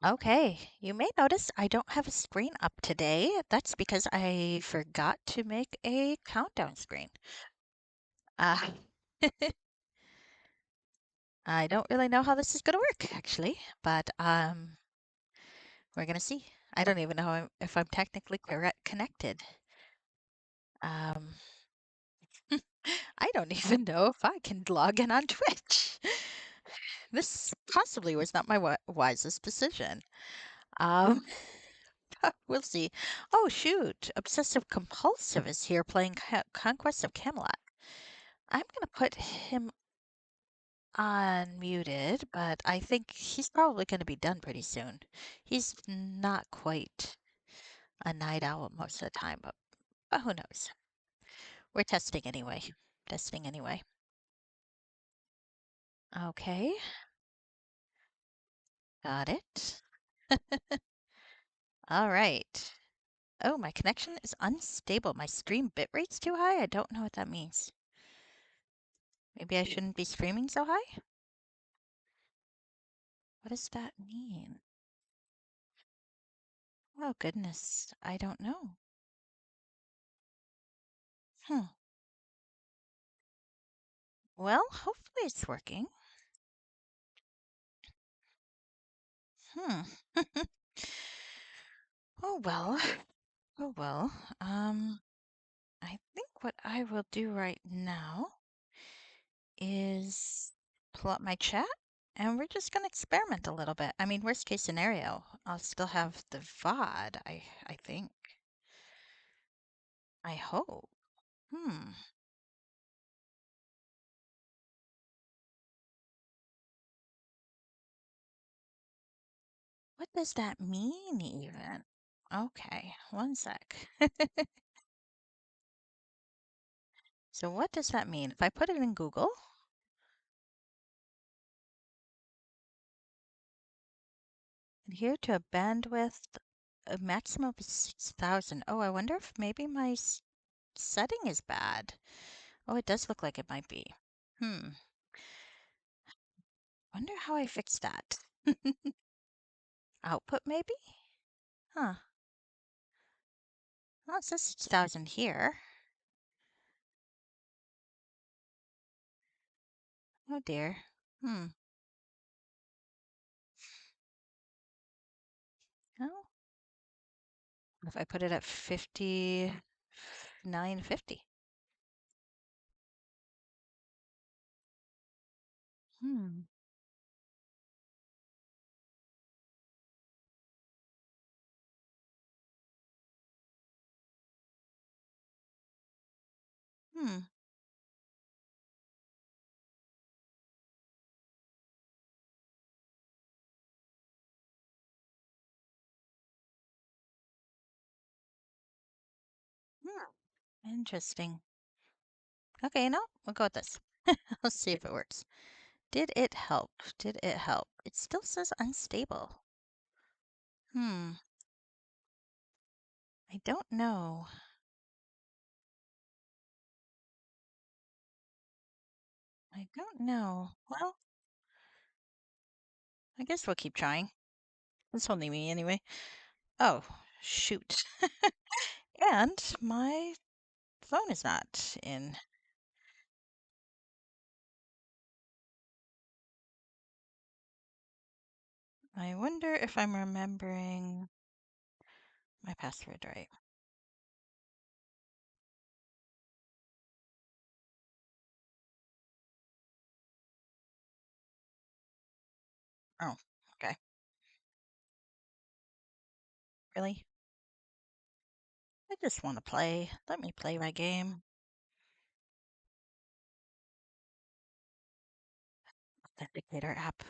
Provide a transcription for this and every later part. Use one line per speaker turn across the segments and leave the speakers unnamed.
Okay, you may notice I don't have a screen up today. That's because I forgot to make a countdown screen. Uh, I don't really know how this is going to work, actually, but we're going to see. I don't even know if I'm technically correct connected. Um, I don't even know if I can log in on Twitch. This possibly was not my wisest decision. Um, we'll see. Oh, shoot. Obsessive Compulsive is here playing Conquest of Camelot. I'm going to put him unmuted, but I think he's probably going to be done pretty soon. He's not quite a night owl most of the time, but who knows? We're testing anyway. Testing anyway. Okay, got it. All right. Oh, my connection is unstable. My stream bitrate's too high? I don't know what that means. Maybe I shouldn't be streaming so high? What does that mean? Oh, goodness. I don't know. Hmm. Well, hopefully it's working. Hmm. Oh well. Oh well. I think what I will do right now is pull up my chat and we're just gonna experiment a little bit. I mean, worst case scenario, I'll still have the VOD, I think. I hope. Hmm. What does that mean even? Okay, one sec. So what does that mean? If I put it in Google, adhere to a bandwidth, a maximum of 6,000. Oh, I wonder if maybe my setting is bad. Oh, it does look like it might be. Hmm. Wonder how I fix that. Output maybe? Huh. Well, it says 6,000 here. Oh dear. Hmm. Oh, if I put it at 5950. Hmm. Hmm. Hmm. Interesting. Okay, no, we'll go with this. Let's see if it works. Did it help? Did it help? It still says unstable. Hmm. I don't know. I don't know. Well, I guess we'll keep trying. It's only me anyway. Oh, shoot. And my phone is not in. I wonder if I'm remembering my password right. Oh, okay. Really? I just want to play. Let me play my game. Authenticator app.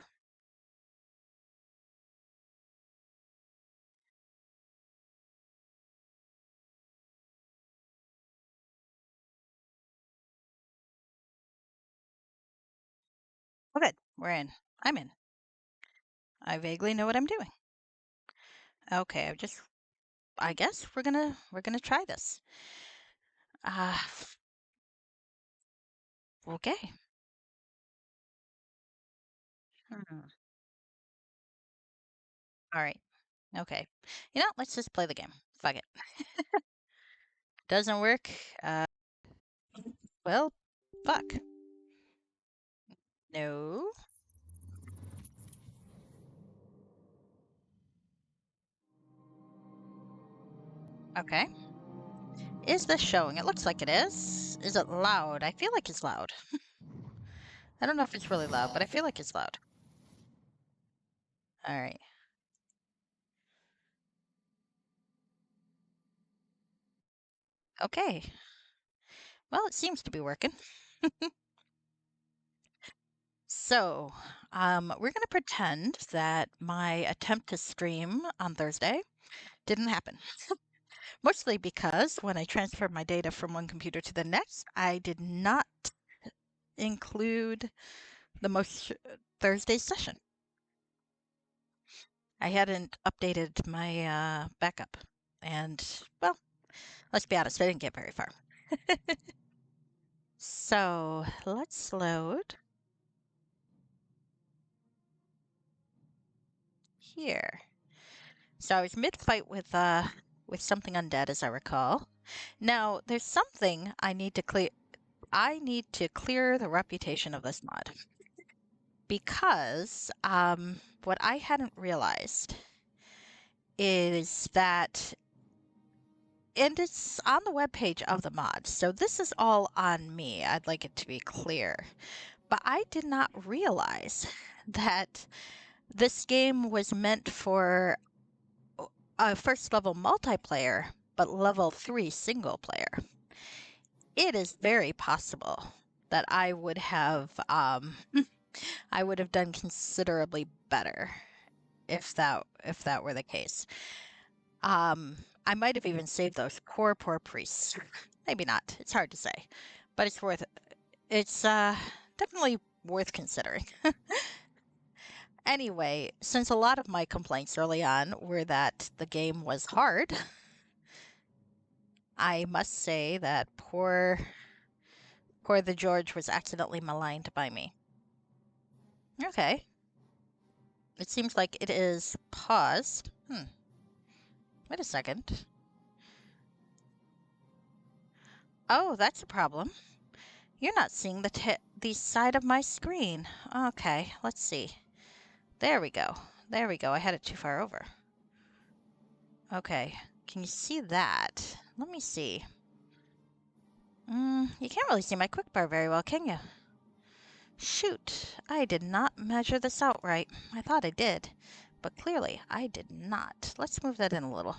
Oh, good. We're in. I'm in. I vaguely know what I'm doing. Okay, I guess we're gonna try this. Uh, okay. Hmm. All right. Okay. Let's just play the game. Fuck it. Doesn't work. Well, fuck. No. Okay. Is this showing? It looks like it is. Is it loud? I feel like it's loud. I don't know if it's really loud, but I feel like it's loud. All right. Okay. Well, it seems to be working. So, we're going to pretend that my attempt to stream on Thursday didn't happen. Mostly because when I transferred my data from one computer to the next, I did not include the most Thursday's session. I hadn't updated my backup. And, well, let's be honest, I didn't get very far. So let's load here. So I was mid-fight with something undead, as I recall. Now there's something I need to clear. I need to clear the reputation of this mod because what I hadn't realized is that, and it's on the webpage of the mod. So this is all on me. I'd like it to be clear, but I did not realize that this game was meant for a first level multiplayer, but level 3 single player. It is very possible that I would have I would have done considerably better if that were the case. I might have even saved those poor priests. Maybe not. It's hard to say, but it's definitely worth considering. Anyway, since a lot of my complaints early on were that the game was hard, I must say that poor the George was accidentally maligned by me. Okay. It seems like it is paused. Wait a second. Oh, that's a problem. You're not seeing the side of my screen. Okay, let's see. There we go. There we go. I had it too far over. Okay. Can you see that? Let me see. You can't really see my quick bar very well, can you? Shoot, I did not measure this out right. I thought I did, but clearly I did not. Let's move that in a little.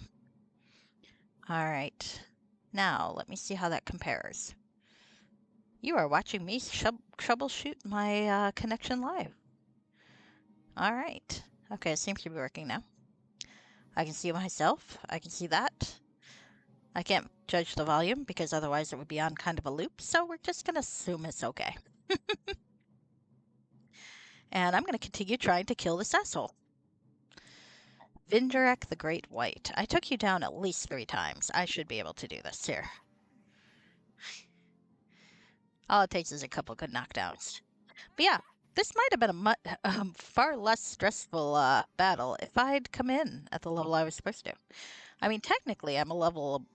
All right. Now, let me see how that compares. You are watching me troubleshoot my connection live. All right. Okay, it seems to be working now. I can see myself. I can see that. I can't judge the volume because otherwise it would be on kind of a loop, so we're just going to assume it's okay. And I'm going to continue trying to kill this asshole. Vindirek the Great White. I took you down at least 3 times. I should be able to do this here. All it takes is a couple good knockdowns. But yeah, this might have been a far less stressful battle if I'd come in at the level I was supposed to. I mean, technically, I'm level.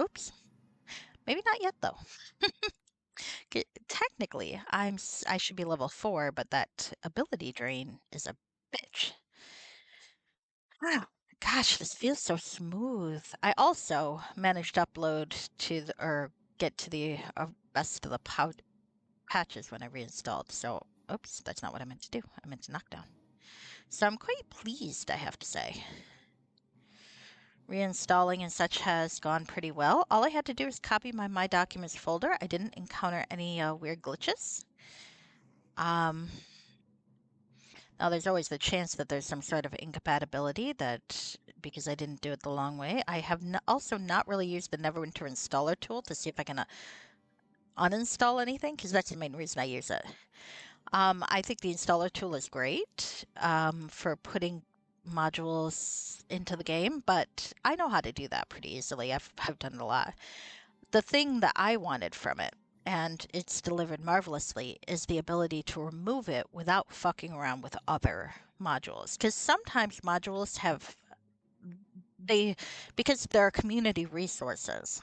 Oops. Maybe not yet though. Technically, I should be level 4, but that ability drain is a bitch. Wow. Gosh, this feels so smooth. I also managed to upload or get to the best of the patches when I reinstalled. So, oops, that's not what I meant to do. I meant to knock down. So I'm quite pleased, I have to say. Reinstalling and such has gone pretty well. All I had to do is copy my documents folder. I didn't encounter any weird glitches. Now, there's always the chance that there's some sort of incompatibility because I didn't do it the long way. I have also not really used the Neverwinter installer tool to see if I can uninstall anything, because that's the main reason I use it. I think the installer tool is great for putting modules into the game, but I know how to do that pretty easily. I've done it a lot. The thing that I wanted from it, and it's delivered marvelously, is the ability to remove it without fucking around with other modules, because sometimes modules have they because they're community resources.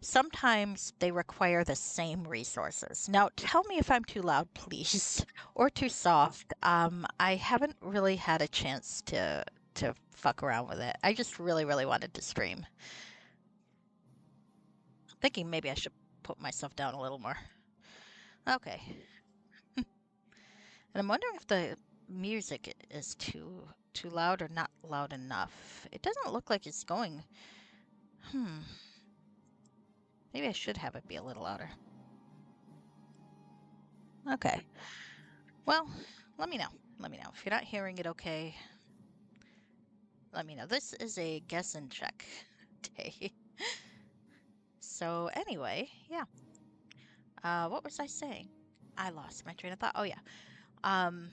Sometimes they require the same resources. Now, tell me if I'm too loud, please, or too soft. I haven't really had a chance to fuck around with it. I just really, really wanted to stream. Thinking maybe I should put myself down a little more. Okay. And I'm wondering if the music is too loud or not loud enough. It doesn't look like it's going. Hmm. Maybe I should have it be a little louder. Okay. Well, let me know. Let me know. If you're not hearing it okay, let me know. This is a guess and check day. So anyway, yeah. What was I saying? I lost my train of thought. Oh yeah. Um,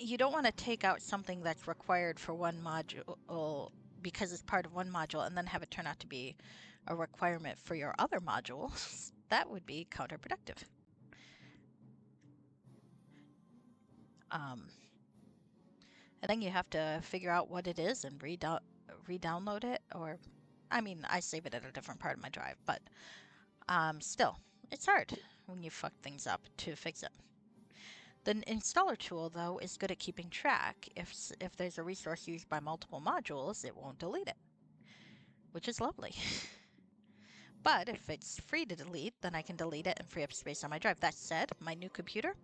you don't want to take out something that's required for one module because it's part of one module and then have it turn out to be a requirement for your other modules. That would be counterproductive. Um, and then you have to figure out what it is and re-download it, or I mean, I save it at a different part of my drive, but still, it's hard when you fuck things up to fix it. The installer tool, though, is good at keeping track. If there's a resource used by multiple modules, it won't delete it, which is lovely. But if it's free to delete, then I can delete it and free up space on my drive. That said, my new computer,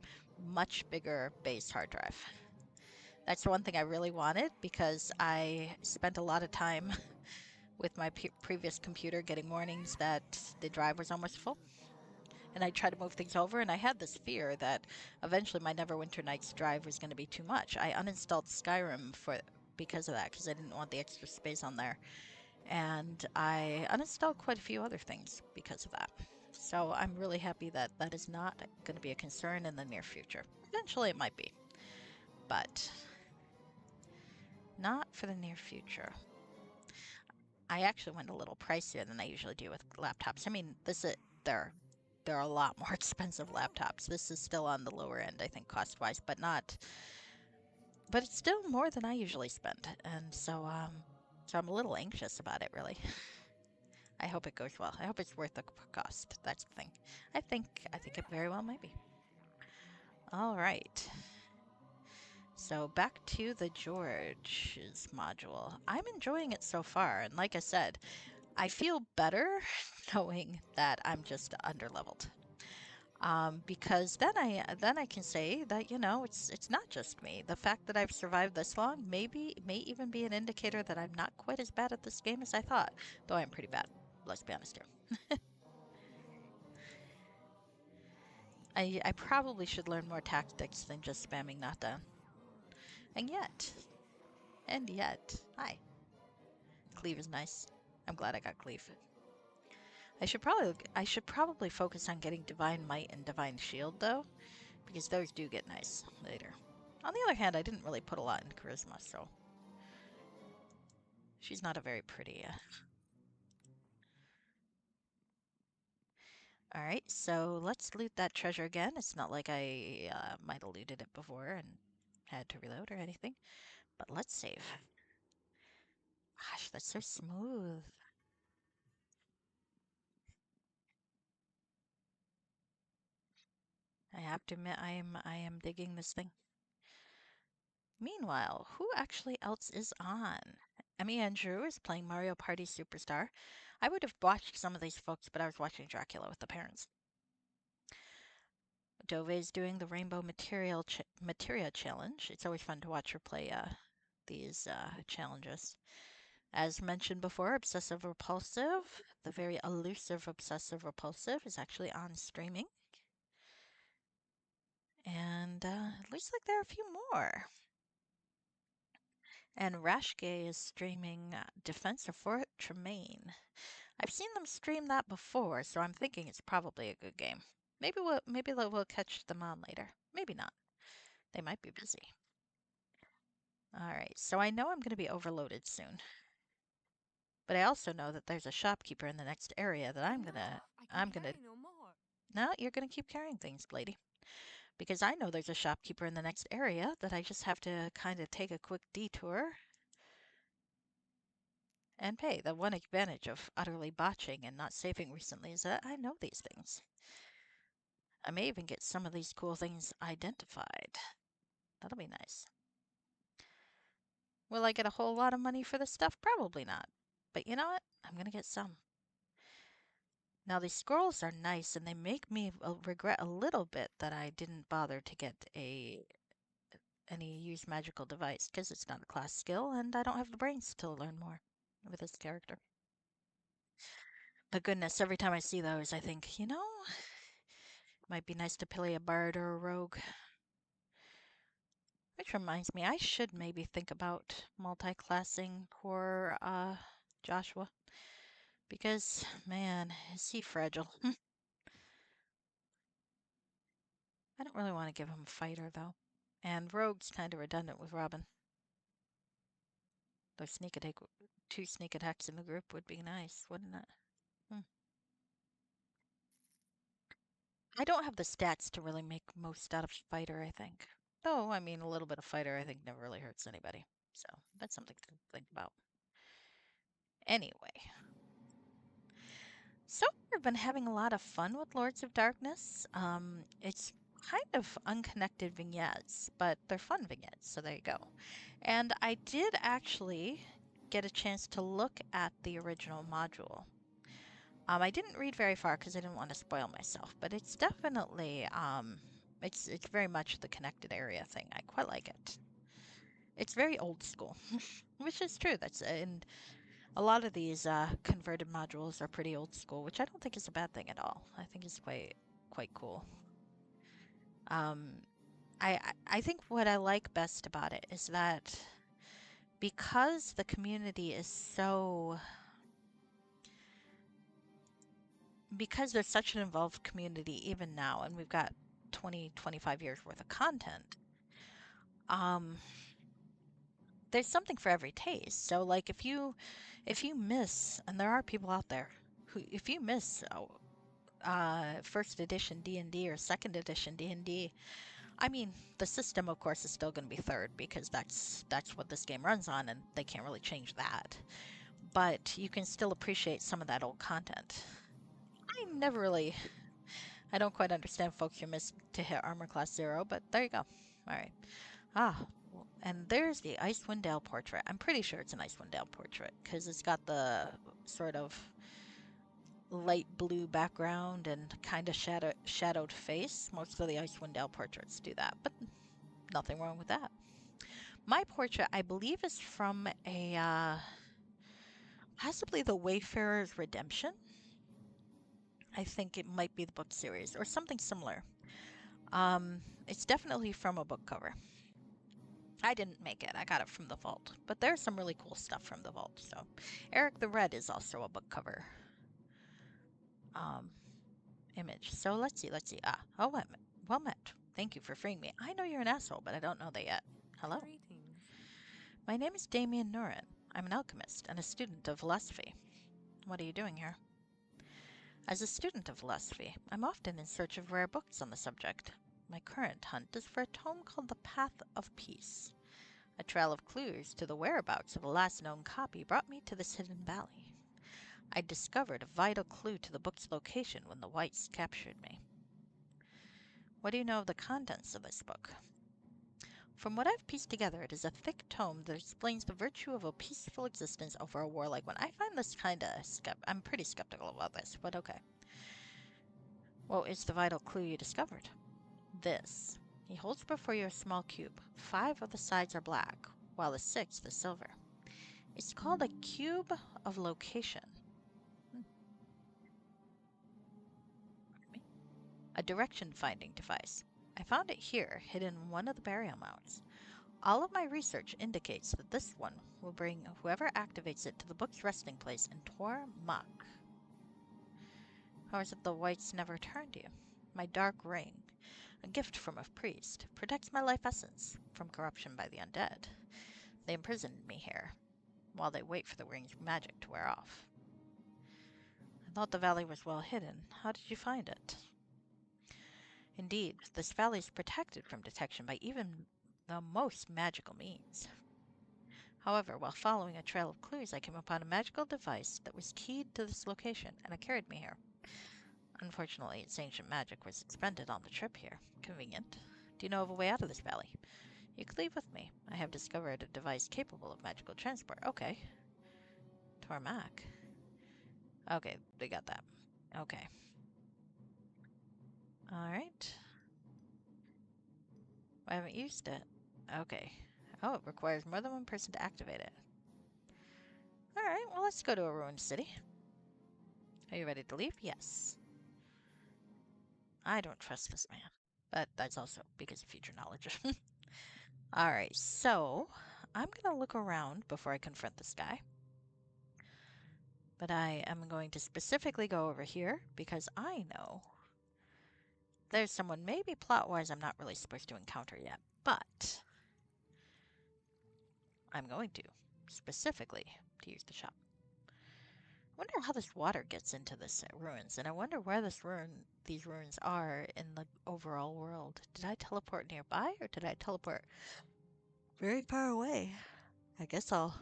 much bigger base hard drive. That's the one thing I really wanted because I spent a lot of time with my previous computer getting warnings that the drive was almost full. And I tried to move things over, and I had this fear that eventually my Neverwinter Nights drive was going to be too much. I uninstalled Skyrim because of that, because I didn't want the extra space on there. And I uninstalled quite a few other things because of that. So I'm really happy that that is not going to be a concern in the near future. Eventually it might be, but not for the near future. I actually went a little pricier than I usually do with laptops. I mean, there are a lot more expensive laptops. This is still on the lower end, I think, cost-wise, but it's still more than I usually spend. And so I'm a little anxious about it, really. I hope it goes well. I hope it's worth the cost. That's the thing. I think it very well might be. All right. So back to the George's module. I'm enjoying it so far, and like I said, I feel better knowing that I'm just underleveled. Because then I can say that it's not just me. The fact that I've survived this long may even be an indicator that I'm not quite as bad at this game as I thought. Though I'm pretty bad. Let's be honest here. I probably should learn more tactics than just spamming knockdown. And yet, hi. Cleave is nice. I'm glad I got cleave. I should probably focus on getting divine might and divine shield though, because those do get nice later. On the other hand, I didn't really put a lot in charisma, so she's not a very pretty. All right, so let's loot that treasure again. It's not like I might have looted it before and had to reload or anything, but let's save. Gosh, that's so smooth. I have to admit, I am digging this thing. Meanwhile, who actually else is on? Emmy Andrew is playing Mario Party Superstar. I would have watched some of these folks, but I was watching Dracula with the parents. Dove is doing the Rainbow Materia Challenge. It's always fun to watch her play these challenges. As mentioned before, Obsessive Repulsive, the very elusive Obsessive Repulsive, is actually on streaming. And it looks like there are a few more. And Rashke is streaming Defense of Fort Tremaine. I've seen them stream that before, so I'm thinking it's probably a good game. Maybe we'll catch them on later. Maybe not. They might be busy. All right, so I know I'm going to be overloaded soon. But I also know that there's a shopkeeper in the next area that I'm gonna. No, you're gonna keep carrying things, lady. Because I know there's a shopkeeper in the next area that I just have to kind of take a quick detour and pay. The one advantage of utterly botching and not saving recently is that I know these things. I may even get some of these cool things identified. That'll be nice. Will I get a whole lot of money for this stuff? Probably not. But you know what? I'm gonna get some. Now these scrolls are nice and they make me regret a little bit that I didn't bother to get any use magical device because it's not a class skill and I don't have the brains to learn more with this character. But goodness, every time I see those, I think, it might be nice to play a bard or a rogue. Which reminds me, I should maybe think about multi-classing poor Joshua. Because, man, is he fragile. I don't really want to give him a fighter, though. And rogue's kind of redundant with Robin. Though two sneak attacks in the group would be nice, wouldn't it? Hmm. I don't have the stats to really make most out of fighter, I think. Though, I mean, a little bit of fighter, I think, never really hurts anybody. So, that's something to think about. Anyway, so I've been having a lot of fun with Lords of Darkness. It's kind of unconnected vignettes, but they're fun vignettes, so there you go. And I did actually get a chance to look at the original module. I didn't read very far because I didn't want to spoil myself, but it's definitely it's very much the connected area thing. I quite like it. It's very old school, which is true. And a lot of these converted modules are pretty old school, which I don't think is a bad thing at all. I think it's quite cool. Um, I think what I like best about it is that because the community is because there's such an involved community even now, and we've got 25 years worth of content, um, there's something for every taste. So like if you miss, and there are people out there who, if you miss first edition D&D or second edition D&D, I mean, the system of course is still going to be third because that's what this game runs on and they can't really change that. But you can still appreciate some of that old content. I don't quite understand folks who miss to hit armor class 0, but there you go. All right. And there's the Icewind Dale portrait. I'm pretty sure it's an Icewind Dale portrait because it's got the sort of light blue background and kind of shadowed face. Most of the Icewind Dale portraits do that, but nothing wrong with that. My portrait, I believe, is from possibly the Wayfarer's Redemption. I think it might be the book series or something similar. It's definitely from a book cover. I didn't make it. I got it from the vault. But there's some really cool stuff from the vault. So, Eric the Red is also a book cover image. So let's see. Well met. Thank you for freeing me. I know you're an asshole, but I don't know that yet. Hello.
Greetings.
My name is Damien Nurin. I'm an alchemist and a student of philosophy. What are you doing here? As a student of philosophy, I'm often in search of rare books on the subject. My current hunt is for a tome called The Path of Peace. A trail of clues to the whereabouts of the last known copy brought me to this hidden valley. I discovered a vital clue to the book's location when the Whites captured me. What do you know of the contents of this book? From what I've pieced together, it is a thick tome that explains the virtue of a peaceful existence over a warlike one. I find this I'm pretty skeptical about this, but okay. What is the vital clue you discovered? This. He holds before you a small cube. 5 of the sides are black, while the 6th is silver. It's called a cube of location. A direction-finding device. I found it here, hidden in one of the burial mounds. All of my research indicates that this one will bring whoever activates it to the book's resting place in Tor Mach. How is it the Whites never turned you? My dark ring, a gift from a priest, protects my life essence from corruption by the undead. They imprisoned me here, while they wait for the ring's magic to wear off. I thought the valley was well hidden. How did you find it? Indeed, this valley is protected from detection by even the most magical means. However, while following a trail of clues, I came upon a magical device that was keyed to this location, and it carried me here. Unfortunately, its ancient magic was expended on the trip here. Convenient. Do you know of a way out of this valley? You could leave with me. I have discovered a device capable of magical transport. Okay. Tormac. Okay, we got that. Okay. Alright. I haven't used it. Okay. Oh, it requires more than one person to activate it. Alright, well, let's go to a ruined city. Are you ready to leave? Yes. I don't trust this man. But that's also because of future knowledge. Alright, so I'm gonna look around before I confront this guy. But I am going to specifically go over here because I know there's someone maybe plot-wise I'm not really supposed to encounter yet. But I'm going to, specifically, to use the shop. I wonder how this water gets into this ruins, and I wonder where these ruins are in the overall world. Did I teleport nearby, or did I teleport very far away? I guess I'll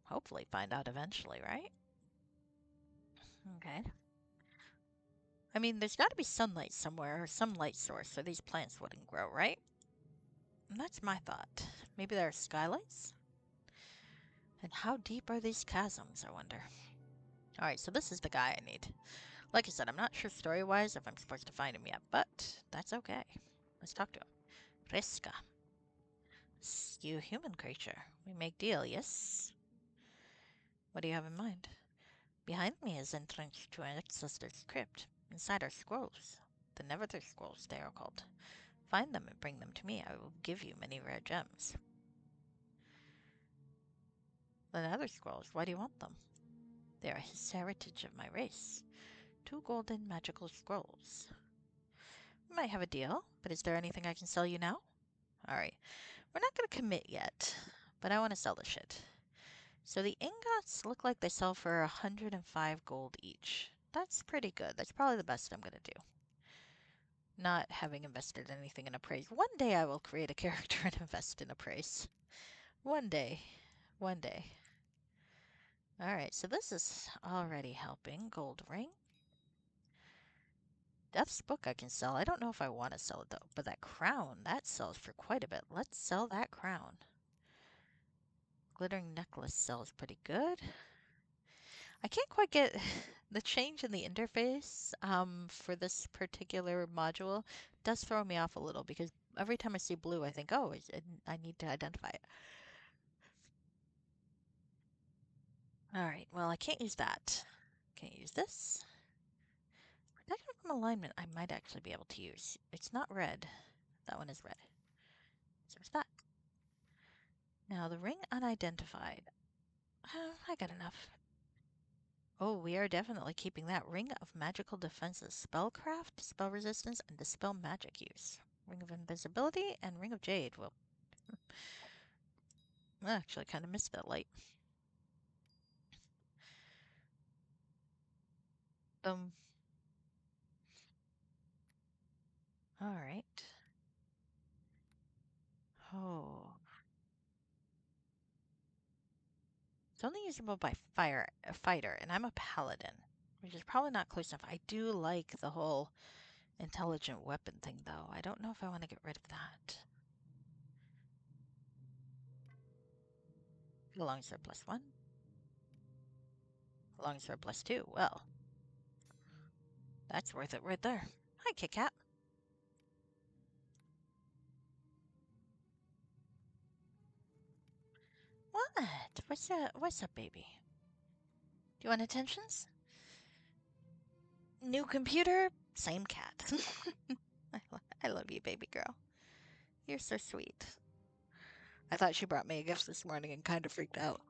hopefully find out eventually, right? Okay. I mean, there's got to be sunlight somewhere, or some light source, or these plants wouldn't grow, right? And that's my thought. Maybe there are skylights? And how deep are these chasms, I wonder? Alright, so this is the guy I need. Like I said, I'm not sure story-wise if I'm supposed to find him yet, but that's okay. Let's talk to him. Reska. You human creature. We make deal, yes? What do you have in mind? Behind me is entrance to an ancestor's crypt. Inside are scrolls. The Neverwinter scrolls, they are called. Find them and bring them to me. I will give you many rare gems. The Nether scrolls, why do you want them? They are his heritage of my race. 2 golden magical scrolls. We might have a deal, but is there anything I can sell you now? Alright, we're not gonna commit yet, but I want to sell the shit. So the ingots look like they sell for 105 gold each. That's pretty good. That's probably the best I'm gonna do. Not having invested anything in appraise. One day I will create a character and invest in appraise. One day. One day. Alright, so this is already helping. Gold ring. Death's book I can sell. I don't know if I want to sell it though. But that crown, that sells for quite a bit. Let's sell that crown. Glittering necklace sells pretty good. I can't quite get the change in the interface for this particular module. Does throw me off a little because every time I see blue, I think, oh, I need to identify it. Alright, well, I can't use that. Can't use this. Protection from alignment, I might actually be able to use. It's not red. That one is red. So it's that. Now, the ring unidentified. I got enough. Oh, we are definitely keeping that. Ring of magical defenses. Spellcraft, spell resistance, and dispel magic use. Ring of invisibility and ring of jade. Well, I actually kind of missed that light. Alright. Oh. It's only usable by a fighter, and I'm a paladin, which is probably not close enough. I do like the whole intelligent weapon thing, though. I don't know if I want to get rid of that. Longsword +1. Longsword +2. Well, that's worth it right there. Hi, Kit Kat. What? What's up, baby? Do you want attentions? New computer, same cat. I love you, baby girl. You're so sweet. I thought she brought me a gift this morning and kind of freaked out.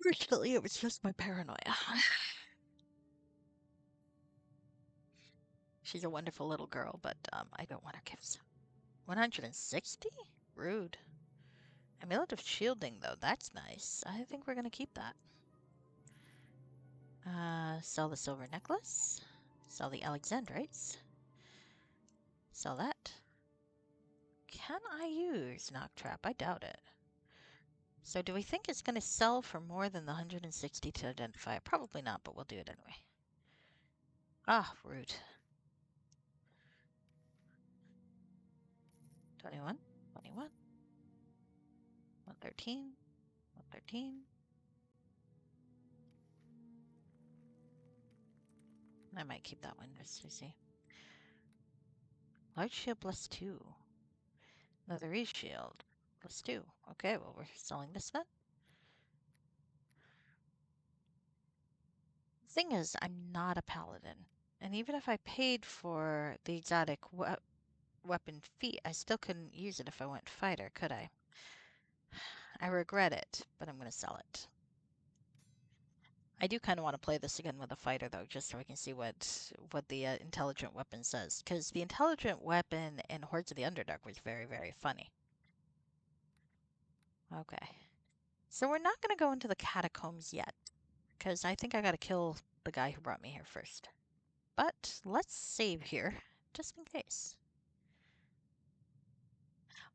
Fortunately, it was just my paranoia. She's a wonderful little girl, but I don't want her gifts. 160? Rude. Amulet of shielding, though. That's nice. I think we're gonna keep that. Sell the silver necklace. Sell the alexandrites. Sell that. Can I use Knock Trap? I doubt it. So do we think it's going to sell for more than the 160 to identify? Probably not, but we'll do it anyway. Ah, rude. 21, 21, 113, 113. I might keep that one just to see. Large shield +2. Another shield +2. Okay, well, we're selling this then. Thing is, I'm not a paladin. And even if I paid for the exotic weapon feat, I still couldn't use it if I went fighter, could I? I regret it, but I'm going to sell it. I do kind of want to play this again with a fighter, though, just so I can see what the intelligent weapon says. Because the intelligent weapon in Hordes of the Underdark was very, very funny. Okay. So we're not going to go into the catacombs yet, because I think I got to kill the guy who brought me here first. But let's save here, just in case.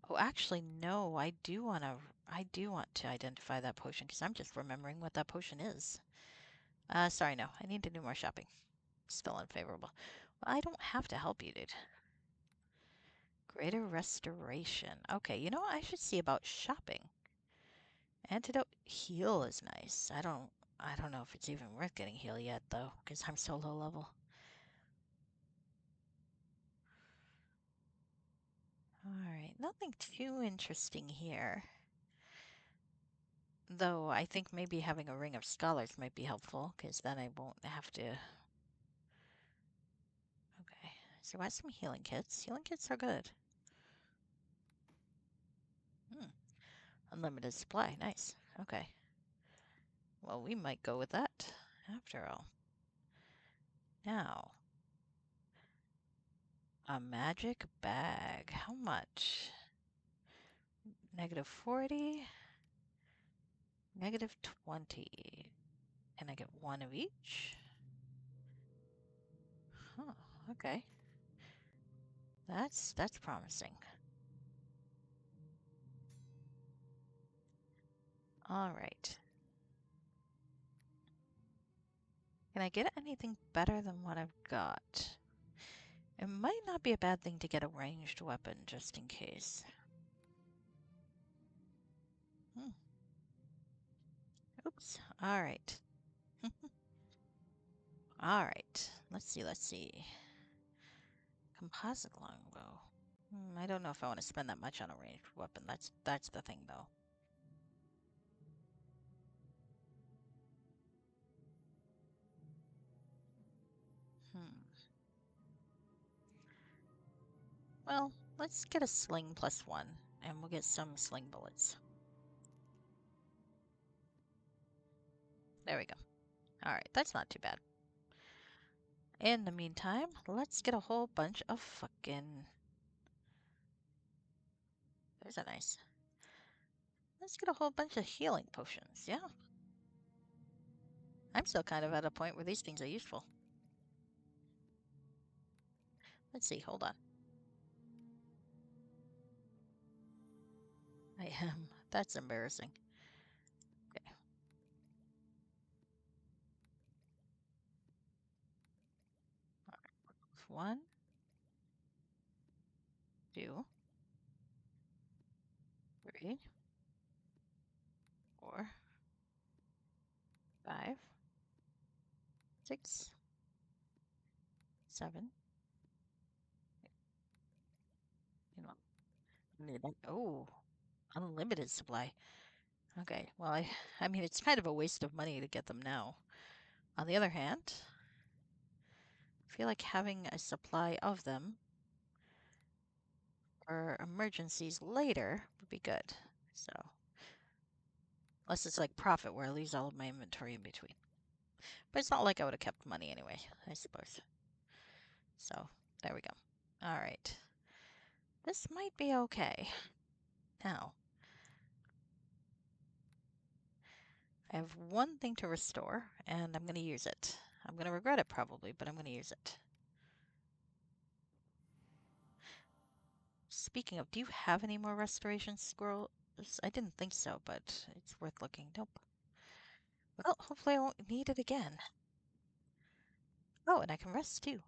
Oh, actually, no, I do want to identify that potion, because I'm just remembering what that potion is. Sorry, no, I need to do more shopping. Still unfavorable. Well, I don't have to help you, dude. Greater restoration. Okay, you know what? I should see about shopping. Antidote heal is nice. I don't know if it's even worth getting heal yet, though, because I'm so low level. Alright, nothing too interesting here. Though I think maybe having a ring of scholars might be helpful, because then I won't have to... Okay, so I have some healing kits. Healing kits are good. Unlimited supply, nice. Okay. Well, we might go with that, after all. Now, a magic bag. How much? -40, -20. Can I get one of each? Huh, okay. That's promising. All right. Can I get anything better than what I've got? It might not be a bad thing to get a ranged weapon, just in case. Oops. All right. All right. Let's see. Composite longbow. I don't know if I want to spend that much on a ranged weapon. That's the thing, though. Well, let's get a sling +1, and we'll get some sling bullets. There we go. Alright, that's not too bad. In the meantime, let's get a whole bunch of fucking... There's a nice... Let's get a whole bunch of healing potions, yeah. I'm still kind of at a point where these things are useful. Let's see, hold on. I am. That's embarrassing. Okay. Alright. 1, 2, 3, 4, 5, 6, 7. You know, oh, unlimited supply. Okay, well, I mean, it's kind of a waste of money to get them now. On the other hand, I feel like having a supply of them for emergencies later would be good. So, unless it's like profit where I lose all of my inventory in between. But it's not like I would have kept money anyway, I suppose. So, there we go. All right. This might be okay. Now, I have one thing to restore, and I'm going to use it. I'm going to regret it probably, but I'm going to use it. speaking of, do you have any more restoration scrolls? I didn't think so, but it's worth looking. Nope. Well, hopefully I won't need it again. Oh, and I can rest too.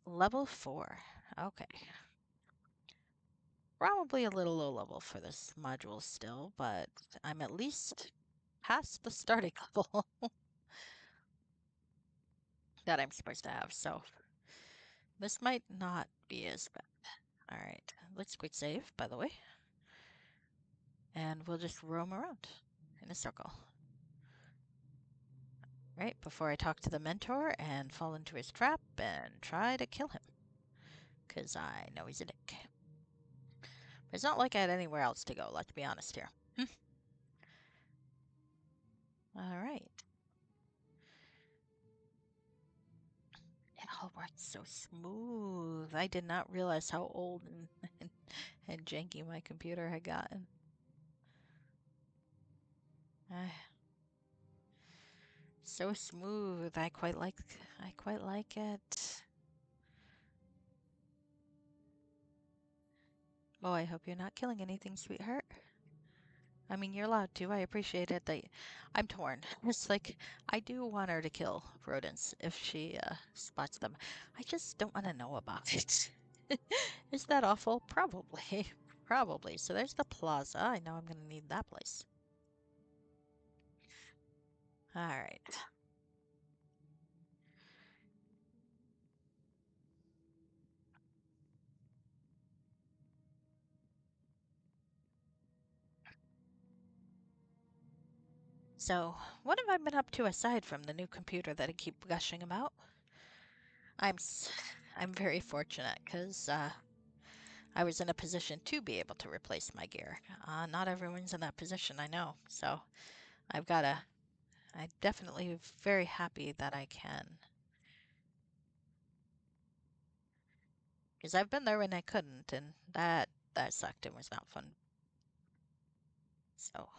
Level 4. Okay. Probably a little low level for this module still, but I'm at least past the starting level that I'm supposed to have, so this might not be as bad. Alright, let's quick save, by the way. And we'll just roam around in a circle. Right, before I talk to the mentor and fall into his trap and try to kill him. Because I know he's a dick. But it's not like I had anywhere else to go, let's be honest here. Alright. It all worked so smooth. I did not realize how old and janky my computer had gotten. So smooth. I quite like it. Oh, I hope you're not killing anything, sweetheart. I mean, you're allowed to. I appreciate it. I'm torn. It's like, I do want her to kill rodents if she spots them. I just don't want to know about it. Is that awful? Probably. Probably. So there's the plaza. I know I'm going to need that place. All right. So, what have I been up to aside from the new computer that I keep gushing about? I'm very fortunate because I was in a position to be able to replace my gear. Not everyone's in that position, I know. So I've got to. I'm definitely very happy that I can, because I've been there when I couldn't, and that sucked and was not fun. So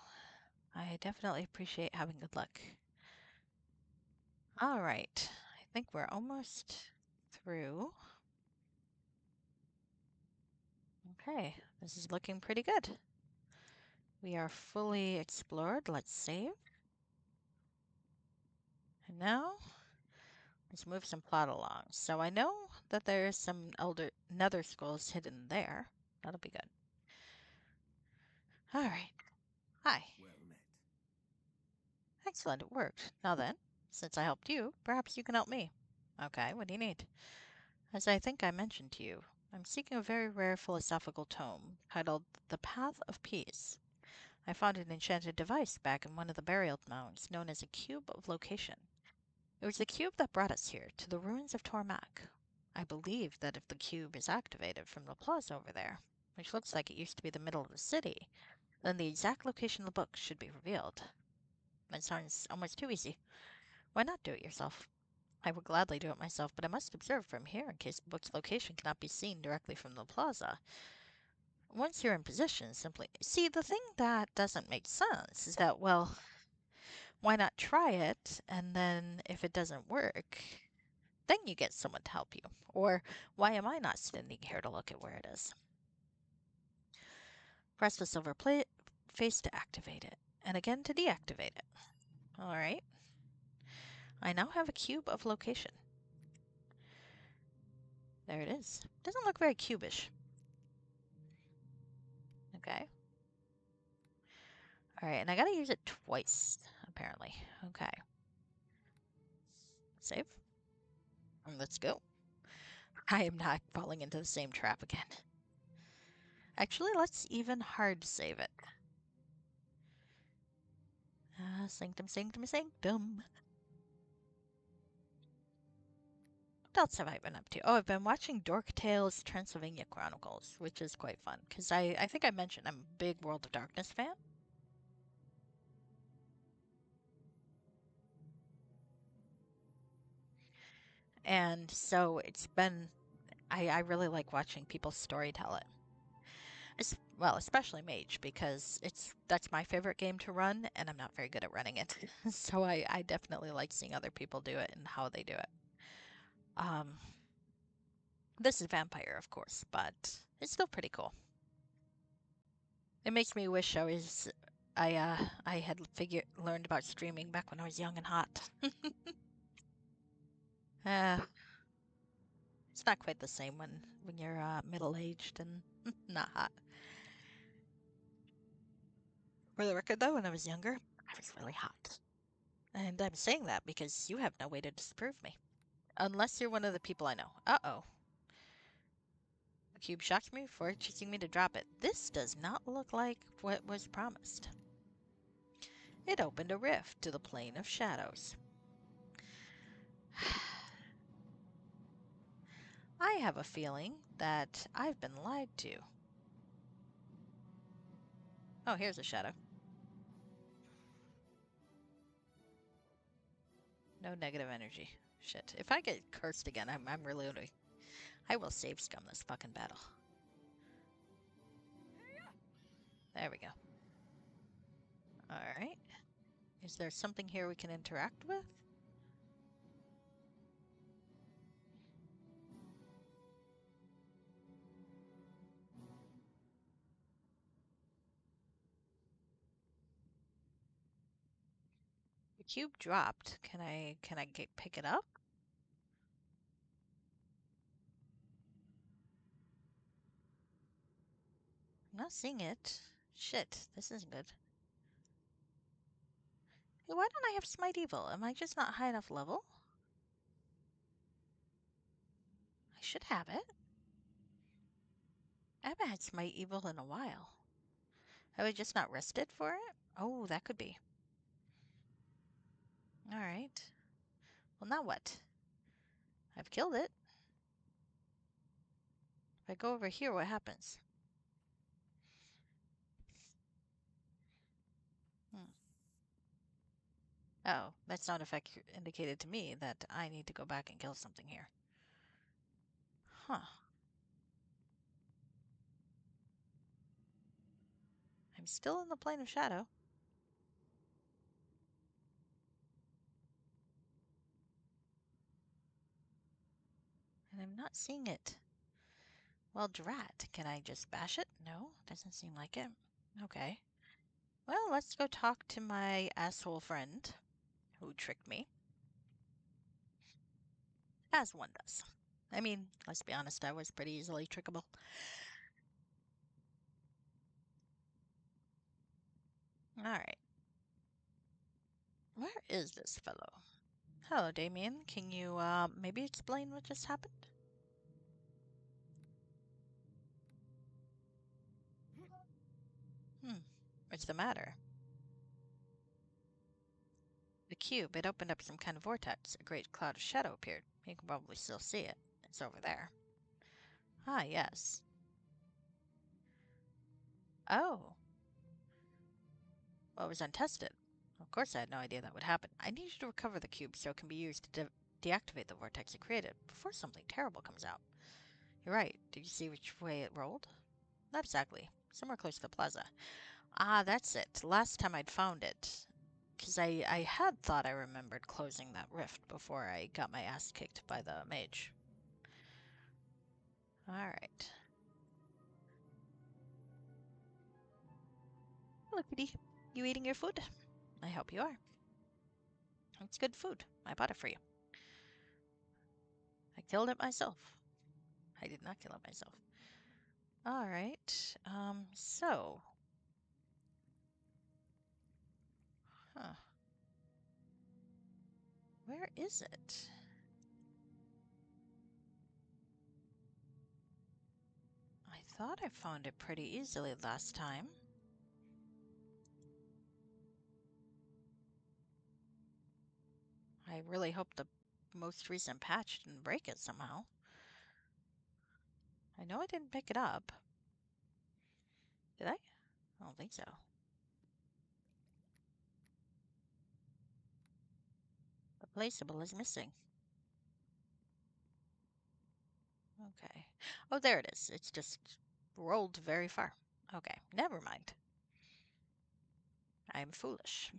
I definitely appreciate having good luck. All right, I think we're almost through. Okay, this is looking pretty good. We are fully explored. Let's save. And now, let's move some plot along. So I know that there's some nether skulls hidden there. That'll be good. All right. Hi.
Well met.
Excellent, it worked. Now then, since I helped you, perhaps you can help me. Okay, what do you need? As I think I mentioned to you, I'm seeking a very rare philosophical tome titled The Path of Peace. I found an enchanted device back in one of the burial mounds known as a Cube of Location. It was the cube that brought us here, to the ruins of Tormak. I believe that if the cube is activated from the plaza over there, which looks like it used to be the middle of the city, then the exact location of the book should be revealed. That sounds almost too easy. Why not do it yourself? I would gladly do it myself, but I must observe from here in case the book's location cannot be seen directly from the plaza. Once you're in position, simply... See, the thing that doesn't make sense is that, well, why not try it, and then if it doesn't work, then you get someone to help you. Or why am I not standing here to look at where it is? Press the silver face to activate it, and again to deactivate it. All right. I now have a cube of location. There it is. Doesn't look very cubish. Okay. All right, and I gotta use it twice, apparently. Okay. Save. And let's go. I am not falling into the same trap again. Actually, let's even hard save it. Sanctum, sanctum, sanctum. What else have I been up to? Oh, I've been watching Dork Tales Transylvania Chronicles, which is quite fun, because I think I mentioned I'm a big World of Darkness fan. And so it's been, I really like watching people storytell it. Well, especially Mage, because that's my favorite game to run, and I'm not very good at running it. So I definitely like seeing other people do it and how they do it. Um, This is vampire, of course, but it's still pretty cool. It makes me wish I had learned about streaming back when I was young and hot. uh, it's not quite the same when you're middle-aged and not hot. For the record, though, when I was younger, I was really hot. And I'm saying that because you have no way to disprove me. Unless you're one of the people I know. Uh-oh. The cube shocked me before choosing me to drop it. This does not look like what was promised. It opened a rift to the plane of shadows. I have a feeling that I've been lied to. Oh, here's a shadow. No negative energy. Shit. If I get cursed again, I'm reloading. I will save scum this fucking battle. There we go. Alright. Is there something here we can interact with? The cube dropped. Can I pick it up? I'm not seeing it. Shit, this isn't good. Hey, why don't I have Smite Evil? Am I just not high enough level? I should have it. I haven't had Smite Evil in a while. Have I just not rested for it? Oh, that could be. Alright. Well, now what? I've killed it. If I go over here, what happens? Hmm. Oh, that sound effect indicated to me that I need to go back and kill something here. Huh. I'm still in the plane of shadow. And I'm not seeing it. Well, drat. Can I just bash it? No, doesn't seem like it. Okay. Well, let's go talk to my asshole friend who tricked me. As one does. I mean, let's be honest, I was pretty easily trickable. Alright. Where is this fellow? Hello, Damien. Can you, maybe explain what just happened? What's the matter? The cube, it opened up some kind of vortex. A great cloud of shadow appeared. You can probably still see it. It's over there. Ah, yes. Oh. Well, it was untested. Of course I had no idea that would happen. I need you to recover the cube so it can be used to deactivate the vortex it created before something terrible comes out. You're right. Did you see which way it rolled? Not exactly. Somewhere close to the plaza. Ah, that's it. Last time I'd found it. Because I had thought I remembered closing that rift before I got my ass kicked by the mage. Alright. Hello, kitty. You eating your food? I hope you are. It's good food. I bought it for you. I killed it myself. I did not kill it myself. Alright. So. Huh. Where is it? I thought I found it pretty easily last time. I really hope the most recent patch didn't break it somehow. I know I didn't pick it up. Did I? I don't think so. The placeable is missing. Okay. Oh, there it is. It's just rolled very far. Okay, never mind. I'm foolish.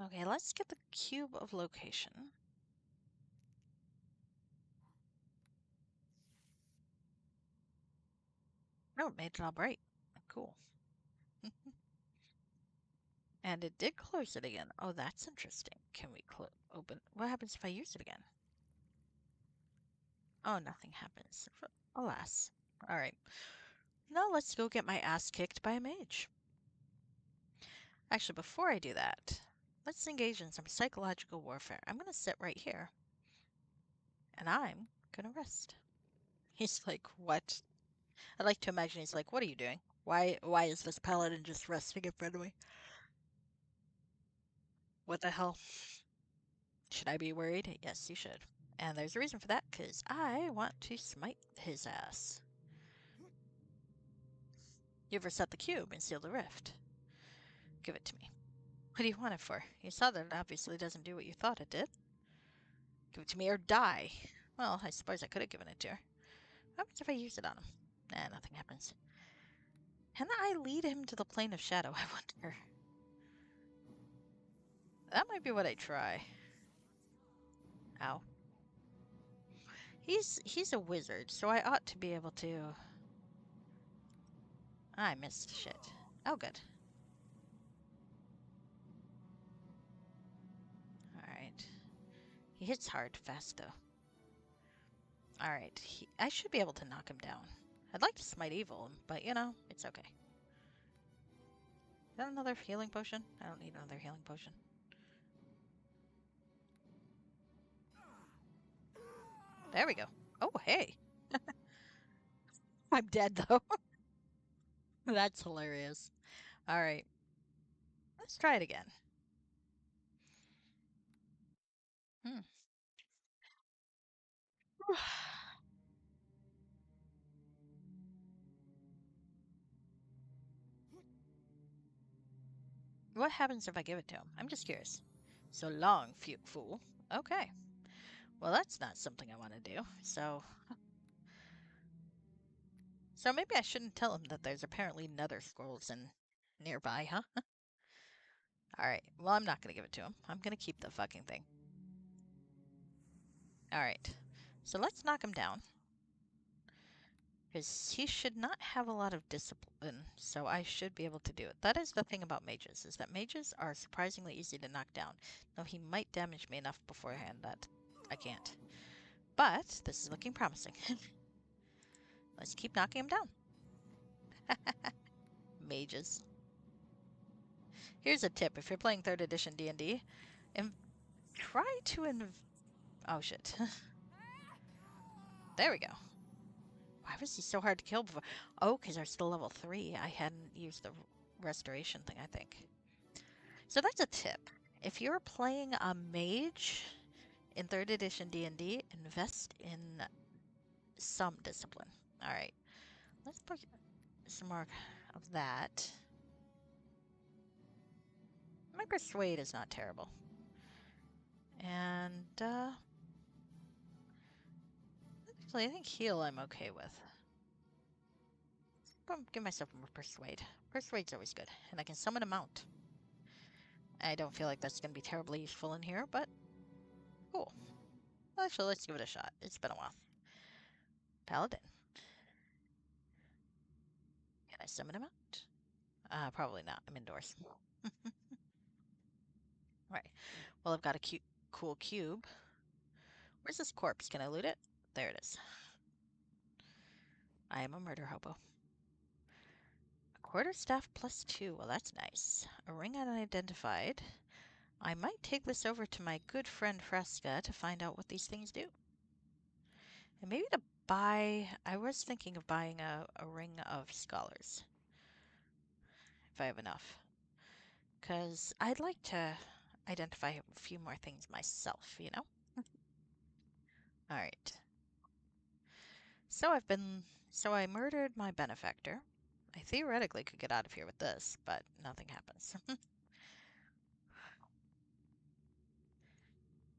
Okay, let's get the cube of location. Oh, it made it all bright. Cool. And it did close it again. Oh, that's interesting. Can we open? What happens if I use it again? Oh, nothing happens. Alas. All right. Now let's go get my ass kicked by a mage. Actually, before I do that, let's engage in some psychological warfare. I'm going to sit right here. And I'm going to rest. He's like, what? I like to imagine he's like, what are you doing? Why is this paladin just resting in front of me? What the hell? Should I be worried? Yes, you should. And there's a reason for that, because I want to smite his ass. You've reset the cube and sealed the rift. Give it to me. What do you want it for? You saw that it obviously doesn't do what you thought it did. Give it to me or die. Well, I suppose I could have given it to her. What happens if I use it on him? Nah, nothing happens. Can I lead him to the plane of shadow, I wonder? That might be what I try. Ow. He's a wizard, so I ought to be able to... I missed shit. Oh, good. Alright. He hits hard, fast, though. Alright, I should be able to knock him down. I'd like to smite evil, but, you know, it's okay. Is that another healing potion? I don't need another healing potion. There we go. Oh, hey. I'm dead, though. That's hilarious. Alright. Let's try it again. Hmm. What happens if I give it to him? I'm just curious. So long, fool. Okay. Well, that's not something I want to do. So maybe I shouldn't tell him that there's apparently nether scrolls in nearby, huh? Alright. Well, I'm not going to give it to him. I'm going to keep the fucking thing. Alright. So let's knock him down. Because he should not have a lot of discipline, so I should be able to do it. That is the thing about mages, is that mages are surprisingly easy to knock down. Though he might damage me enough beforehand that I can't. But this is looking promising. Let's keep knocking him down. Mages. Here's a tip. If you're playing 3rd edition D&D, try to oh, shit. There we go. Why was he so hard to kill before? Oh, because they're still level 3. I hadn't used the restoration thing, I think. So that's a tip. If you're playing a mage in 3rd edition D&D, invest in some discipline. All right. Let's put some more of that. My persuade is not terrible. And, actually, I think heal I'm okay with. Give myself more persuade. Persuade's always good. And I can summon a mount. I don't feel like that's going to be terribly useful in here, but cool. Actually, let's give it a shot. It's been a while. Paladin. Can I summon him out? Probably not. I'm indoors. Right. Well, I've got a cool cube. Where's this corpse? Can I loot it? There it is. I am a murder hobo. A quarterstaff +2. Well, that's nice. A ring unidentified. I might take this over to my good friend Fresca to find out what these things do. And maybe to buy... I was thinking of buying a ring of scholars. If I have enough. Because I'd like to identify a few more things myself, you know? Alright. So I murdered my benefactor. I theoretically could get out of here with this, but nothing happens.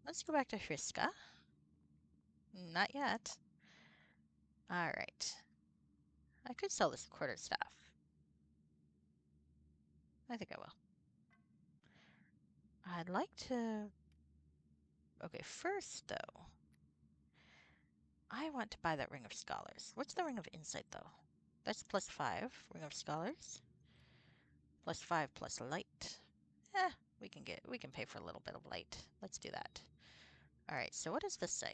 Let's go back to Hriska. Not yet. Alright. I could sell this quarterstaff. I think I will. I'd like to... Okay, first, though, I want to buy that Ring of Scholars. What's the Ring of Insight, though? That's +5. Ring of Scholars. +5 plus light. Eh, we can pay for a little bit of light. Let's do that. Alright, so what does this say?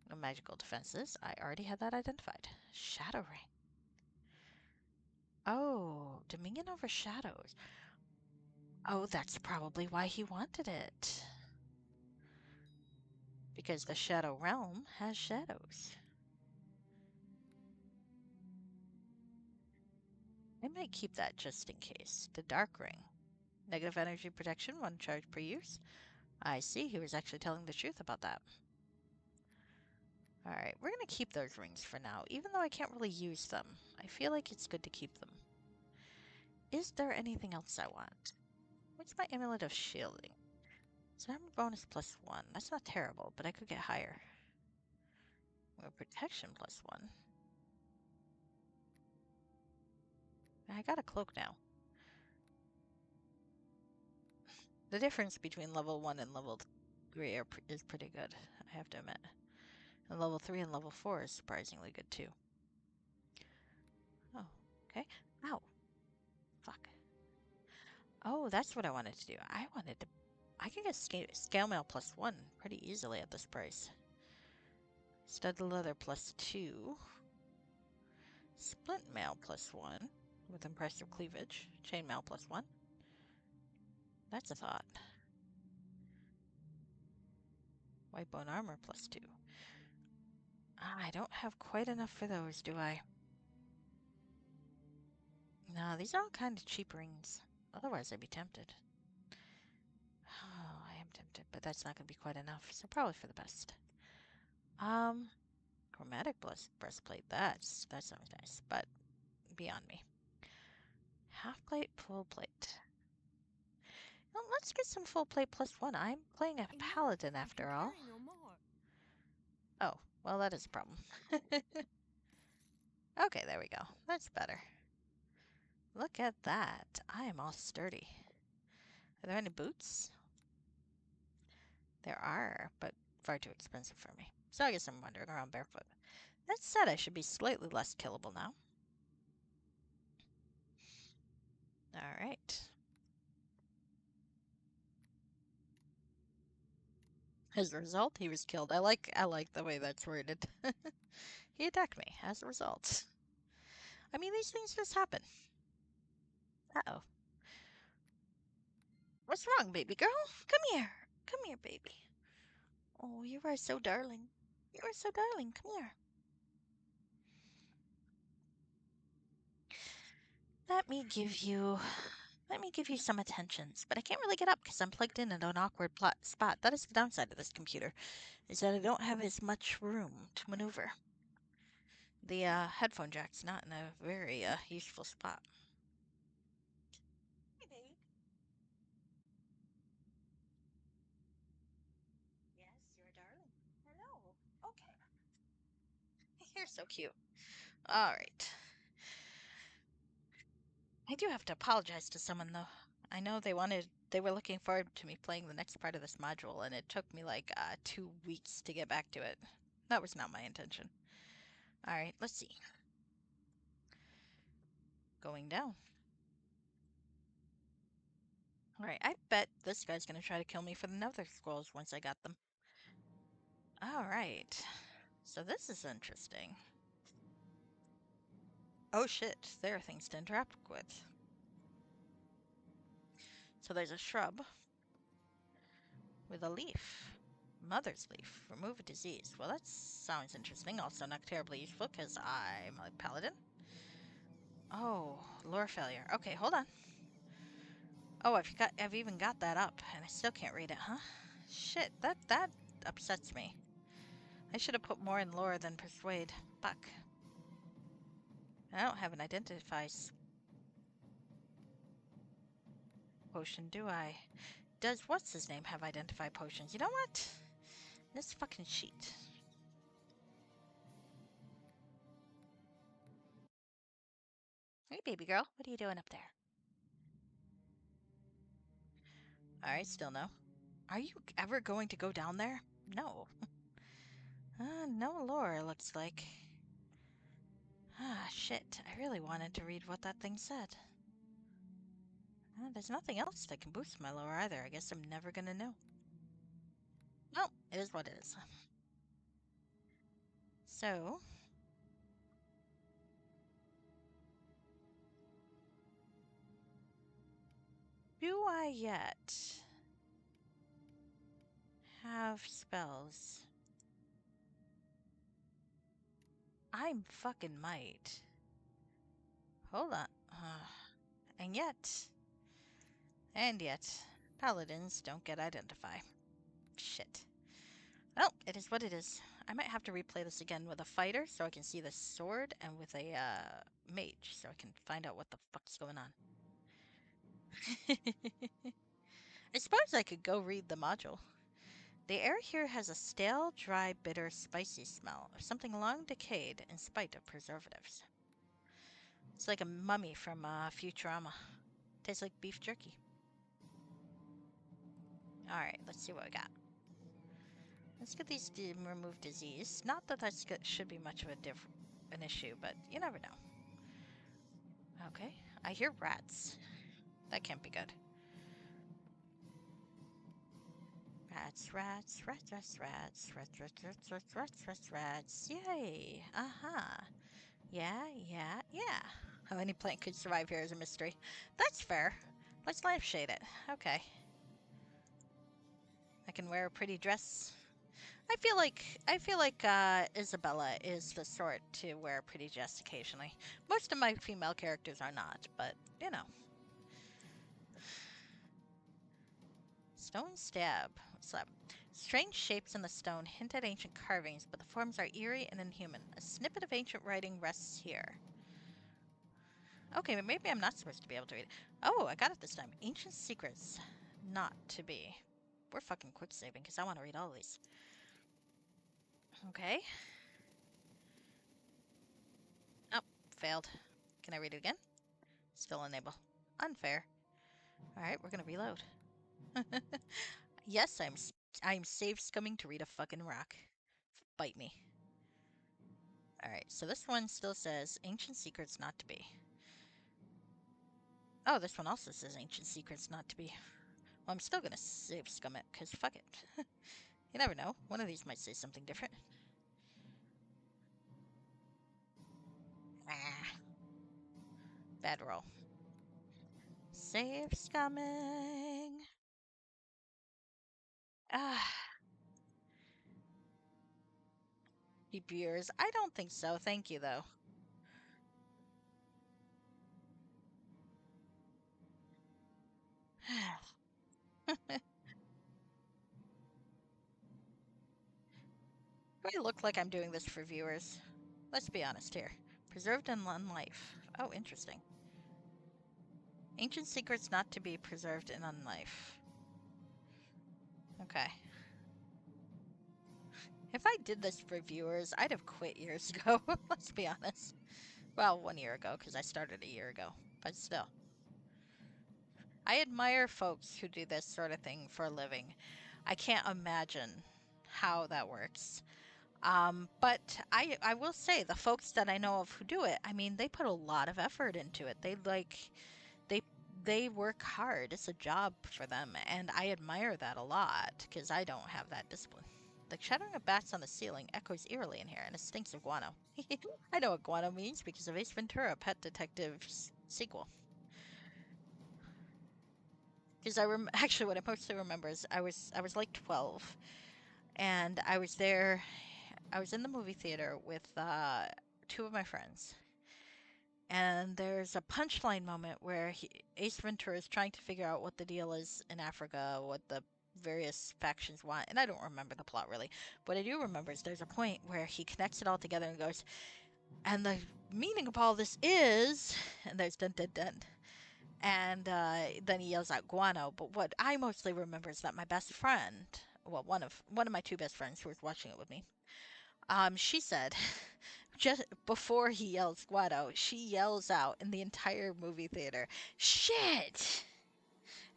No magical defenses. I already had that identified. Shadow Ring. Oh, Dominion over shadows. Oh, that's probably why he wanted it. Because the Shadow Realm has shadows. I might keep that just in case. The Dark Ring. Negative energy protection, 1 charge per use. I see, he was actually telling the truth about that. Alright, we're gonna keep those rings for now, even though I can't really use them. I feel like it's good to keep them. Is there anything else I want? What's my Amulet of Shielding? So armor bonus +1. That's not terrible, but I could get higher. Well, protection +1. I got a cloak now. The difference between level 1 and level 3 is pretty good, I have to admit. And level 3 and level 4 is surprisingly good too. Oh, okay. Ow. Fuck. Oh, that's what I wanted to do. I can get scale mail +1 pretty easily at this price. Studded leather +2. Splint mail +1 with impressive cleavage. Chain mail +1. That's a thought. White bone armor +2. I don't have quite enough for those, do I? No, these are all kind of cheap rings. Otherwise, I'd be tempted. Oh, I am tempted, but that's not going to be quite enough, so probably for the best. Chromatic breastplate, that sounds nice, but beyond me. Half plate, full plate. Well, let's get some full plate +1. I'm playing a paladin after all. Oh, well, that is a problem. Okay, there we go. That's better. Look at that. I am all sturdy. Are there any boots? There are, but far too expensive for me. So I guess I'm wandering around barefoot. That said, I should be slightly less killable now. Alright. As a result, he was killed. I like the way that's worded. He attacked me as a result. I mean, these things just happen. Uh-oh. What's wrong, baby girl? Come here. Come here, baby. Oh, you are so darling. You are so darling. Come here. Let me give you some attentions, but I can't really get up because I'm plugged in at an awkward spot. That is the downside of this computer, is that I don't have as much room to maneuver. The headphone jack's not in a very useful spot. Hey, baby. Yes, you're a darling. Hello. Okay. You're so cute. All right. I do have to apologize to someone though. I know they were looking forward to me playing the next part of this module, and it took me like 2 weeks to get back to it. That was not my intention. All right, let's see. Going down. All right, I bet this guy's gonna try to kill me for the nether scrolls once I got them. All right, so this is interesting. Oh shit, there are things to interact with. So there's a shrub with a leaf. Mother's leaf. Remove a disease. Well, that sounds interesting. Also not terribly useful because I'm a paladin. Oh, lore failure. Okay, hold on. Oh, I've even got that up, and I still can't read it, huh? Shit, that upsets me. I should have put more in lore than persuade. Fuck. I don't have an identify potion, do I? Does what's his name have identify potions? You know what? This fucking sheet. Hey, baby girl, what are you doing up there? Alright, still no. Are you ever going to go down there? No. No lore, looks like. Ah, shit. I really wanted to read what that thing said. There's nothing else that can boost my lore either. I guess I'm never gonna know. Well, it is what it is. So... do I yet have spells? I'm fucking might. Hold on. And yet... paladins don't get identify. Shit. Well, it is what it is. I might have to replay this again with a fighter so I can see the sword, and with a mage so I can find out what the fuck's going on. I suppose I could go read the module. The air here has a stale, dry, bitter, spicy smell of something long decayed in spite of preservatives. It's like a mummy from Futurama. Tastes like beef jerky. Alright, let's see what we got. Let's get these to remove disease. Not that that should be much of an issue, but you never know. Okay, I hear rats. That can't be good. Rats, rats, rats, rats, rats, rats, rats, rats, rats, rats, rats, rats. Yay! Yeah, yeah, yeah. How any plant could survive here is a mystery. That's fair. Let's lampshade it. Okay. I can wear a pretty dress. I feel like Isabella is the sort to wear a pretty dress occasionally. Most of my female characters are not, but you know. Stone stab. Slab. Strange shapes in the stone hint at ancient carvings, but the forms are eerie and inhuman. A snippet of ancient writing rests here. Okay, but maybe I'm not supposed to be able to read it. Oh, I got it this time. Ancient secrets. Not to be. We're fucking quick saving because I want to read all of these. Okay. Oh, failed. Can I read it again? Still unable. Unfair. Alright, we're gonna reload. Yes, I'm save scumming to read a fucking rock. Bite me. Alright, so this one still says ancient secrets not to be. Oh, this one also says ancient secrets not to be. Well, I'm still gonna save scum it, because fuck it. You never know. One of these might say something different. Ah. Bad roll. Save scumming. Ah. Deep years. I don't think so. Thank you, though. Do I look like I'm doing this for viewers? Let's be honest here. Preserved in unlife. Oh, interesting. Ancient secrets not to be preserved in unlife. Okay. If I did this for viewers, I'd have quit years ago. Let's be honest. Well, 1 year ago, because I started a year ago. But still. I admire folks who do this sort of thing for a living. I can't imagine how that works. But I will say, the folks that I know of who do it, I mean, they put a lot of effort into it. They they work hard. It's a job for them, and I admire that a lot, because I don't have that discipline. The chattering of bats on the ceiling echoes eerily in here, and it stinks of guano. I know what guano means because of Ace Ventura: Pet Detective's sequel. Because actually, what I mostly remember is I was like 12, and I was there. I was in the movie theater with 2 of my friends, and there's a punchline moment where Ace Ventura is trying to figure out what the deal is in Africa, what the various factions want, and I don't remember the plot really. What I do remember is there's a point where he connects it all together and goes, and the meaning of all this is, and there's dun dun dun. And then he yells out guano. But what I mostly remember is that my best friend, well, one of my 2 best friends who was watching it with me, she said, just before he yells guano, she yells out in the entire movie theater, "Shit!"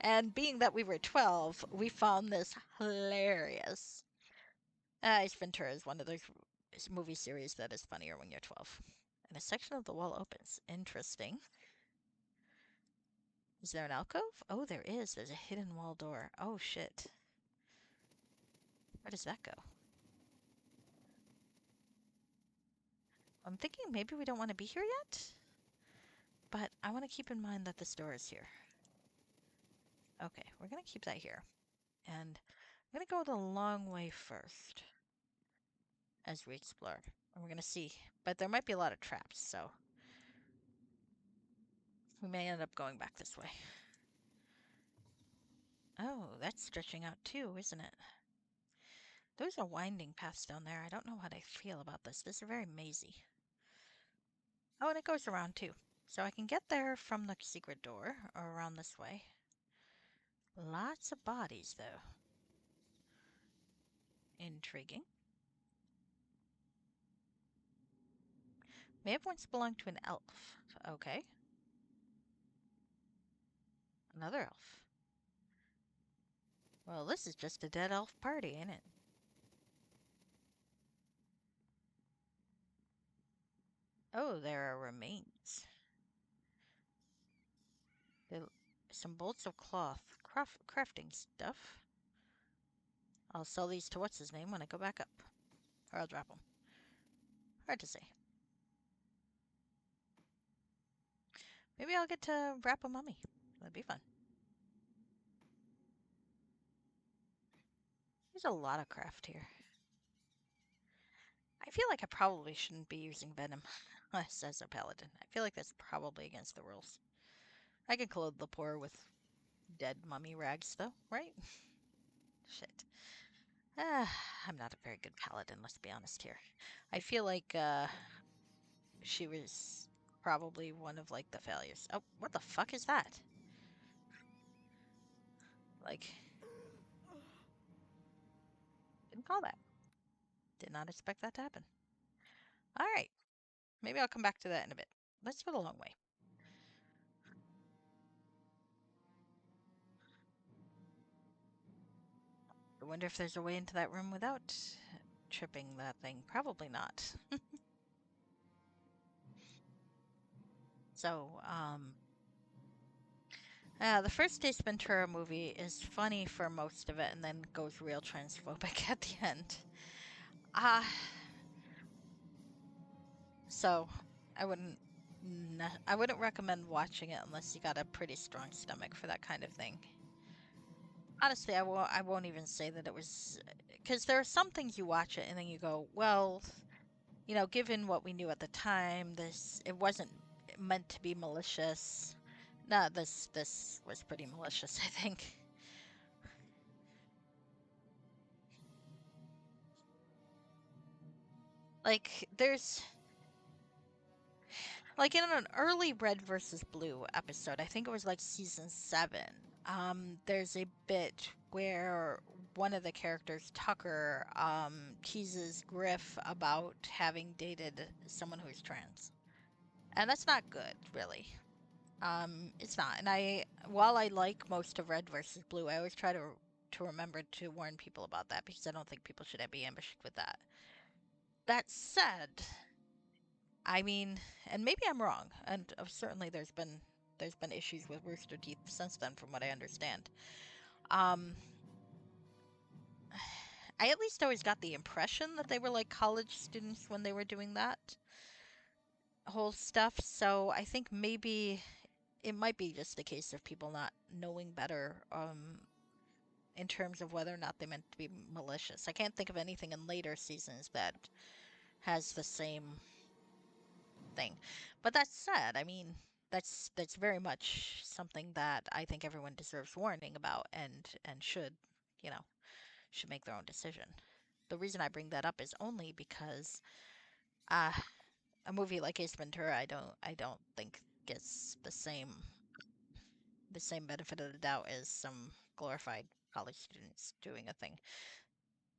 And being that we were 12, we found this hilarious. Ace Ventura is one of those movie series that is funnier when you're 12. And a section of the wall opens. Interesting. Is there an alcove? Oh, there is. There's a hidden wall door. Oh, shit. Where does that go? I'm thinking maybe we don't want to be here yet, but I want to keep in mind that this door is here. Okay, we're going to keep that here. And I'm going to go the long way first as we explore. And we're going to see. But there might be a lot of traps, so we may end up going back this way. Oh, that's stretching out too, isn't it? Those are winding paths down there. I don't know how I feel about this. This is very mazy. Oh, and it goes around too. So I can get there from the secret door or around this way. Lots of bodies, though. Intriguing. May have once belonged to an elf. Okay. Another elf. Well, this is just a dead elf party, ain't it? Oh, there are remains. Some bolts of cloth. Crafting stuff. I'll sell these to what's his name when I go back up. Or I'll drop them. Hard to say. Maybe I'll get to wrap a mummy. That'd be fun. There's a lot of craft here. I feel like I probably shouldn't be using venom as a paladin. I feel like that's probably against the rules. I can clothe the poor with dead mummy rags, though, right? Shit. I'm not a very good paladin, let's be honest here. I feel like she was probably one of like the failures. Oh, what the fuck is that? Like, didn't call that. Did not expect that to happen. All right, maybe I'll come back to that in a bit. Let's go the long way. I wonder if there's a way into that room without tripping that thing. Probably not. So, the first Ace Ventura movie is funny for most of it and then goes real transphobic at the end. So I wouldn't recommend watching it unless you got a pretty strong stomach for that kind of thing. Honestly, I won't even say that it was, because there are some things you watch it and then you go, well, given what we knew at the time, it wasn't meant to be malicious. No, this was pretty malicious, I think. Like like in an early Red versus Blue episode, I think it was like season 7. There's a bit where one of the characters, Tucker, teases Griff about having dated someone who's trans. And that's not good, really. It's not. And while I like most of Red versus Blue, I always try to remember to warn people about that because I don't think people should be ambushed with that. That said, I mean, and maybe I'm wrong, and certainly there's been issues with Rooster Teeth since then, from what I understand. Um, I at least always got the impression that they were like college students when they were doing that whole stuff. So I think maybe it might be just a case of people not knowing better, in terms of whether or not they meant to be malicious. I can't think of anything in later seasons that has the same thing. But that said, I mean, that's very much something that I think everyone deserves warning about and you know, should make their own decision. The reason I bring that up is only because uh a movie like Ace Ventura I don't think gets the same benefit of the doubt as some glorified college students doing a thing.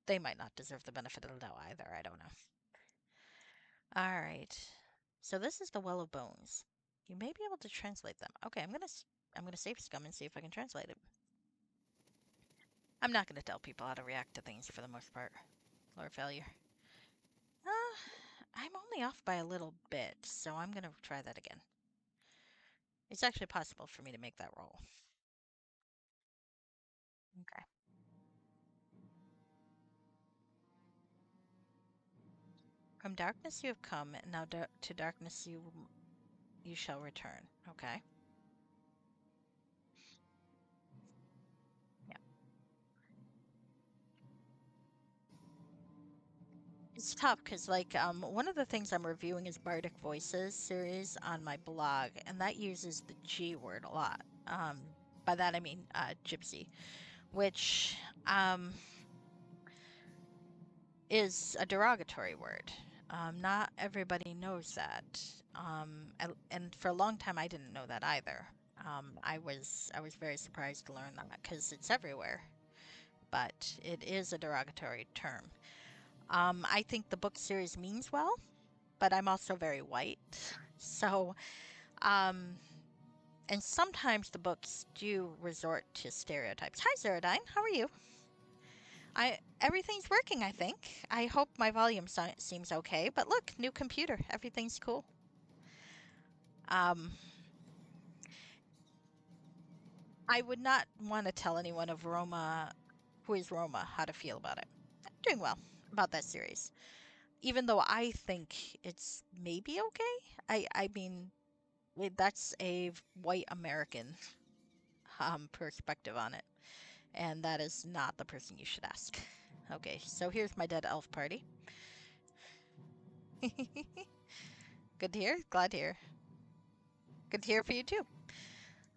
They might not deserve the benefit of the doubt either. I don't know. All right. So this is the Well of Bones. You may be able to translate them. Okay, I'm gonna save scum and see if I can translate it. I'm not going to tell people how to react to things for the most part. Lord failure. Uh, I'm only off by a little bit, so I'm going to try that again. It's actually possible for me to make that roll. Okay. From darkness you have come, and now to darkness you shall return. Okay. Yeah. It's tough because, like, one of the things I'm reviewing is Bardic Voices series on my blog, and that uses the G word a lot. By that I mean gypsy, which is a derogatory word. Not everybody knows that, and for a long time I didn't know that either. I was very surprised to learn that because it's everywhere, but it is a derogatory term. I think the book series means well, but I'm also very white, so um, and sometimes the books do resort to stereotypes. Hi, Zerodine, how are you? Everything's working, I think. I hope my volume seems okay. But look, new computer. Everything's cool. Um, I would not want to tell anyone of Roma, who is Roma, how to feel about it. I'm doing well about that series, even though I think it's maybe okay. I mean, that's a white American perspective on it, and that is not the person you should ask. Okay, so here's my dead elf party. Good to hear. Glad to hear. Good to hear for you too.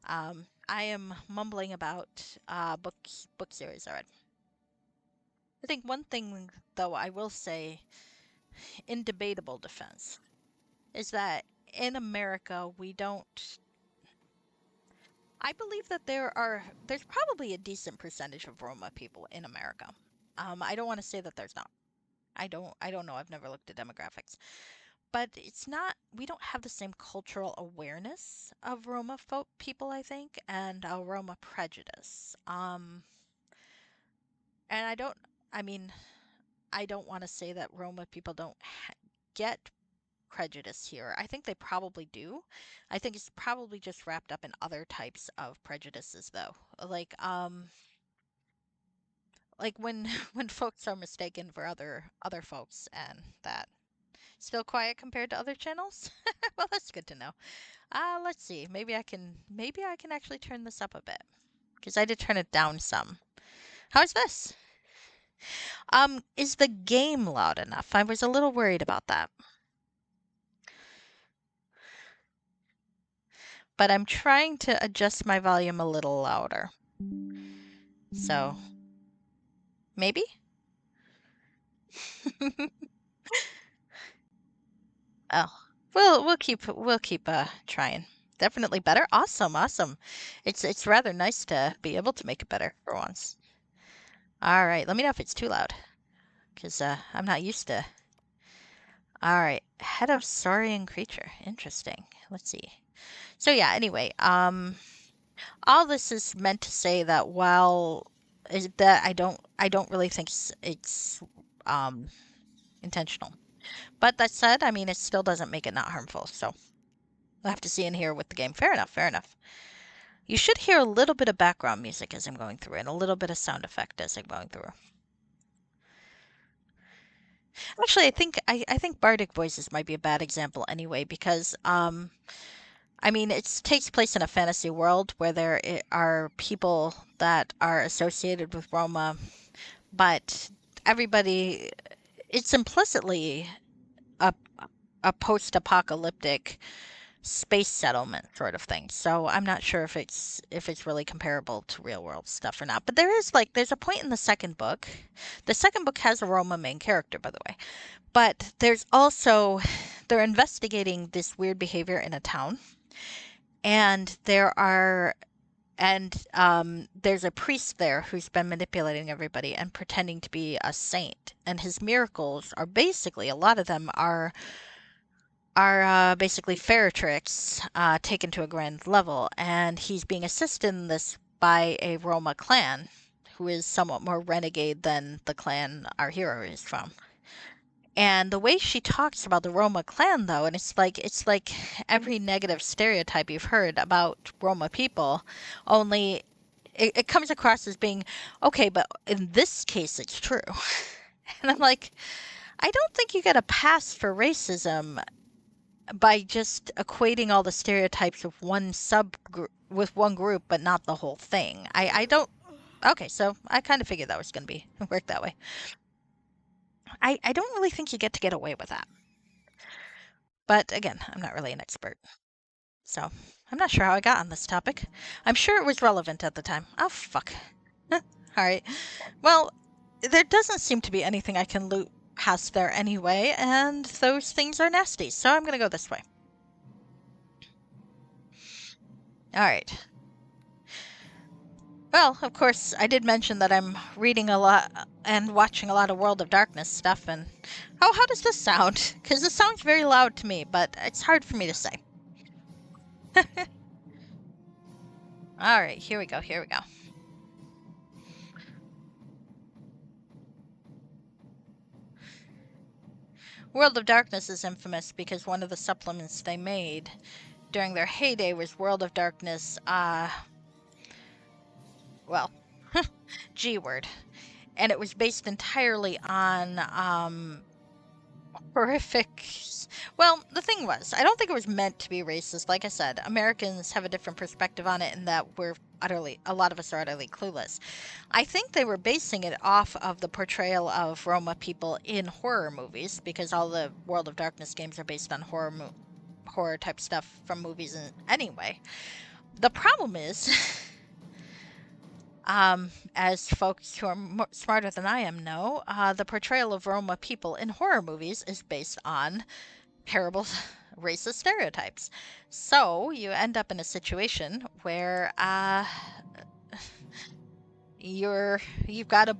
I am mumbling about book series already. I think one thing, though, I will say in debatable defense is that in America we don't. I believe that there's probably a decent percentage of Roma people in America. I don't want to say that there's not. I don't know. I've never looked at demographics. But it's not, we don't have the same cultural awareness of Roma folk people, I think, and Roma prejudice. And I mean, I don't want to say that Roma people don't get prejudice here. I think they probably do. I think it's probably just wrapped up in other types of prejudices, though. Like when when folks are mistaken for other folks, and that. Still quiet compared to other channels? Well, that's good to know. Let's see. Maybe I can actually turn this up a bit because I did turn it down some. How's this? Is the game loud enough? I was a little worried about that, but I'm trying to adjust my volume a little louder. So, maybe? Oh, we'll keep trying. Definitely better. Awesome, awesome. It's rather nice to be able to make it better for once. All right, let me know if it's too loud, because I'm not used to. All right, head of saurian creature. Interesting. Let's see. So yeah, anyway, all this is meant to say that while is that I don't really think it's um intentional. But that said, I mean it still doesn't make it not harmful. So we'll have to see and hear with the game. Fair enough, fair enough. You should hear a little bit of background music as I'm going through and a little bit of sound effect as I'm going through. Actually, I think Bardic Voices might be a bad example anyway because I mean, it takes place in a fantasy world where there are people that are associated with Roma, but everybody, it's implicitly a, a post-apocalyptic space settlement sort of thing. So I'm not sure if it's really comparable to real world stuff or not. But there's a point in the second book. The second book has a Roma main character, by the way. But there's also they're investigating this weird behavior in a town, and there's a priest there who's been manipulating everybody and pretending to be a saint. And his miracles are basically, a lot of them are basically fair tricks taken to a grand level. And he's being assisted in this by a Roma clan who is somewhat more renegade than the clan our hero is from. And the way she talks about the Roma clan, though, and it's like every negative stereotype you've heard about Roma people, only it comes across as being okay, but in this case, it's true. And I'm like, I don't think you get a pass for racism by just equating all the stereotypes of one subgroup with one group, but not the whole thing. I don't. Okay, so I kind of figured that was going to be work that way. I don't really think you get away with that. But again, I'm not really an expert. So I'm not sure how I got on this topic. I'm sure it was relevant at the time. Oh, fuck. All right. Well, there doesn't seem to be anything I can loot past there anyway, and those things are nasty. So I'm going to go this way. All right. Well, of course, I did mention that I'm reading a lot and watching a lot of World of Darkness stuff, and oh, how does this sound? Because this sounds very loud to me, but it's hard for me to say. All right, here we go, here we go. World of Darkness is infamous because one of the supplements they made during their heyday was World of Darkness, well, G-word. And it was based entirely on, horrific. Well, the thing was, I don't think it was meant to be racist. Like I said, Americans have a different perspective on it in that a lot of us are utterly clueless. I think they were basing it off of the portrayal of Roma people in horror movies, because all the World of Darkness games are based on horror type stuff from movies anyway. The problem is, as folks who are smarter than I am know, the portrayal of Roma people in horror movies is based on terrible racist stereotypes. So you end up in a situation where you've got a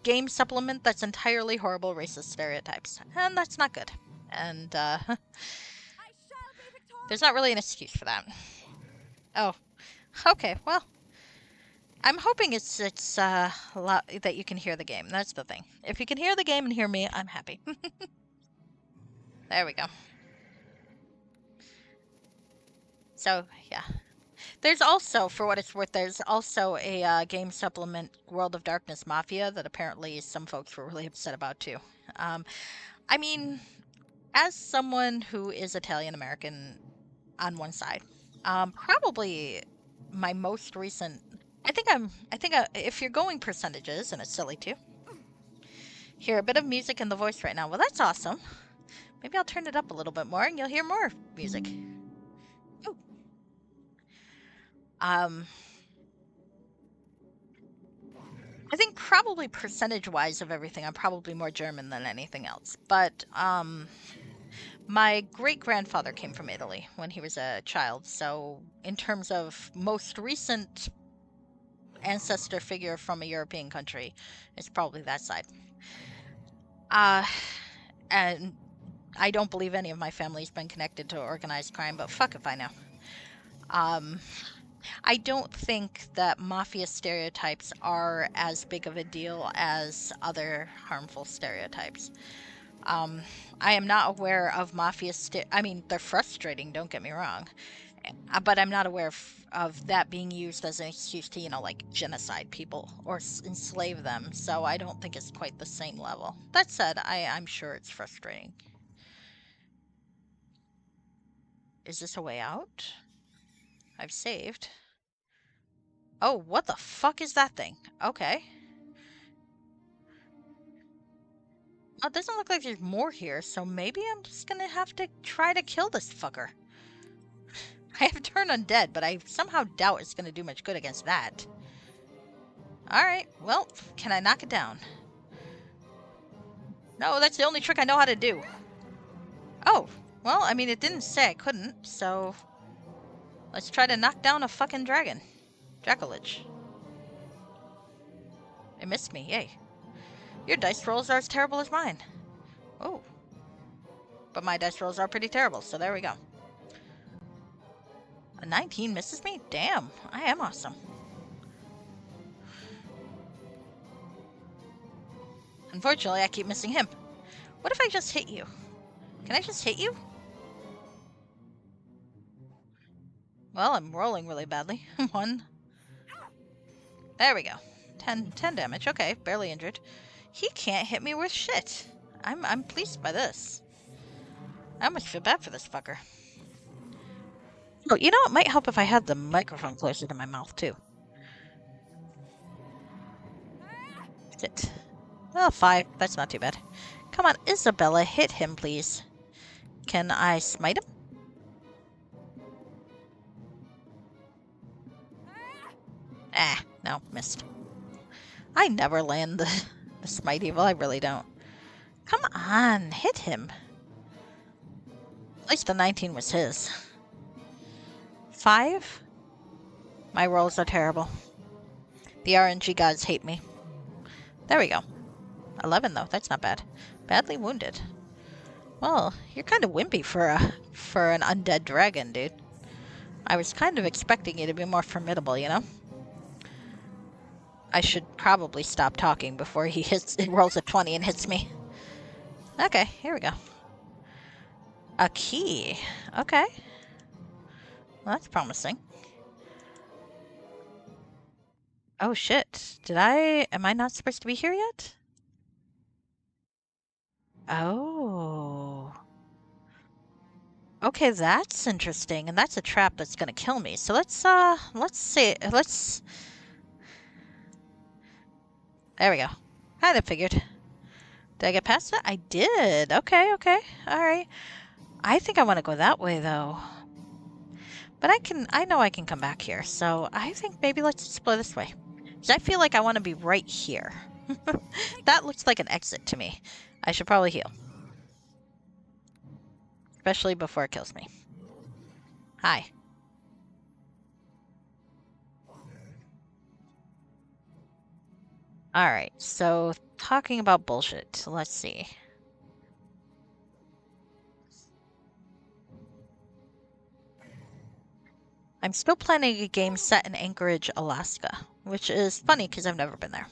game supplement that's entirely horrible racist stereotypes, and that's not good. And there's not really an excuse for that. Oh, okay. Well, I'm hoping it's a lot that you can hear the game. That's the thing. If you can hear the game and hear me, I'm happy. There we go. So, yeah. There's also, for what it's worth, there's also a game supplement, World of Darkness Mafia, that apparently some folks were really upset about too. I mean, as someone who is Italian American on one side, probably my most recent. If you're going percentages, and it's silly too, hear a bit of music in the voice right now. Well, that's awesome. Maybe I'll turn it up a little bit more, and you'll hear more music. Ooh. I think probably percentage-wise of everything, I'm probably more German than anything else. But my great-grandfather came from Italy when he was a child, so in terms of most recent ancestor figure from a European country, it's probably that side. And I don't believe any of my family's been connected to organized crime, but fuck if I know. I don't think that mafia stereotypes are as big of a deal as other harmful stereotypes. I am not aware of mafia I mean, they're frustrating, don't get me wrong. But I'm not aware of that being used as an excuse to, like, genocide people or enslave them. So I don't think it's quite the same level. That said, I'm sure it's frustrating. Is this a way out? I've saved. Oh, what the fuck is that thing? Okay. Oh, it doesn't look like there's more here, so maybe I'm just gonna have to try to kill this fucker. I have turned undead, but I somehow doubt it's gonna do much good against that. Alright, well, can I knock it down? No, that's the only trick I know how to do. Oh, well, I mean, it didn't say I couldn't, so let's try to knock down a fucking dragon. Dracolich. It missed me, yay. Your dice rolls are as terrible as mine. Oh. But my dice rolls are pretty terrible, so there we go. A 19 misses me? Damn, I am awesome. Unfortunately, I keep missing him. What if I just hit you? Can I just hit you? Well, I'm rolling really badly. 1. There we go. 10 damage. Okay, barely injured. He can't hit me with shit. I'm pleased by this. I almost feel bad for this fucker. Oh, you know, it might help if I had the microphone closer to my mouth, too. Shit. Well, 5. That's not too bad. Come on, Isabella, hit him, please. Can I smite him? Ah, no, missed. I never land the smite evil, I really don't. Come on, hit him. At least the 19 was his. 5? My rolls are terrible. The RNG gods hate me. There we go. 11 though, that's not bad. Badly wounded. Well, you're kind of wimpy for an undead dragon, dude. I was kind of expecting you to be more formidable, you know? I should probably stop talking before he rolls a 20 and hits me. Okay, here we go. A key. Okay. Well, that's promising. Oh shit. Am I not supposed to be here yet? Oh. Okay, that's interesting, and that's a trap that's gonna kill me. So let's see. There we go. Kind of figured. Did I get past it? I did. Okay, okay. Alright. I think I want to go that way, though. But I know I can come back here, so I think maybe let's explore this way. Because I feel like I want to be right here. That looks like an exit to me. I should probably heal. Especially before it kills me. Hi. Alright, so talking about bullshit. Let's see. I'm still planning a game set in Anchorage, Alaska, which is funny because I've never been there.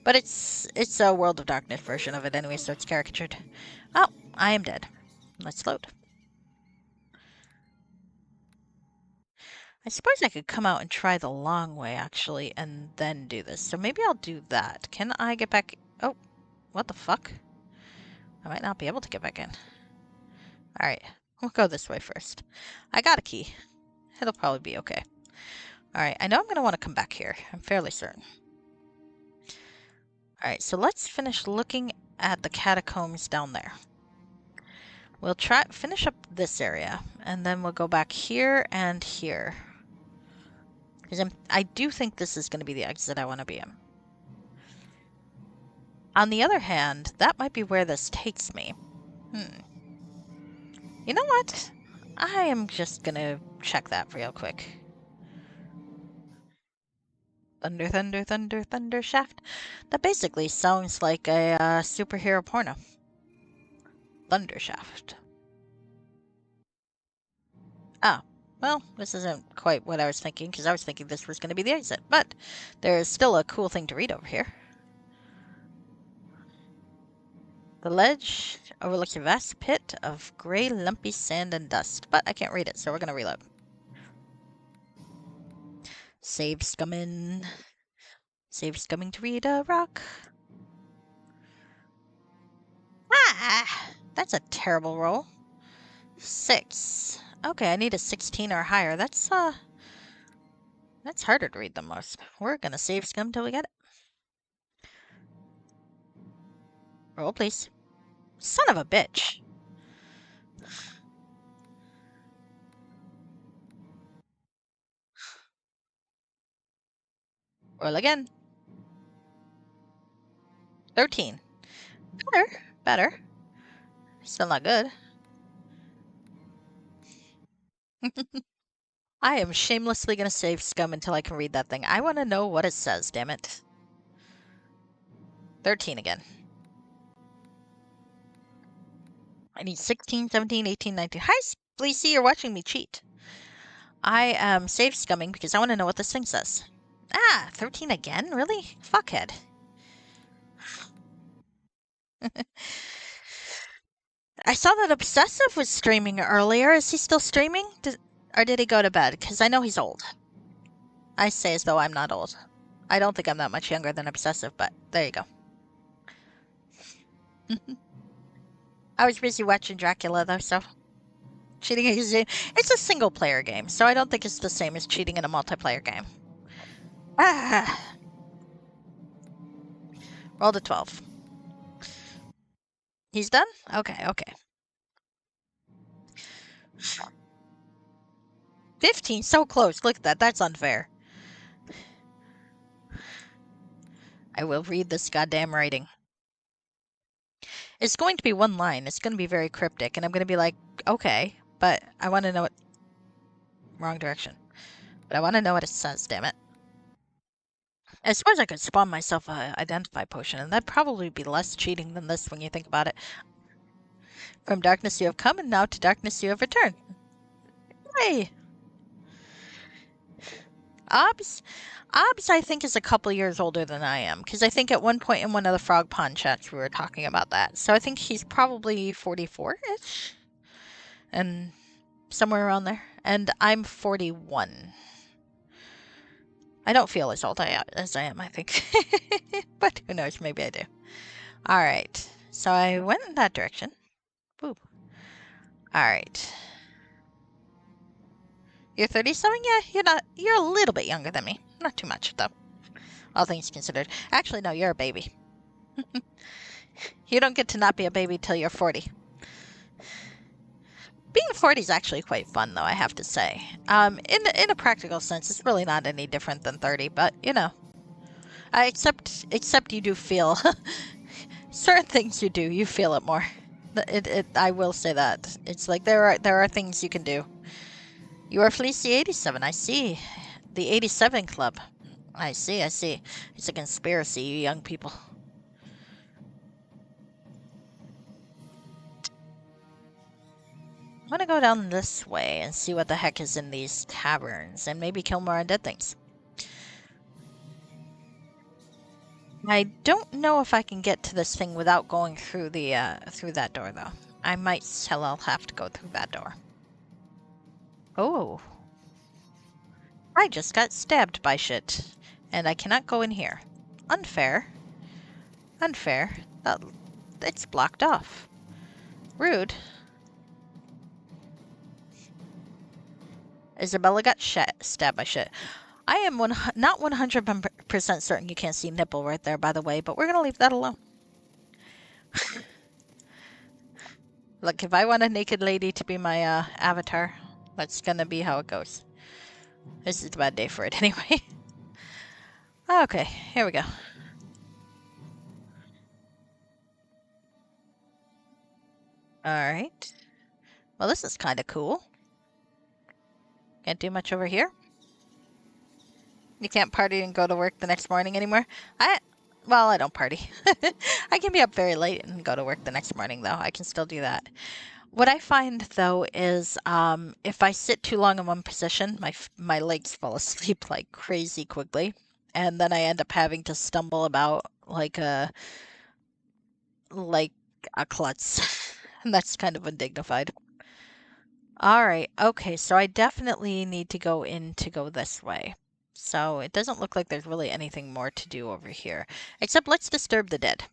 But it's a World of Darkness version of it anyway, so it's caricatured. Oh, I am dead. Let's load. I suppose I could come out and try the long way, actually, and then do this. So maybe I'll do that. Can I get back? Oh, what the fuck? I might not be able to get back in. Alright, we'll go this way first. I got a key. It'll probably be okay. Alright, I know I'm going to want to come back here. I'm fairly certain. Alright, so let's finish looking at the catacombs down there. We'll finish up this area, and then we'll go back here and here. Because I do think this is going to be the exit I want to be in. On the other hand, that might be where this takes me. You know what? I am just going to check that real quick. Thunder, thunder, thunder, thunder shaft. That basically sounds like a superhero porno. Thunder shaft. Ah, well, this isn't quite what I was thinking, because I was thinking this was going to be the exit. But there's still a cool thing to read over here. The ledge overlooks a vast pit of gray, lumpy sand and dust. But I can't read it, so we're going to reload. Save scumming. Save scumming to read a rock. Ah! That's a terrible roll. 6. Okay, I need a 16 or higher. That's harder to read than most. We're gonna save scum till we get it. Roll, please. Son of a bitch. Roll again. 13. Better. Better. Still not good. I am shamelessly gonna save scum until I can read that thing. I want to know what it says, damn it. 13 again. I need 16, 17, 18, 19. Hi, Spleecy, you're watching me cheat. I am save scumming because I want to know what this thing says. Ah, 13 again? Really? Fuckhead. I saw that Obsessive was streaming earlier. Is he still streaming? Or did he go to bed? Because I know he's old. I say as though I'm not old. I don't think I'm that much younger than Obsessive, but there you go. I was busy watching Dracula, though, so cheating is it's a single player game, so I don't think it's the same as cheating in a multiplayer game. Ah, rolled a 12. He's done? Okay, okay. 15, so close. Look at that. That's unfair. I will read this goddamn writing. It's going to be one line. It's going to be very cryptic, and I'm going to be like, okay, but I want to know what... Wrong direction. But I want to know what it says, damn it. I suppose I could spawn myself a identify potion, and that'd probably be less cheating than this when you think about it. From darkness you have come, and now to darkness you have returned. Hey! Obs, I think, is a couple years older than I am, because I think at one point in one of the Frog Pond chats we were talking about that. So I think he's probably 44-ish, and somewhere around there. And I'm 41. I don't feel as old as I am, I think. But who knows, maybe I do. Alright, so I went in that direction. Boop. Alright. You're 37? Yeah, you're a little bit younger than me. Not too much, though. All things considered. Actually, no, you're a baby. You don't get to not be a baby till you're 40. Being 40 is actually quite fun, though, I have to say. In a practical sense, it's really not any different than 30, but, you know. Except you do feel... certain things you feel it more. I will say that. It's like there are things you can do. You are Fleecy 87, I see. The 87 Club. I see. It's a conspiracy, you young people. I'm gonna go down this way and see what the heck is in these taverns, and maybe kill more undead things. I don't know if I can get to this thing without going through the through that door, though. I might still I'll have to go through that door. Oh. I just got stabbed by shit, and I cannot go in here. Unfair. Unfair. It's blocked off. Rude. Isabella got stabbed by shit. I am not 100% certain you can't see nipple right there, by the way, but we're gonna leave that alone. Look, if I want a naked lady to be my avatar, that's gonna be how it goes. This is a bad day for it anyway. Okay, here we go. Alright. Well, this is kind of cool. Can't do much over here. You can't party and go to work the next morning anymore? Well, I don't party. I can be up very late and go to work the next morning, though. I can still do that. What I find, though, is if I sit too long in one position, my legs fall asleep like crazy quickly, and then I end up having to stumble about like a klutz, and that's kind of undignified. All right, okay, so I definitely need to go this way. So it doesn't look like there's really anything more to do over here, except let's disturb the dead.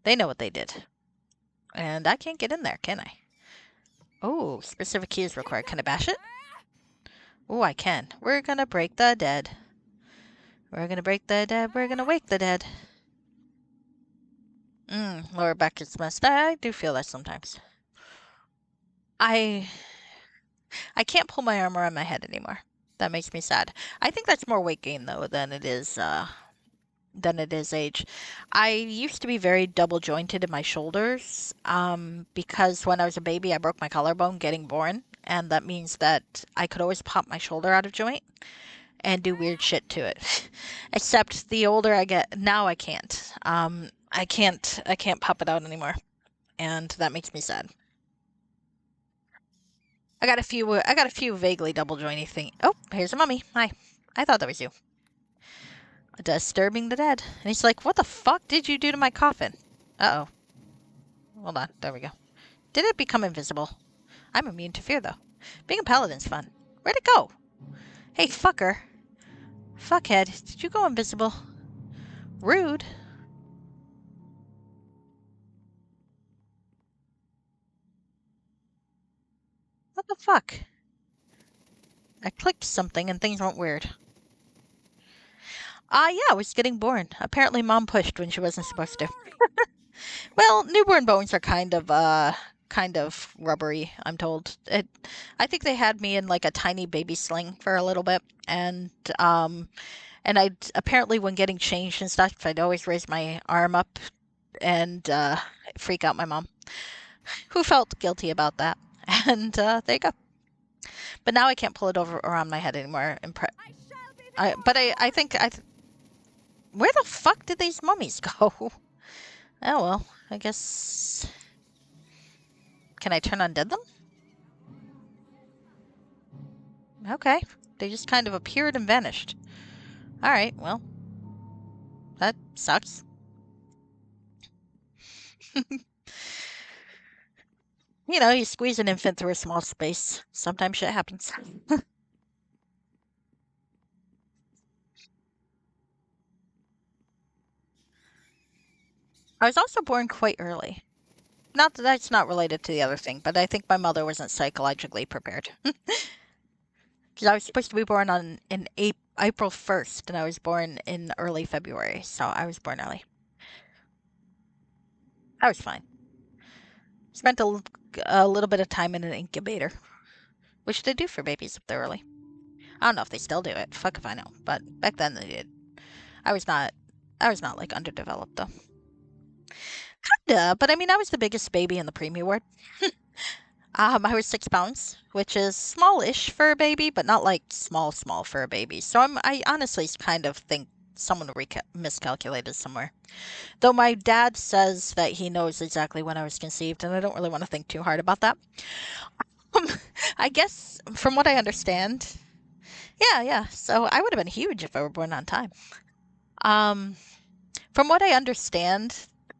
They know what they did. And I can't get in there, can I? Oh, specific key is required. Can I bash it? Oh, I can. We're gonna break the dead. We're gonna break the dead. We're gonna wake the dead. Lower back is messed. I do feel that sometimes. I can't pull my armor on my head anymore. That makes me sad. I think that's more weight gain, though, than it is age. I used to be very double jointed in my shoulders because when I was a baby I broke my collarbone getting born, and that means that I could always pop my shoulder out of joint and do weird shit to it. Except the older I get, now I can't. I can't pop it out anymore, and that makes me sad. I got a few vaguely double jointy things. Oh, here's a mummy. Hi. I thought that was you. Disturbing the dead. And he's like, what the fuck did you do to my coffin? Uh-oh. Hold on. There we go. Did it become invisible? I'm immune to fear, though. Being a paladin's fun. Where'd it go? Hey, fucker. Fuckhead. Did you go invisible? Rude. What the fuck? I clicked something and things went weird. Yeah, I was getting born. Apparently Mom pushed when she wasn't supposed to. Well, newborn bones are kind of rubbery, I'm told. I think they had me in like a tiny baby sling for a little bit, and I'd apparently when getting changed and stuff, I'd always raise my arm up and freak out my mom, who felt guilty about that. And there you go. But now I can't pull it over around my head anymore. I think where the fuck did these mummies go? Oh well, I guess. Can I turn undead them? Okay. They just kind of appeared and vanished. Alright, well. That sucks. You know, you squeeze an infant through a small space. Sometimes shit happens. I was also born quite early. Not that that's not related to the other thing, but I think my mother wasn't psychologically prepared. Because I was supposed to be born in April 1st, and I was born in early February, so I was born early. I was fine. Spent a little bit of time in an incubator, which they do for babies if they're early. I don't know if they still do it. Fuck if I know. But back then they did. I was not like underdeveloped though. Kinda, but I mean I was the biggest baby in the preemie ward. I was 6 pounds, which is smallish for a baby, but not like small for a baby. So I honestly kind of think someone miscalculated somewhere. Though my dad says that he knows exactly when I was conceived, and I don't really want to think too hard about that. I guess from what I understand, yeah. So I would have been huge if I were born on time. Um, from what I understand,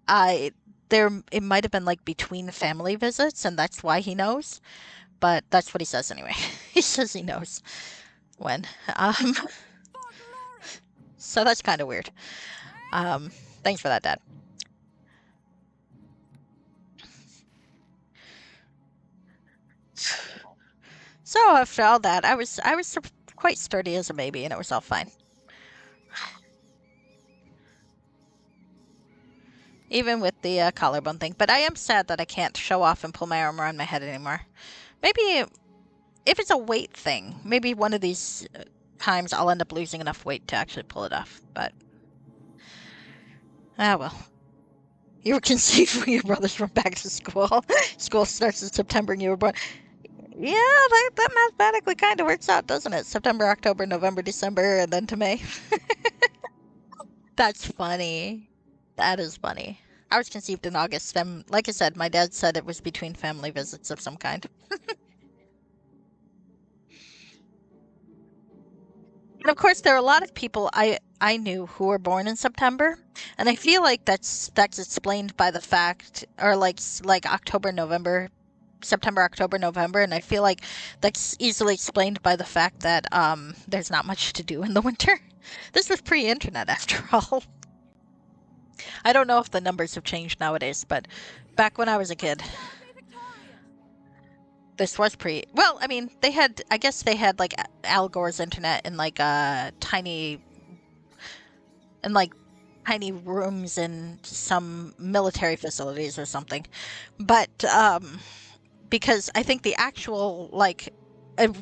I there it might have been like between family visits, and that's why he knows. But that's what he says anyway. He says he knows when. So that's kind of weird. Thanks for that, Dad. So after all that, I was quite sturdy as a baby, and it was all fine. Even with the collarbone thing. But I am sad that I can't show off and pull my arm around my head anymore. Maybe if it's a weight thing, maybe one of these times I'll end up losing enough weight to actually pull it off. But well. You were conceived when your brothers went back to school. School starts in September and you were born. Yeah, that mathematically kind of works out, doesn't it? September, October, November, December, and then to May. That's funny. That is funny. I was conceived in August, and like I said, my dad said it was between family visits of some kind. And of course, there are a lot of people I knew who were born in September, and I feel like that's explained by the fact, or like October, November, September, October, November, and I feel like that's easily explained by the fact that there's not much to do in the winter. This was pre-internet after all. I don't know if the numbers have changed nowadays, but back when I was a kid, this was pre. Well, I mean, I guess they had like Al Gore's internet in like in like tiny rooms in some military facilities or something. But because I think the actual like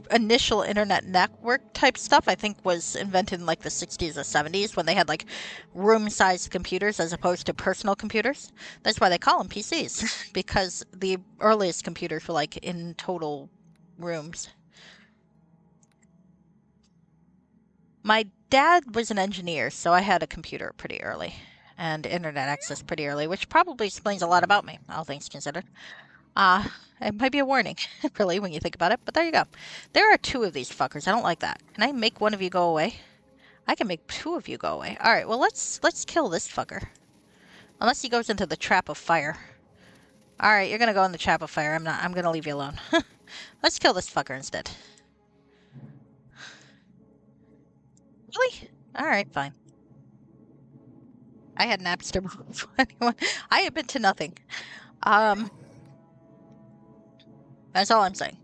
initial internet network type stuff I think was invented in like the 60s or 70s when they had like room-sized computers as opposed to personal computers. That's why they call them PCs because the earliest computers were like in total rooms. My dad was an engineer, so I had a computer pretty early and internet access pretty early, which probably explains a lot about me, all things considered. Uh, it might be a warning, really, when you think about it, but there you go. There are two of these fuckers. I don't like that. Can I make one of you go away? I can make 2 of you go away. All right, well, let's kill this fucker. Unless he goes into the trap of fire. All right, you're gonna go in the trap of fire. I'm gonna leave you alone. Let's kill this fucker instead. Really? All right, fine. I had Napster before anyone. I admit to nothing. That's all I'm saying.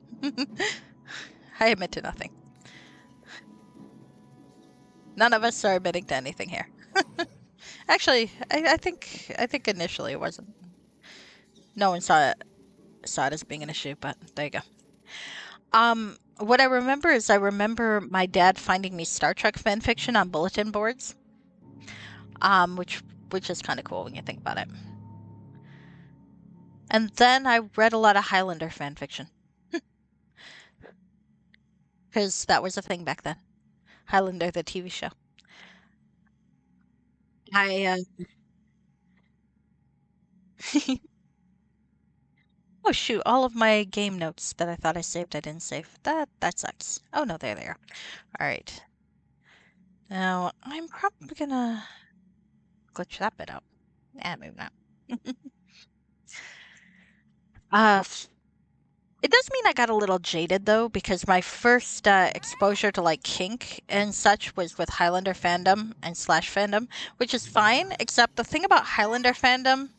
I admit to nothing. None of us are admitting to anything here. Actually, I think initially it wasn't. No one saw it as being an issue, but there you go. What I remember is I remember my dad finding me Star Trek fan fiction on bulletin boards. Which is kind of cool when you think about it. And then I read a lot of Highlander fan fiction. Because that was a thing back then. Highlander, the TV show. Oh shoot, all of my game notes that I thought I saved, I didn't save. That sucks. Oh no, there they are. Alright. Now, I'm probably gonna glitch that bit out. Maybe not. It does mean I got a little jaded though, because my first exposure to like kink and such was with Highlander fandom and slash fandom, which is fine. Except the thing about Highlander fandom,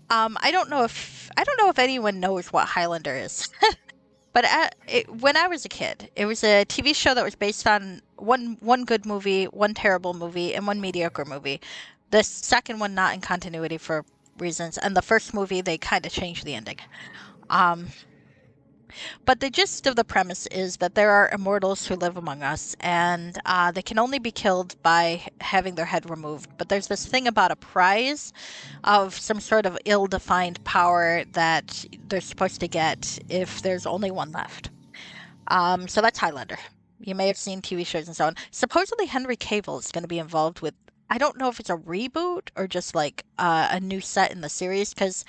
I don't know if anyone knows what Highlander is. But when I was a kid, it was a TV show that was based on one good movie, one terrible movie, and one mediocre movie. The second one not in continuity for reasons, and the first movie they kind of changed the ending. But the gist of the premise is that there are immortals who live among us, and they can only be killed by having their head removed. But there's this thing about a prize of some sort of ill-defined power that they're supposed to get if there's only one left. So that's Highlander. You may have seen TV shows and so on. Supposedly Henry Cavill is going to be involved with, I don't know if it's a reboot or just like a new set in the series, because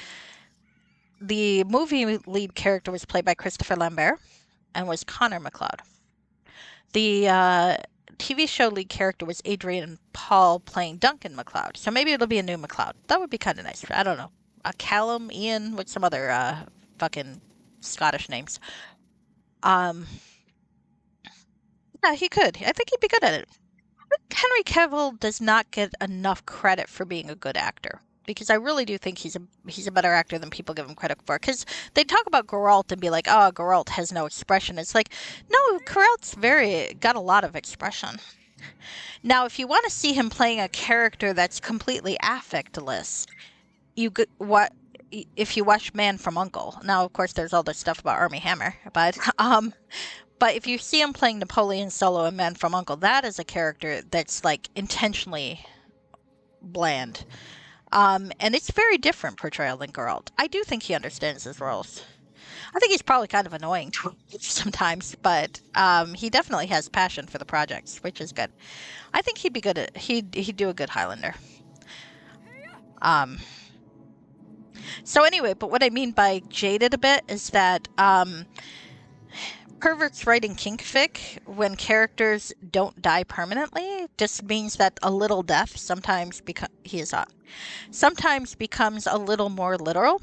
the movie lead character was played by Christopher Lambert and was Connor McLeod. The TV show lead character was Adrian Paul playing Duncan McLeod. So maybe it'll be a new McLeod. That would be kind of nice. I don't know. Callum, Ian, with some other fucking Scottish names. Yeah, he could. I think he'd be good at it. Henry Cavill does not get enough credit for being a good actor, because I really do think he's a better actor than people give him credit for. Because they talk about Geralt and be like, oh, Geralt has no expression. It's like, no, Geralt's got a lot of expression. Now, if you want to see him playing a character that's completely affectless, if you watch Man from U.N.C.L.E. Now, of course, there's all this stuff about Armie Hammer, but if you see him playing Napoleon Solo in Man from U.N.C.L.E., that is a character that's like intentionally bland. And it's very different portrayal than Geralt. I do think he understands his roles. I think he's probably kind of annoying sometimes, but he definitely has passion for the projects, which is good. I think he'd be good at he'd do a good Highlander. So anyway, but what I mean by jaded a bit is that perverts writing kink fic, when characters don't die permanently, just means that a little death sometimes sometimes becomes a little more literal,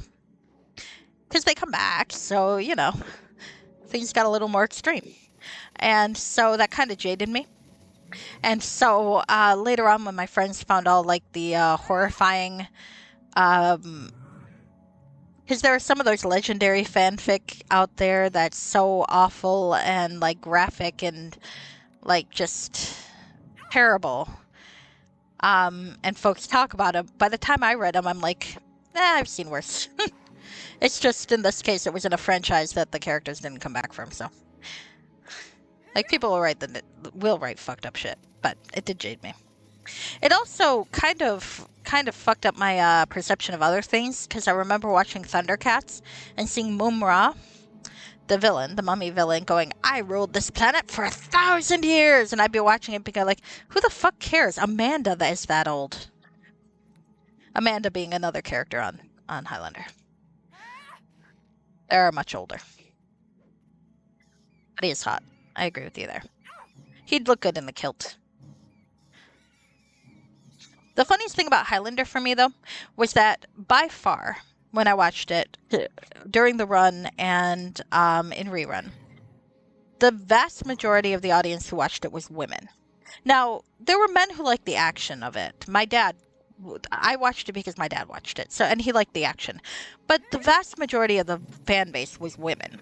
because they come back. So things got a little more extreme, and so that kind of jaded me. And so later on, when my friends found all like the horrifying, because there are some of those legendary fanfic out there that's so awful and like graphic and like just terrible. And folks talk about them. By the time I read them, I'm like, I've seen worse. It's just in this case, it was in a franchise that the characters didn't come back from. So, like, people will write fucked up shit, but it did jade me. It also kind of fucked up my perception of other things, because I remember watching Thundercats and seeing Mumra, the villain, the mummy villain, going, I ruled this planet for 1,000 years, and I'd be watching it being like, who the fuck cares? Amanda that is that old. Amanda being another character on Highlander. They're much older. But he is hot. I agree with you there. He'd look good in the kilt. The funniest thing about Highlander for me, though, was that by far, when I watched it during the run and in rerun, the vast majority of the audience who watched it was women. Now, there were men who liked the action of it. My dad, I watched it because my dad watched it, so and he liked the action. But the vast majority of the fan base was women.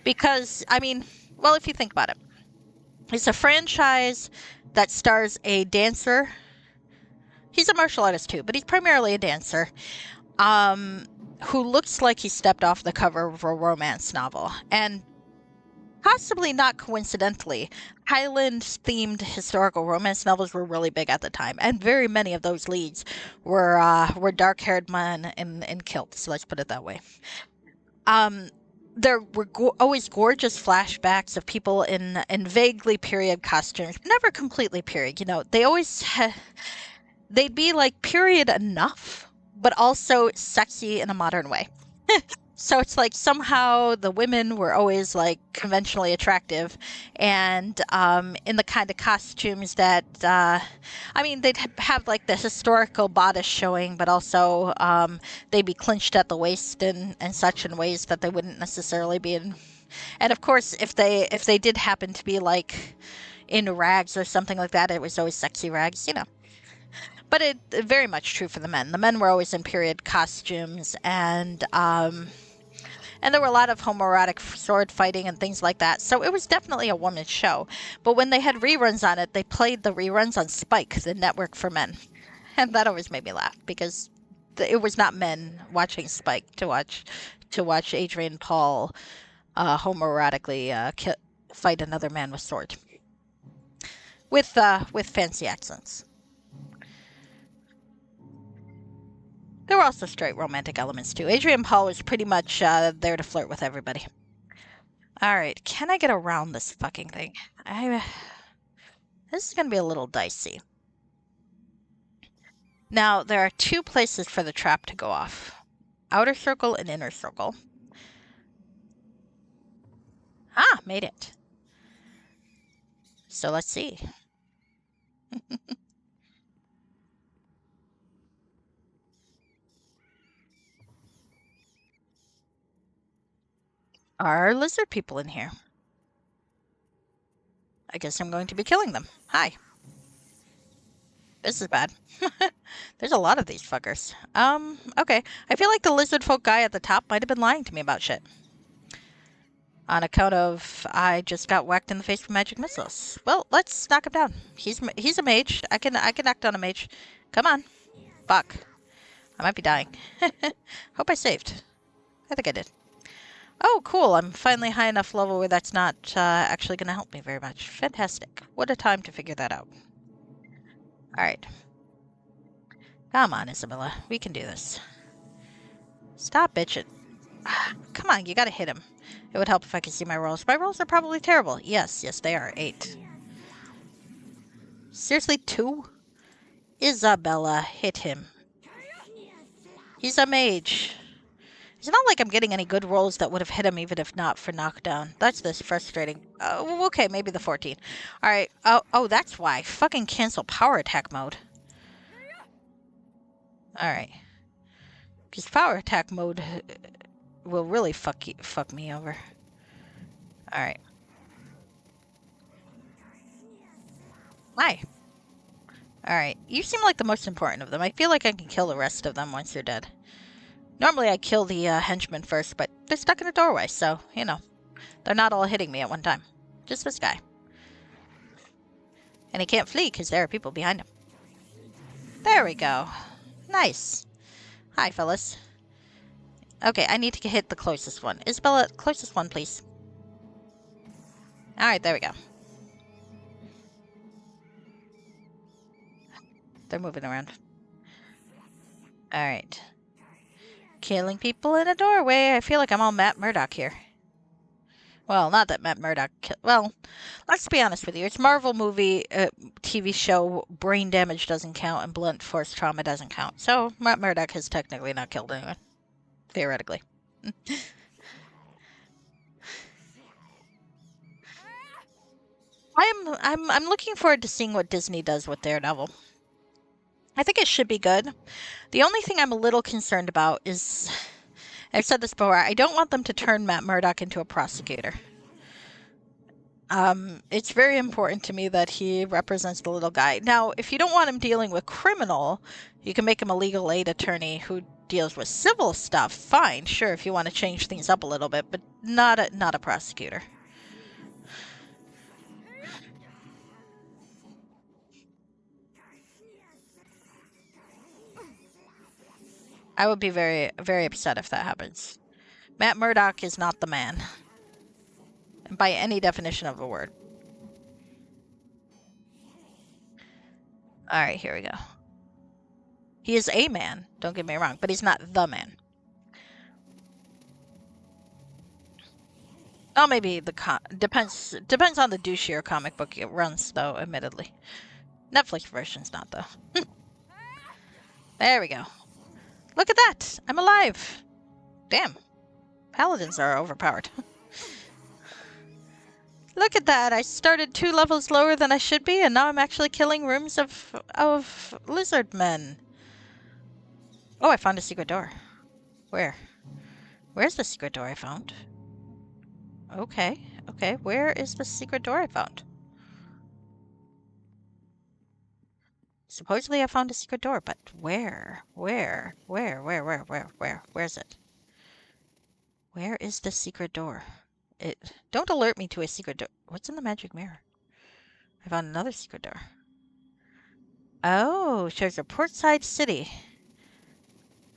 Because, I mean, well, if you think about it, it's a franchise that stars a dancer. He's a martial artist too, but he's primarily a dancer. Um, who looks like he stepped off the cover of a romance novel. And possibly not coincidentally, Highland-themed historical romance novels were really big at the time, and very many of those leads were dark-haired men in kilts. So let's put it that way. Um, there were always gorgeous flashbacks of people in vaguely period costumes, never completely period. You know, they'd be like period enough, but also sexy in a modern way. So it's like somehow the women were always like conventionally attractive, and in the kind of costumes that I mean, they'd have like the historical bodice showing, but also they'd be clinched at the waist and such in ways that they wouldn't necessarily be in. And of course, if they did happen to be like in rags or something like that, it was always sexy rags, you know. But it very much true for the men. The men were always in period costumes, and there were a lot of homoerotic sword fighting and things like that. So it was definitely a woman's show. But when they had reruns on it, they played the reruns on Spike, the network for men. And that always made me laugh because it was not men watching Spike to watch Adrian Paul homoerotically fight another man with sword with fancy accents. There were also straight romantic elements too. Adrian Paul was pretty much there to flirt with everybody. All right, can I get around this fucking thing? This is going to be a little dicey. Now, there are two places for the trap to go off. Outer circle and inner circle. Ah, made it. So let's see. Are lizard people in here? I guess I'm going to be killing them. Hi. This is bad. There's a lot of these fuckers. Okay. I feel like the lizard folk guy at the top might have been lying to me about shit. On account of I just got whacked in the face with magic missiles. Well, let's knock him down. He's a mage. I can knock down a mage. Come on. Fuck. I might be dying. Hope I saved. I think I did. Oh, cool. I'm finally high enough level where that's not actually going to help me very much. Fantastic. What a time to figure that out. Alright. Come on, Isabella. We can do this. Stop bitching. Come on, you gotta hit him. It would help if I could see my rolls. My rolls are probably terrible. Yes, they are. 8. Seriously, 2? Isabella, hit him. He's a mage. It's not like I'm getting any good rolls that would have hit him even if not for knockdown. That's this frustrating. Oh, okay, maybe the 14. Alright. Oh, that's why. Fucking cancel power attack mode. Alright. Because power attack mode will really fuck me over. Alright. Hi. Alright. You seem like the most important of them. I feel like I can kill the rest of them once you're dead. Normally I kill the henchmen first, but they're stuck in a doorway, so, you know. They're not all hitting me at one time. Just this guy. And he can't flee because there are people behind him. There we go. Nice. Hi, fellas. Okay, I need to hit the closest one. Isabella, closest one, please. Alright, there we go. They're moving around. Alright. Killing people in a doorway. I feel like I'm all Matt Murdock here. Well, not that Matt Murdock... Well, let's be honest with you. It's Marvel movie, TV show, brain damage doesn't count, and blunt force trauma doesn't count. So, Matt Murdock has technically not killed anyone. Theoretically. I'm looking forward to seeing what Disney does with Daredevil. I think it should be good. The only thing I'm a little concerned about is, I've said this before, I don't want them to turn Matt Murdock into a prosecutor. It's very important to me that he represents the little guy. Now, if you don't want him dealing with criminal, you can make him a legal aid attorney who deals with civil stuff. Fine, sure, if you want to change things up a little bit, but not a prosecutor. I would be very, very upset if that happens. Matt Murdock is not the man, by any definition of the word. All right, here we go. He is a man, don't get me wrong, but he's not the man. Oh, maybe depends on the douchier comic book it runs, though. Admittedly, Netflix version's not though. There we go. Look at that! I'm alive. Damn, paladins are overpowered. Look at that! I started 2 levels lower than I should be, and now I'm actually killing rooms of lizard men. Oh, I found a secret door. Where? Where's the secret door I found? Okay, okay. Where is the secret door I found? Supposedly I found a secret door, but where? Where's it? Where is the secret door? Don't alert me to a secret door. What's in the magic mirror? I found another secret door. Oh, shows a portside city.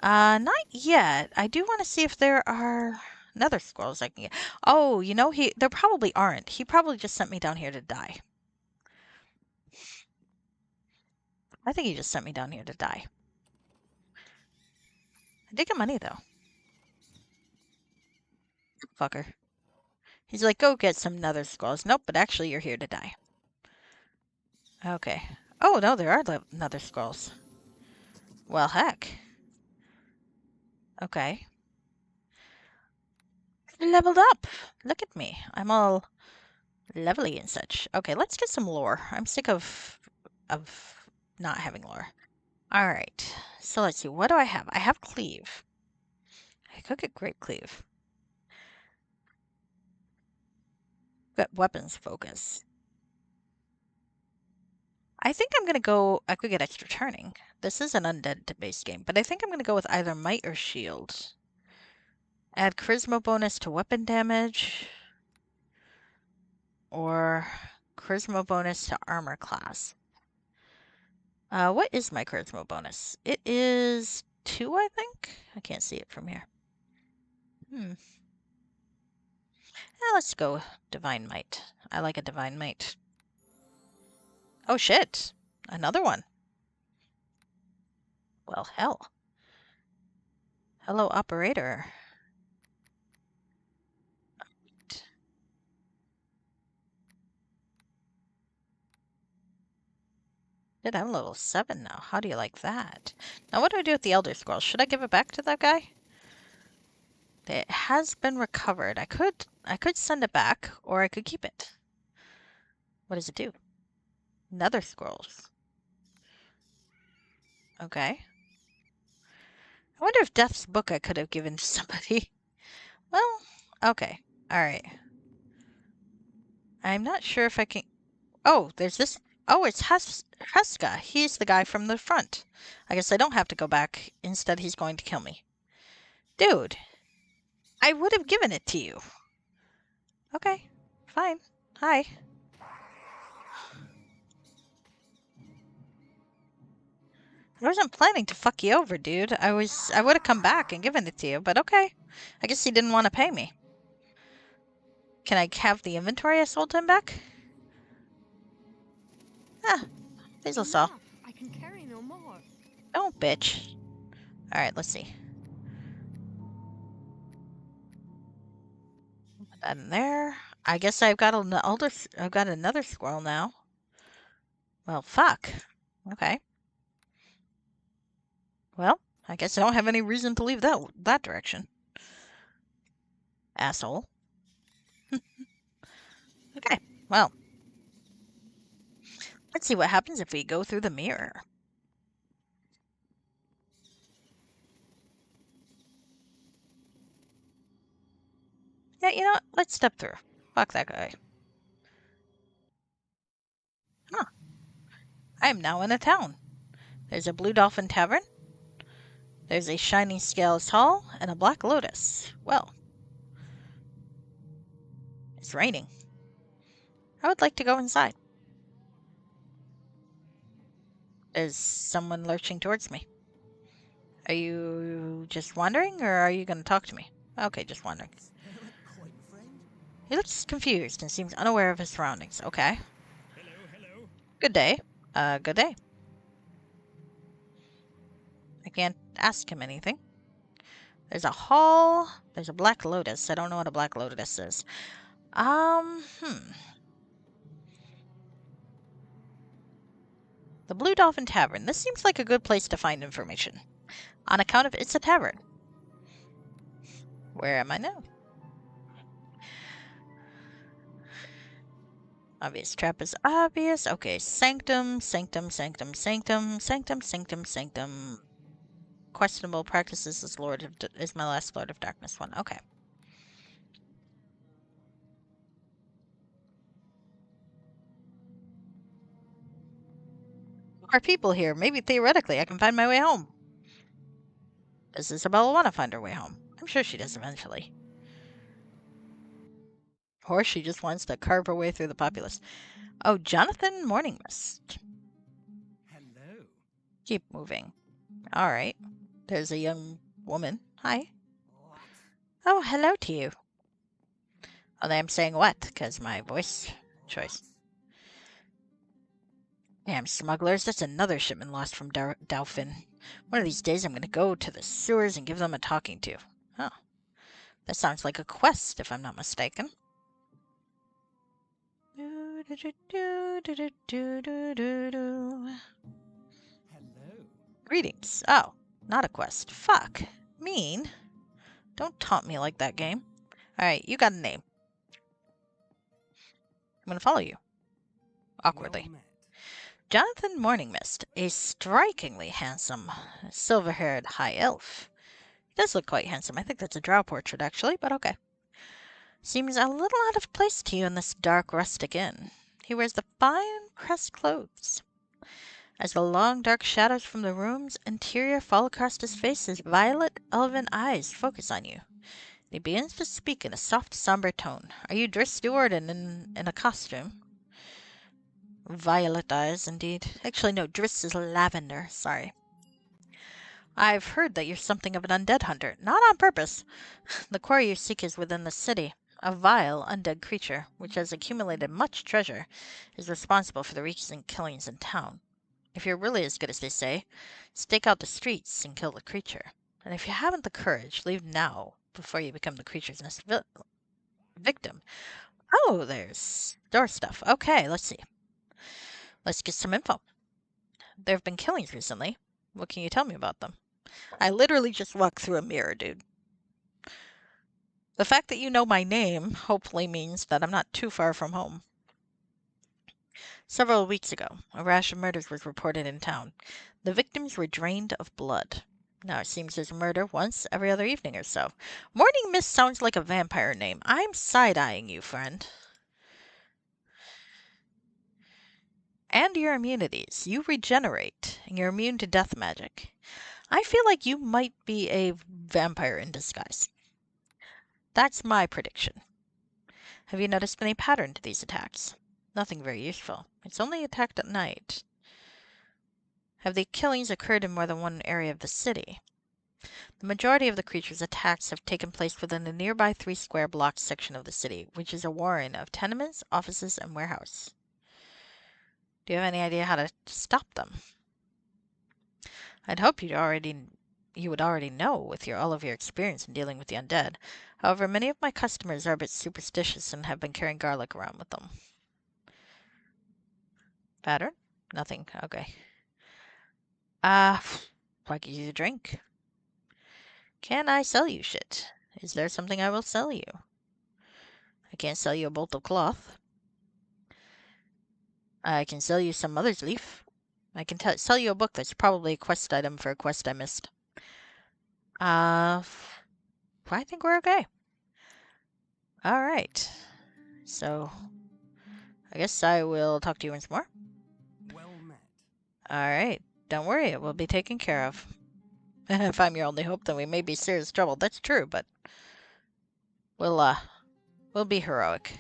Not yet. I do want to see if there are nether scrolls I can get. Oh, you know, there probably aren't. He probably just sent me down here to die. I think he just sent me down here to die. I did get money, though. Fucker. He's like, go get some nether scrolls. Nope, but actually you're here to die. Okay. Oh, no, there are nether scrolls. Well, heck. Okay. Leveled up! Look at me. I'm all lovely and such. Okay, let's get some lore. I'm sick of not having lore. Alright. So let's see. What do I have? I have cleave. I could get great cleave. Got weapons focus. I think I'm gonna go. I could get extra turning. This is an undead-based game, but I think I'm gonna go with either might or shield. Add charisma bonus to weapon damage, or charisma bonus to armor class. What is my charisma bonus? It is 2, I think? I can't see it from here. Yeah, let's go divine might. I like a divine might. Oh shit! Another one. Well, hell. Hello, operator. Dude, I'm level 7 now. How do you like that? Now, what do I do with the Elder Scrolls? Should I give it back to that guy? It has been recovered. I could send it back, or I could keep it. What does it do? Nether Scrolls. Okay. I wonder if Death's Book I could have given to somebody. Well, okay. Alright. I'm not sure if I can... Oh, there's this... Oh, it's Heska. He's the guy from the front. I guess I don't have to go back. Instead, he's going to kill me. Dude, I would have given it to you. Okay, fine. Hi. I wasn't planning to fuck you over, dude. I would have come back and given it to you, but okay. I guess he didn't want to pay me. Can I have the inventory I sold to him back? Ah, Hazel saw.
I can carry no more.
Oh, bitch. Alright, let's see. Put that in there. I guess I've got another squirrel now. Well, fuck. Okay. Well, I guess I don't have any reason to leave that direction. Asshole. Okay, well. Let's see what happens if we go through the mirror. Yeah, you know what? Let's step through. Fuck that guy. Huh. I am now in a town. There's a Blue Dolphin Tavern. There's a Shining Scales Hall and a Black Lotus. Well, it's raining. I would like to go inside. There's someone lurching towards me. Are you just wandering, or are you going to talk to me? Okay, just wandering. He looks confused and seems unaware of his surroundings. Okay.
Hello.
Good day. Good day. I can't ask him anything. There's a hall. There's a Black Lotus. I don't know what a Black Lotus is. The Blue Dolphin Tavern. This seems like a good place to find information. On account of it's a tavern. Where am I now? Obvious trap is obvious. Okay, sanctum. Questionable practices is my last Lord of Darkness one. Okay. There are people here. Maybe theoretically I can find my way home. Does Isabella want to find her way home? I'm sure she does eventually. Or she just wants to carve her way through the populace. Oh, Jonathan Morning Mist.
Hello.
Keep moving. All right. There's a young woman. Hi.
What?
Oh, hello to you. Oh, I'm saying what? Because my voice choice. Damn smugglers. That's another shipment lost from Dauphin. One of these days I'm going to go to the sewers and give them a talking to. Oh. That sounds like a quest, if I'm not mistaken.
Hello.
Greetings. Oh, not a quest. Fuck. Mean. Don't taunt me like that, game. Alright, you got a name. I'm gonna follow you. Awkwardly.
Well met.
Jonathan Morningmist, a strikingly handsome, silver-haired high elf. He does look quite handsome. I think that's a drow portrait, actually, but okay. Seems a little out of place to you in this dark, rustic inn. He wears the fine, pressed clothes. As the long, dark shadows from the room's interior fall across his face, his violet, elven eyes focus on you. He begins to speak in a soft, somber tone. Are you Driss Stewart and in a costume? Violet eyes, indeed. Actually, no, Driss is lavender. Sorry. I've heard that you're something of an undead hunter. Not on purpose. The quarry you seek is within the city. A vile, undead creature, which has accumulated much treasure, is responsible for the recent killings in town. If you're really as good as they say, stake out the streets and kill the creature. And if you haven't the courage, leave now, before you become the creature's next victim. Oh, there's door stuff. Okay, let's see. Let's get some info. There have been killings recently. What can you tell me about them? I literally just walked through a mirror, dude. The fact that you know my name hopefully means that I'm not too far from home. Several weeks ago, a rash of murders was reported in town. The victims were drained of blood. Now it seems there's a murder once every other evening or so. Morning Mist sounds like a vampire name. I'm side-eyeing you, friend. And your immunities. You regenerate, and you're immune to death magic. I feel like you might be a vampire in disguise. That's my prediction. Have you noticed any pattern to these attacks? Nothing very useful. It's only attacked at night. Have the killings occurred in more than one area of the city? The majority of the creature's attacks have taken place within the nearby 3 square block section of the city, which is a warren of tenements, offices, and warehouse. Do you have any idea how to stop them? I'd hope you would already know with all of your experience in dealing with the undead. However, many of my customers are a bit superstitious and have been carrying garlic around with them. Pattern? Nothing. Okay. Like you a drink. Can I sell you shit? Is there something I will sell you? I can't sell you a bolt of cloth. I can sell you some mother's leaf. I can sell you a book that's probably a quest item for a quest I missed. I think we're okay. All right. So, I guess I will talk to you once more.
Well met.
All right. Don't worry, it will be taken care of. If I'm your only hope, then we may be serious trouble. That's true, but we'll be heroic.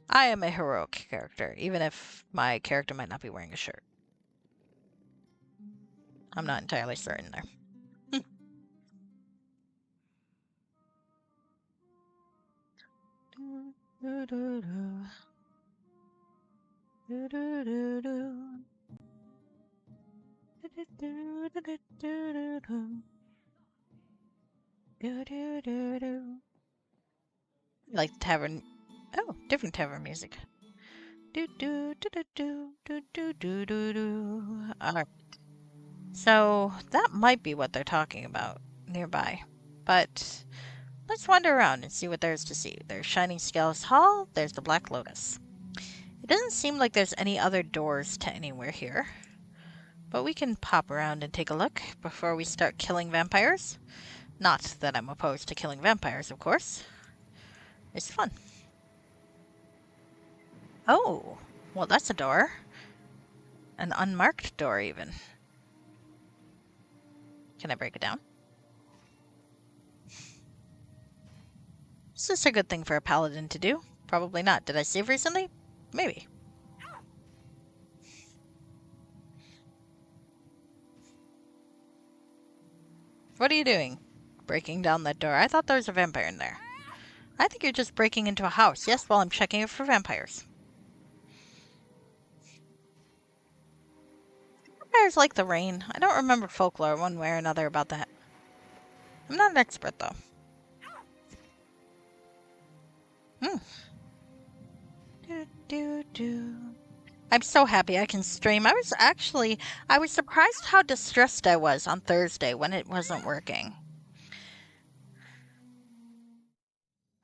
I am a heroic character, even if my character might not be wearing a shirt. I'm not entirely certain there. Like tavern. Oh, different tavern music. Alright. So that might be what they're talking about nearby. But let's wander around and see what there is to see. There's Shining Scales Hall, there's the Black Lotus. It doesn't seem like there's any other doors to anywhere here. But we can pop around and take a look before we start killing vampires. Not that I'm opposed to killing vampires, of course. It's fun. Oh, well, that's a door. An unmarked door, even. Can I break it down? Is this a good thing for a paladin to do? Probably not. Did I save recently? Maybe. What are you doing? Breaking down that door. I thought there was a vampire in there. I think you're just breaking into a house. Yes, while I'm checking it for vampires. Vampires like the rain. I don't remember folklore one way or another about that. I'm not an expert, though. I'm so happy I can stream. I was surprised how distressed I was on Thursday when it wasn't working.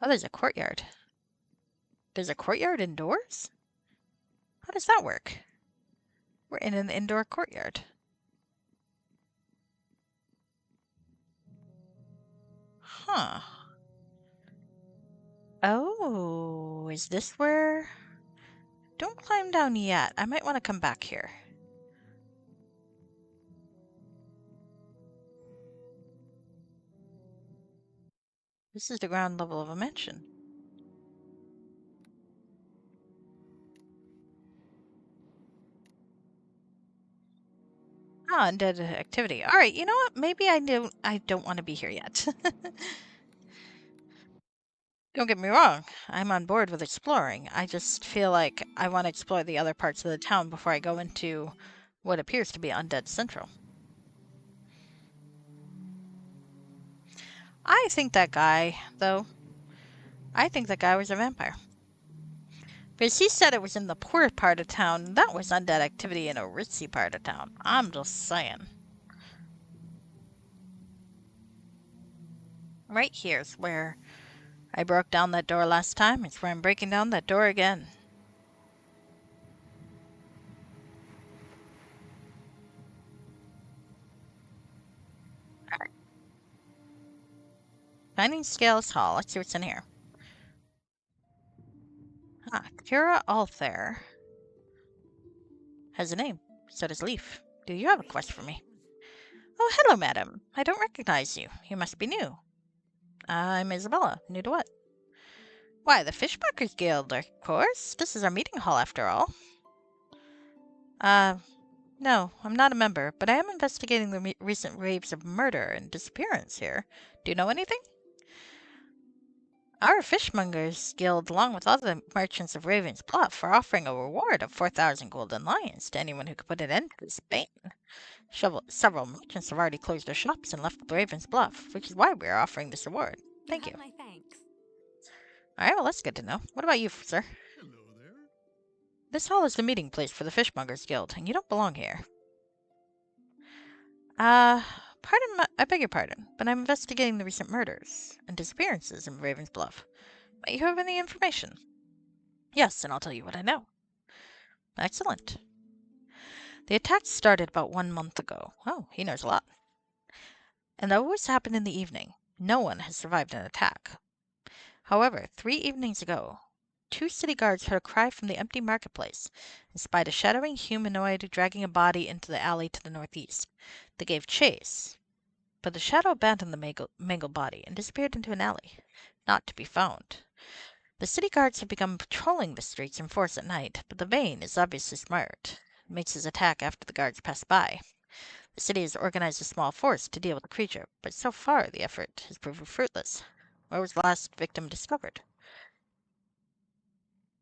Oh, there's a courtyard. There's a courtyard indoors? How does that work? We're in an indoor courtyard. Huh. Oh, is this where... Don't climb down yet. I might want to come back here. This is the ground level of a mansion. Ah, undead activity. All right, you know what? Maybe I don't want to be here yet. Don't get me wrong. I'm on board with exploring. I just feel like I want to explore the other parts of the town before I go into what appears to be Undead Central. I think that guy, though, was a vampire. Because he said it was in the poor part of town. That was undead activity in a ritzy part of town. I'm just saying. Right here's where I broke down that door last time. It's where I'm breaking down that door again. Alright. Shining Scales Hall. Let's see what's in here. Ah, Kira Althair has a name. So does Leaf. Do you have a quest for me? Oh, hello, madam. I don't recognize you. You must be new. I'm Isabella. New to what? Why, the Fishmongers Guild, of course. This is our meeting hall, after all. No, I'm not a member, but I am investigating the recent waves of murder and disappearance here. Do you know anything? Our Fishmongers Guild, along with other merchants of Raven's Bluff, are offering a reward of 4,000 golden lions to anyone who could put an end to this bane. Several merchants have already closed their shops and left Raven's Bluff, which is why we are offering this reward. Thank you.
have my thanks.
All right, well, that's good to know. What about you, sir?
Hello there.
This hall is the meeting place for the Fishmongers Guild, and you don't belong here. I beg your pardon, but I'm investigating the recent murders and disappearances in Raven's Bluff. Might you have any information? Yes, and I'll tell you what I know. Excellent. The attacks started about 1 month ago. Oh, he knows a lot. And they always happen in the evening. No one has survived an attack. However, 3 evenings ago, 2 city guards heard a cry from the empty marketplace and spied a shadowy humanoid dragging a body into the alley to the northeast. They gave chase, but the shadow abandoned the mangled body and disappeared into an alley, not to be found. The city guards have begun patrolling the streets in force at night, but the Vane is obviously smart. It makes his attack after the guards pass by. The city has organized a small force to deal with the creature, but so far the effort has proven fruitless. Where was the last victim discovered?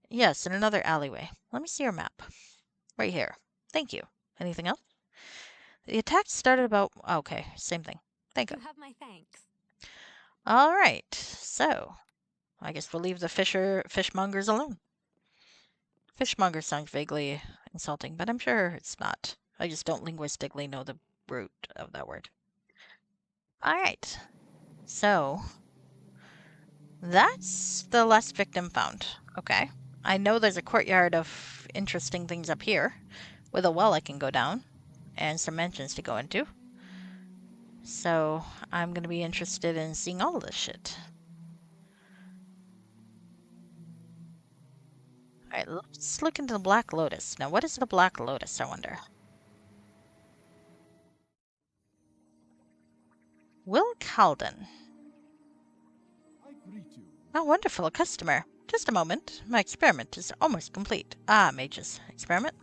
Yes, in another alleyway. Let me see your map. Right here. Thank you. Anything else? The attack started about... Okay, same thing. Thank you.
You have my thanks.
All right, so I guess we'll leave the fishmongers alone. Fishmonger sounds vaguely insulting, but I'm sure it's not. I just don't linguistically know the root of that word. All right, so that's the last victim found. Okay, I know there's a courtyard of interesting things up here with a well I can go down and some mansions to go into. So I'm going to be interested in seeing all of this shit. Alright, let's look into the Black Lotus. Now, what is the Black Lotus, I wonder? Will Calden.
I greet you.
How wonderful, a customer. Just a moment. My experiment is almost complete. Ah, mages. Experiment?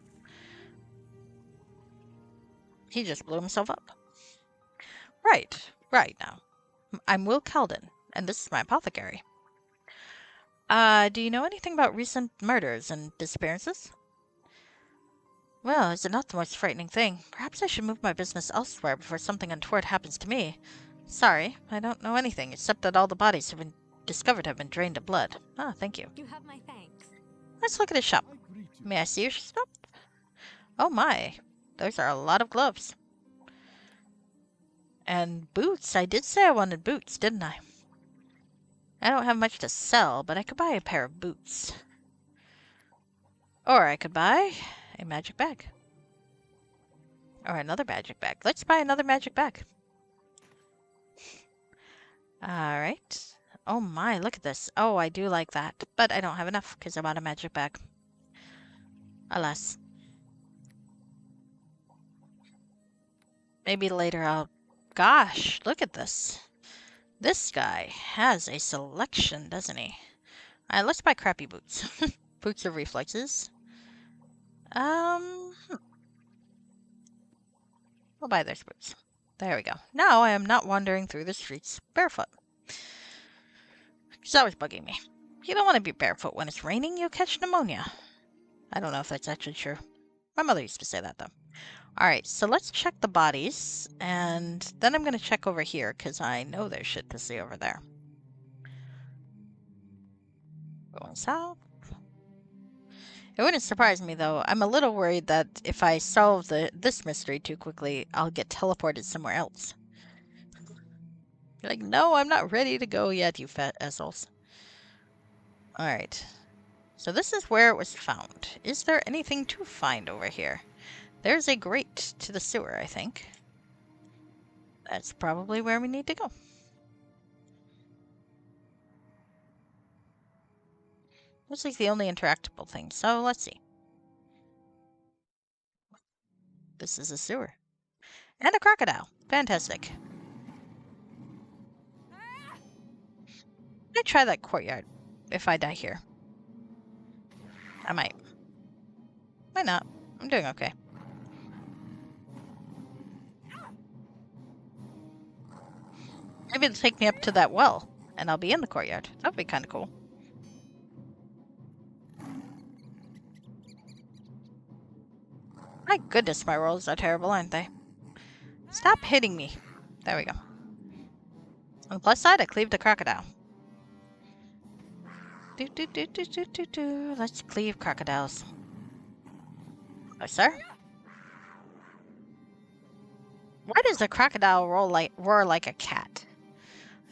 He just blew himself up. Right now. I'm Will Calden, and this is my apothecary. Do you know anything about recent murders and disappearances? Well, is it not the most frightening thing? Perhaps I should move my business elsewhere before something untoward happens to me. Sorry, I don't know anything, except that all the bodies have been discovered have been drained of blood. Ah, thank you.
You have my thanks.
Let's look at his shop.
I greet you.
May I see your shop? Oh my, those are a lot of gloves. And boots. I did say I wanted boots, didn't I? I don't have much to sell, but I could buy a pair of boots. Or I could buy a magic bag. Or another magic bag. Let's buy another magic bag. Alright. Oh my, look at this. Oh, I do like that. But I don't have enough because I want a magic bag. Alas. Maybe later I'll... Gosh, look at this. This guy has a selection, doesn't he? Alright, let's buy crappy boots. Boots of reflexes. We'll buy those boots. There we go. Now I am not wandering through the streets barefoot. It's always bugging me. You don't want to be barefoot when it's raining, you'll catch pneumonia. I don't know if that's actually true. My mother used to say that, though. Alright, so let's check the bodies, and then I'm going to check over here, because I know there's shit to see over there. Going south. It wouldn't surprise me, though. I'm a little worried that if I solve this mystery too quickly, I'll get teleported somewhere else. You're like, no, I'm not ready to go yet, you fat assholes. Alright. So this is where it was found. Is there anything to find over here? There's a grate to the sewer, I think. That's probably where we need to go. Looks like the only interactable thing, so let's see. This is a sewer. And a crocodile. Fantastic. I'd try that courtyard if I die here. I might. Why not? I'm doing okay. Maybe it'll take me up to that well, and I'll be in the courtyard. That would be kind of cool. My goodness, my rolls are terrible, aren't they? Stop hitting me. There we go. On the plus side, I cleaved a crocodile. Let's cleave crocodiles. Oh, sir? Why does a crocodile roar like a cat?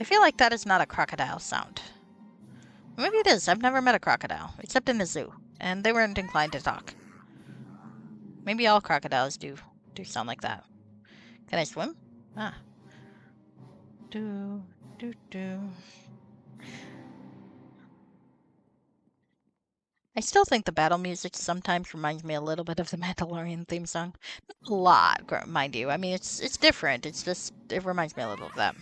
I feel like that is not a crocodile sound. Maybe it is. I've never met a crocodile, except in a zoo, and they weren't inclined to talk. Maybe all crocodiles do sound like that. Can I swim? Ah. Do. I still think the battle music sometimes reminds me a little bit of the Mandalorian theme song. Not a lot, mind you. I mean, it's different. It's just it reminds me a little of that.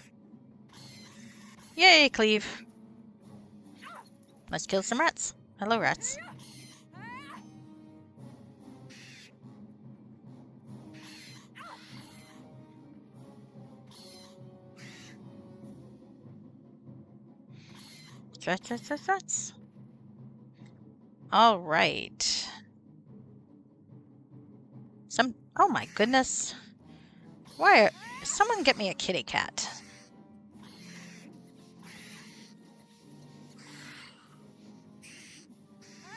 Yay, Cleve! Let's kill some rats. Hello, rats. Rats. All right. Oh my goodness. Why? Someone get me a kitty cat.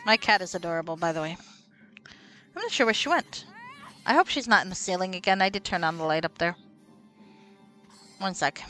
My cat is adorable, by the way. I'm not sure where she went. I hope she's not in the ceiling again. I did turn on the light up there. One sec.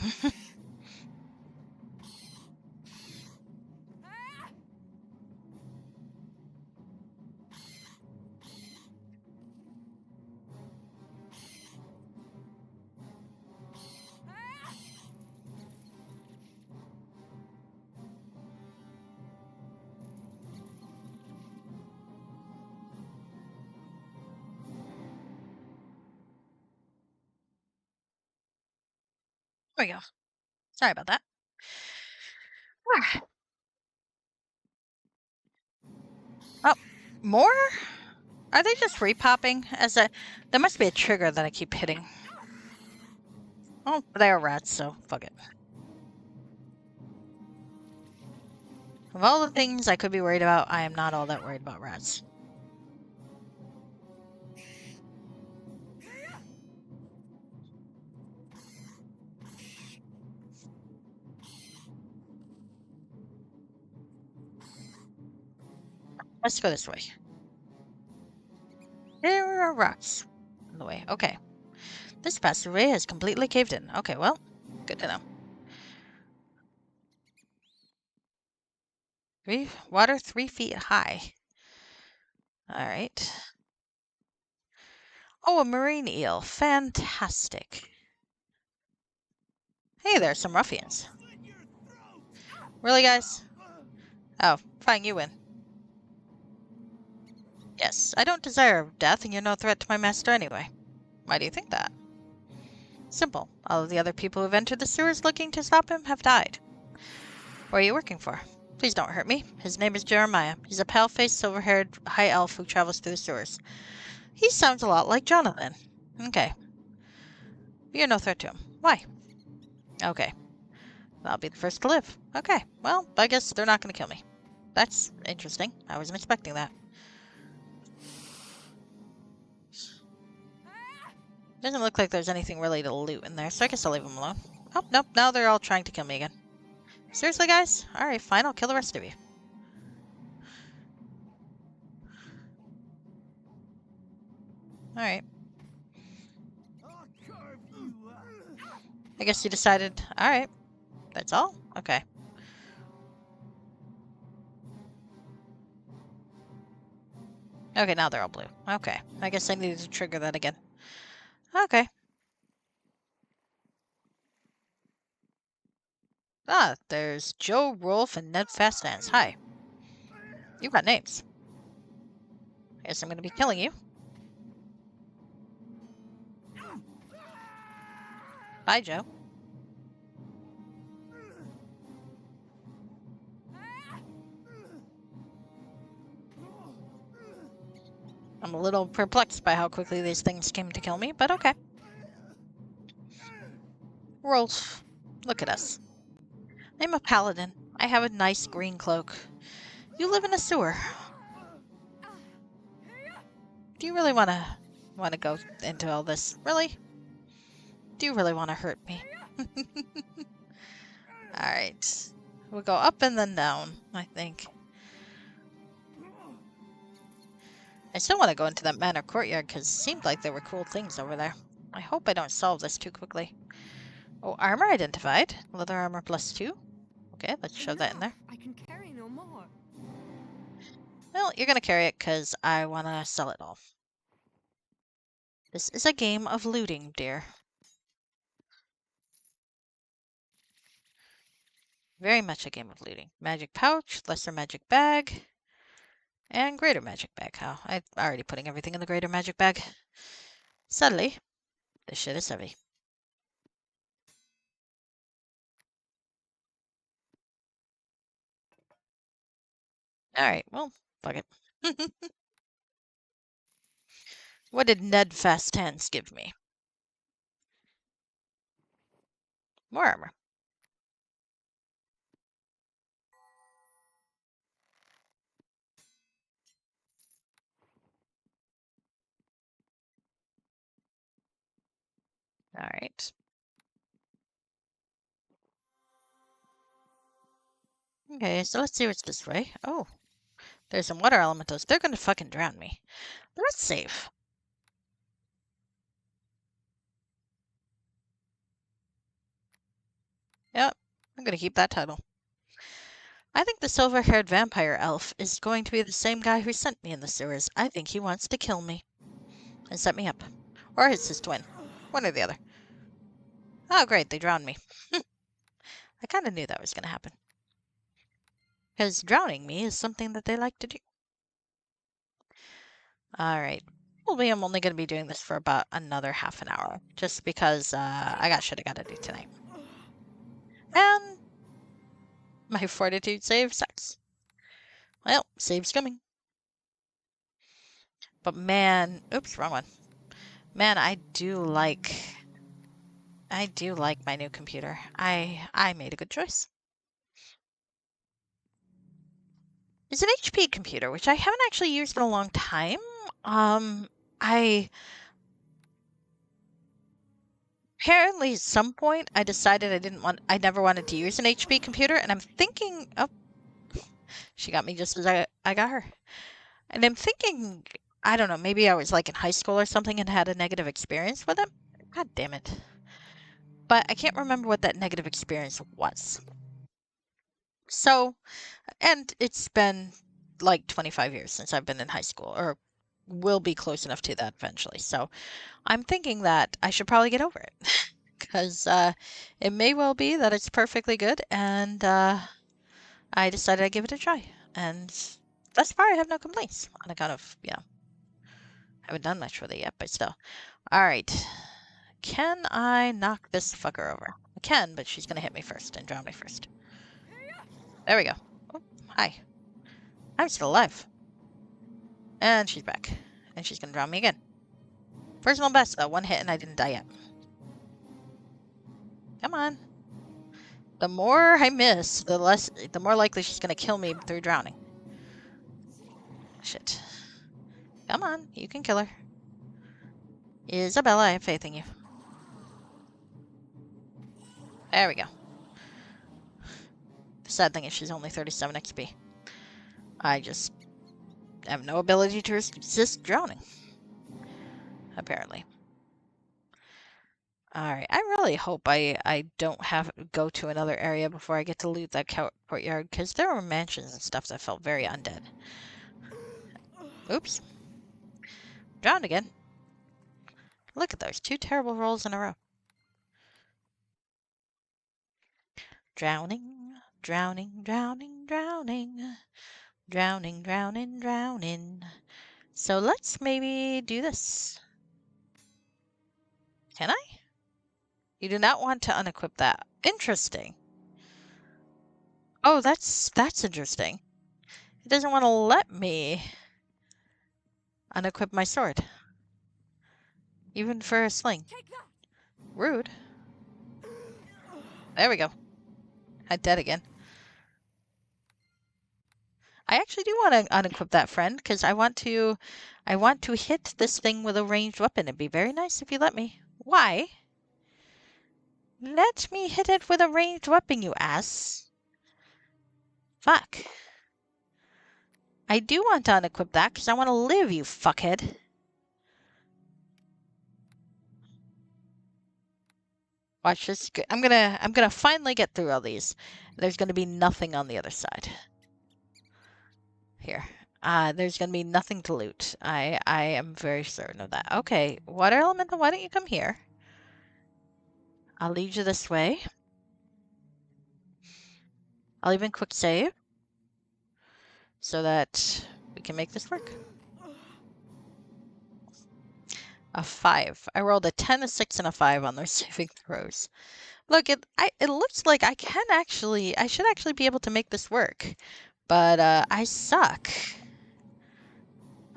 There we go. Sorry about that. Oh, more? Are they just repopping? There must be a trigger that I keep hitting. Oh, they are rats, so fuck it. Of all the things I could be worried about, I am not all that worried about rats. Let's go this way. There are rocks in the way. Okay. This passageway has completely caved in. Okay, well, good to know. Water 3 feet high. Alright. Oh, a marine eel. Fantastic. Hey, there's some ruffians. Really, guys? Oh, fine, you win. Yes, I don't desire death, and you're no threat to my master anyway. Why do you think that? Simple. All of the other people who've entered the sewers looking to stop him have died. What are you working for? Please don't hurt me. His name is Jeremiah. He's a pale-faced, silver-haired high elf who travels through the sewers. He sounds a lot like Jonathan. Okay. You're no threat to him. Why? Okay. I'll be the first to live. Okay. Well, I guess they're not going to kill me. That's interesting. I wasn't expecting that. Doesn't look like there's anything really to loot in there, so I guess I'll leave them alone. Oh, nope. Now they're all trying to kill me again. Seriously, guys? Alright, fine. I'll kill the rest of you. Alright. I guess you decided... Alright. That's all? Okay. Okay, now they're all blue. Okay. I guess I needed to trigger that again. Okay. Ah, there's Joe, Rolf, and Ned Fasthands. Hi. You've got names. I guess I'm gonna be killing you. Bye, Joe. I'm a little perplexed by how quickly these things came to kill me, but okay. Rolf, look at us. I'm a paladin. I have a nice green cloak. You live in a sewer. Do you really wanna go into all this? Really? Do you really want to hurt me? Alright. We'll go up and then down, I think. I still want to go into that manor courtyard because it seemed like there were cool things over there. I hope I don't solve this too quickly. Oh, armor identified. Leather armor +2. Okay, let's shove that in there.
I can carry no more.
Well, you're gonna carry it because I want to sell it all. This is a game of looting, dear. Very much a game of looting. Magic pouch, lesser magic bag. And greater magic bag. Oh, I'm already putting everything in the greater magic bag. Suddenly, this shit is heavy. Alright, well, fuck it. What did Ned Fast Hands give me? More armor. Alright. Okay, so let's see what's this way. Oh, there's some water elementals. They're gonna fucking drown me. Let's save. Yep, I'm gonna keep that title. I think the silver-haired vampire elf is going to be the same guy who sent me in the sewers. I think he wants to kill me and set me up. Or it's his twin. One or the other. Oh, great, they drowned me. I kind of knew that was going to happen. Because drowning me is something that they like to do. Alright. Probably I'm only going to be doing this for about another half an hour. Just because I got shit I got to do tonight. And my fortitude save sucks. Well, save's coming. But man, oops, wrong one. Man, I do like my new computer. I made a good choice. It's an HP computer, which I haven't actually used in a long time. I apparently at some point I decided I never wanted to use an HP computer, and I'm thinking, oh, she got me just as I got her. And I'm thinking, I don't know, maybe I was like in high school or something and had a negative experience with it. God damn it. But I can't remember what that negative experience was. So, and it's been like 25 years since I've been in high school, or will be close enough to that eventually. So I'm thinking that I should probably get over it because it may well be that it's perfectly good, and I decided I'd give it a try. And thus far, I have no complaints on account of, haven't done much with it yet, but still. All right. Can I knock this fucker over? I can, but she's going to hit me first and drown me first. There we go. Oh, hi. I'm still alive. And she's back. And she's going to drown me again. Personal best, though. One hit and I didn't die yet. Come on. The more I miss, the more likely she's going to kill me through drowning. Shit. Come on. You can kill her. Isabella, I have faith in you. There we go. The sad thing is she's only 37 XP. I just have no ability to resist drowning. Apparently. Alright, I really hope I don't have to go to another area before I get to loot that courtyard, because there were mansions and stuff that felt very undead. Oops. Drowned again. Look at those, 2 terrible rolls in a row. Drowning, drowning, drowning, drowning. Drowning, drowning, drowning. So let's maybe do this. Can I? You do not want to unequip that. Interesting. Oh, that's interesting. It doesn't want to let me unequip my sword. Even for a sling. Rude. There we go. I'm dead again. I actually do want to unequip that friend, because I want to hit this thing with a ranged weapon. It'd be very nice if you let me. Why? Let me hit it with a ranged weapon, you ass. Fuck. I do want to unequip that because I want to live, you fuckhead. Watch this. I'm gonna finally get through all these. There's gonna be nothing on the other side. Here. There's gonna be nothing to loot. I am very certain of that. Okay, water elemental, why don't you come here? I'll lead you this way. I'll even quick save so that We can make this work. A 5. I rolled a 10, a 6, and a 5 on those saving throws. Look, it looks like I should actually be able to make this work. But I suck.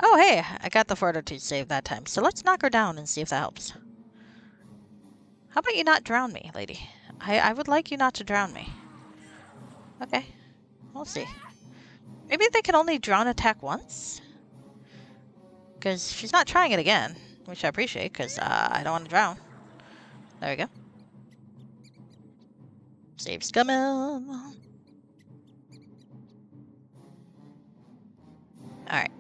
Oh, hey, I got the fortitude save that time. So let's knock her down and see if that helps. How about you not drown me, lady? I would like you not to drown me. Okay, we'll see. Maybe they can only drown attack once? Because she's not trying it again, which I appreciate, because I don't want to drown. There we go. Save's coming. Alright.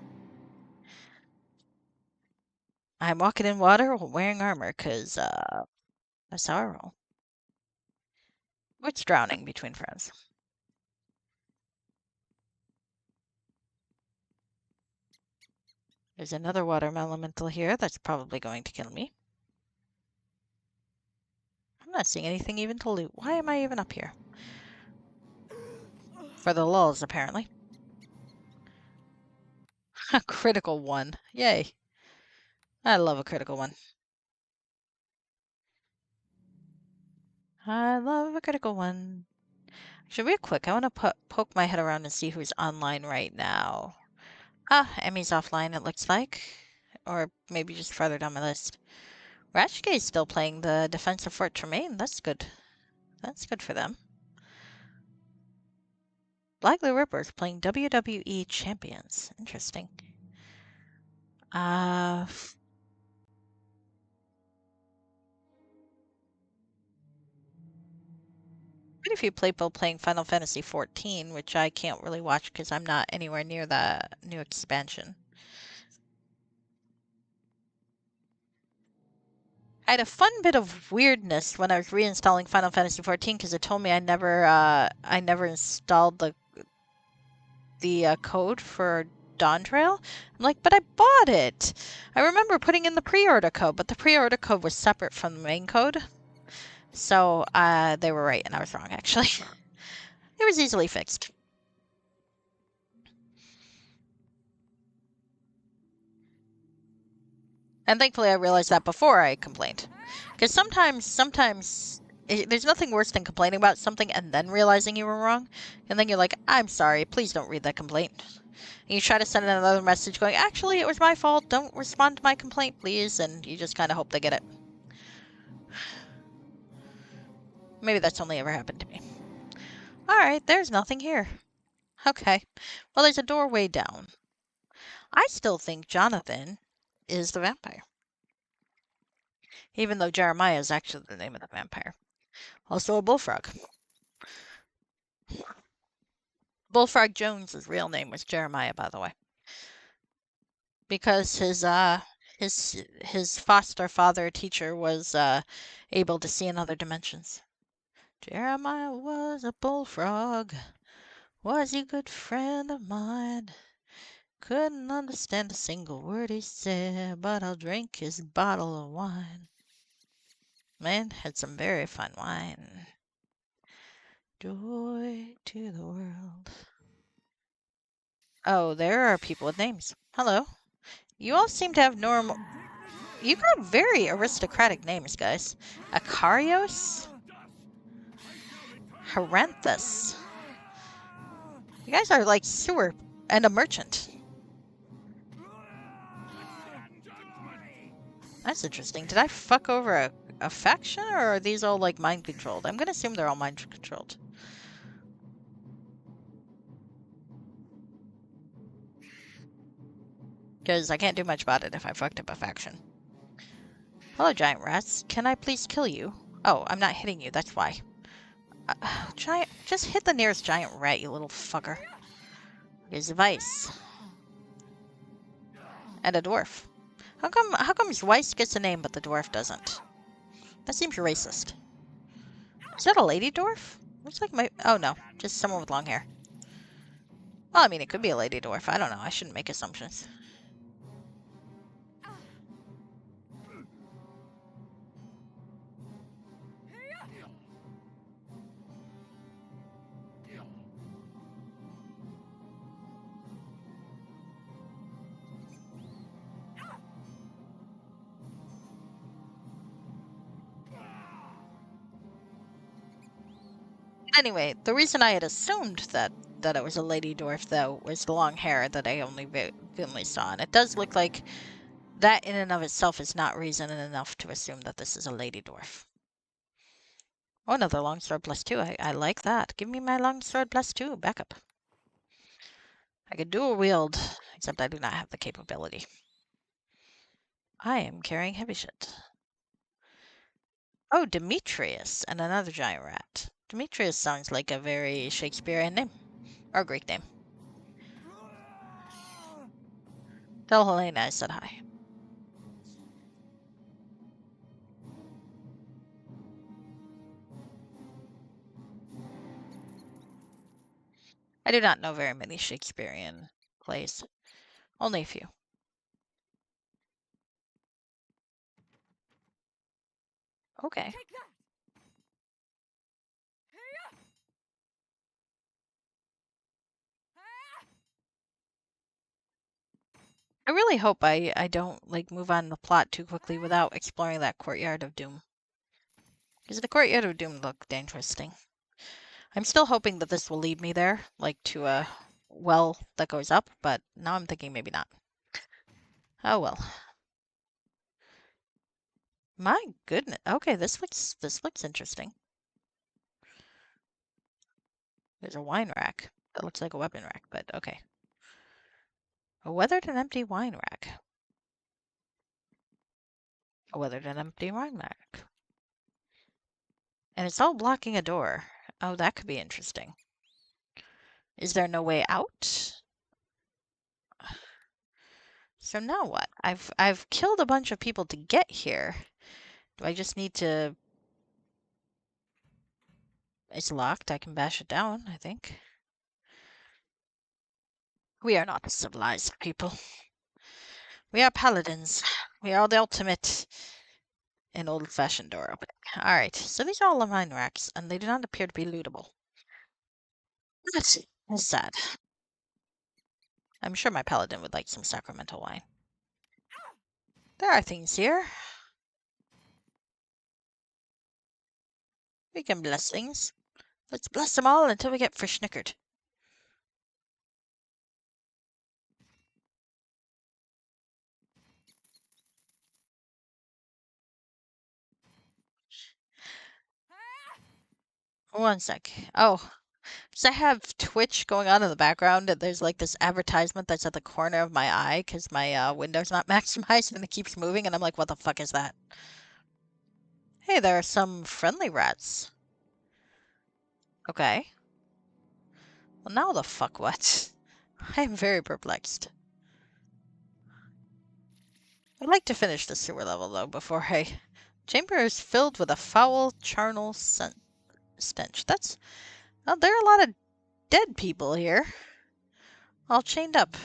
I'm walking in water wearing armor, because that's how I roll. What's drowning between friends? There's another water elemental here that's probably going to kill me. I'm not seeing anything even to loot. Why am I even up here? For the lulz, apparently. A critical one. Yay. I love a critical one. I love a critical one. Should real quick, I want to poke my head around and see who's online right now. Ah, Emmy's offline, it looks like. Or maybe just farther down my list. Ratchgay's still playing the Defense of Fort Tremaine. That's good. That's good for them. Blackly Ripper's playing WWE Champions. Interesting. Quite a few people playing Final Fantasy XIV, which I can't really watch because I'm not anywhere near the new expansion. I had a fun bit of weirdness when I was reinstalling Final Fantasy XIV because it told me I never installed the code for Dawn Trail. I'm like, but I bought it. I remember putting in the pre-order code, but the pre-order code was separate from the main code. So they were right and I was wrong, actually. It was easily fixed. And thankfully I realized that before I complained. Because sometimes there's nothing worse than complaining about something and then realizing you were wrong. And then you're like, I'm sorry, please don't read that complaint. And you try to send another message going, actually, it was my fault, don't respond to my complaint, please. And you just kind of hope they get it. Maybe that's only ever happened to me. Alright, there's nothing here. Okay. Well, there's a doorway down. I still think Jonathan is the vampire. Even though Jeremiah is actually the name of the vampire. Also a bullfrog. Bullfrog Jones's real name was Jeremiah, by the way. Because his foster father teacher was able to see in other dimensions. Jeremiah was a bullfrog. Was he a good friend of mine? Couldn't understand a single word he said, but I'll drink his bottle of wine. Man had some very fine wine. Joy to the world. Oh, there are people with names. Hello. You all seem to have normal... You got very aristocratic names, guys. Akarios? Heranthus. You guys are like sewer and a merchant. That's interesting. Did I fuck over a faction, or are these all like mind controlled? I'm gonna assume they're all mind controlled. Because I can't do much about it if I fucked up a faction. Hello, giant rats. Can I please kill you? Oh, I'm not hitting you, that's why. Just hit the nearest giant rat, you little fucker. Here's a vice. And a dwarf. How come Weiss gets a name but the dwarf doesn't? That seems racist. Is that a lady dwarf? Looks like my... Oh, no. Just someone with long hair. Well, I mean, it could be a lady dwarf. I don't know. I shouldn't make assumptions. Anyway, the reason I had assumed that it was a lady dwarf, though, was the long hair that I only dimly saw. And it does look like that in and of itself is not reason enough to assume that this is a lady dwarf. Oh, another longsword +2. I like that. Give me my longsword +2. Backup. I could dual wield, except I do not have the capability. I am carrying heavy shit. Oh, Demetrius and another giant rat. Demetrius sounds like a very Shakespearean name. Or Greek name. Tell Helena I said hi. I do not know very many Shakespearean plays. Only a few. Okay.
Take that!
I really hope I don't like move on the plot too quickly without exploring that courtyard of doom. Because the courtyard of doom looked interesting. I'm still hoping that this will lead me there, like to a well that goes up, but now I'm thinking maybe not. Oh well. My goodness. Okay, this looks interesting. There's a wine rack. That looks like a weapon rack, but okay. A weathered and empty wine rack. A weathered and empty wine rack. And it's all blocking a door. Oh, that could be interesting. Is there no way out? So now what? I've killed a bunch of people to get here. Do I just need to... It's locked. I can bash it down, I think. We are not civilized people. We are paladins. We are the ultimate in old-fashioned door opening. Alright, so these are all the mine racks, and they do not appear to be lootable. That's sad. I'm sure my paladin would like some sacramental wine. There are things here. We can bless things. Let's bless them all until we get frischnickered. One sec. Oh, so I have Twitch going on in the background, and there's like this advertisement that's at the corner of my eye because my window's not maximized and it keeps moving, and I'm like, what the fuck is that? Hey, there are some friendly rats. Okay. Well, now the fuck what? I am very perplexed. I'd like to finish the sewer level, though, before I... Chamber is filled with a foul charnel stench. That's... Well, there are a lot of dead people here. All chained up.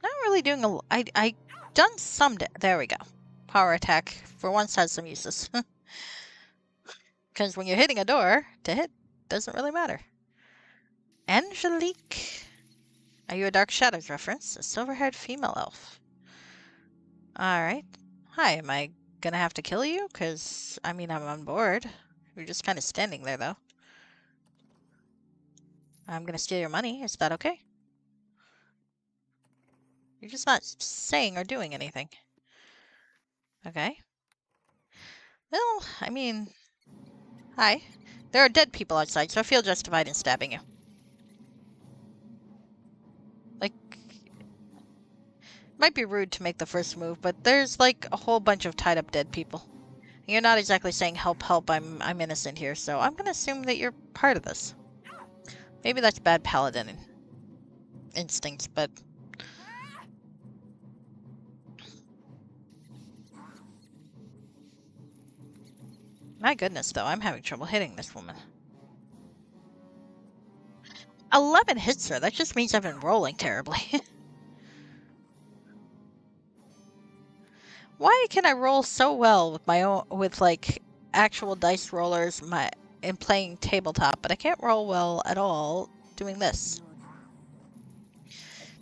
Not really doing a... I done some... There we go. Power attack. For once has some uses. Because when you're hitting a door, to hit doesn't really matter. Angelique. Are you a Dark Shadows reference? A silver-haired female elf. Alright. Hi, am I gonna have to kill you? Because, I mean, I'm on board. You're just kind of standing there, though. I'm gonna steal your money. Is that okay? You're just not saying or doing anything. Okay. Well, I mean... Hi. There are dead people outside, so I feel justified in stabbing you. Like... Might be rude to make the first move, but there's, like, a whole bunch of tied-up dead people. You're not exactly saying, help, help, I'm innocent here, so I'm gonna assume that you're part of this. Maybe that's bad paladin instincts, but... My goodness, though, I'm having trouble hitting this woman. 11 hits her. That just means I've been rolling terribly. Why can I roll so well with my own, with like actual dice rollers, in playing tabletop, but I can't roll well at all doing this?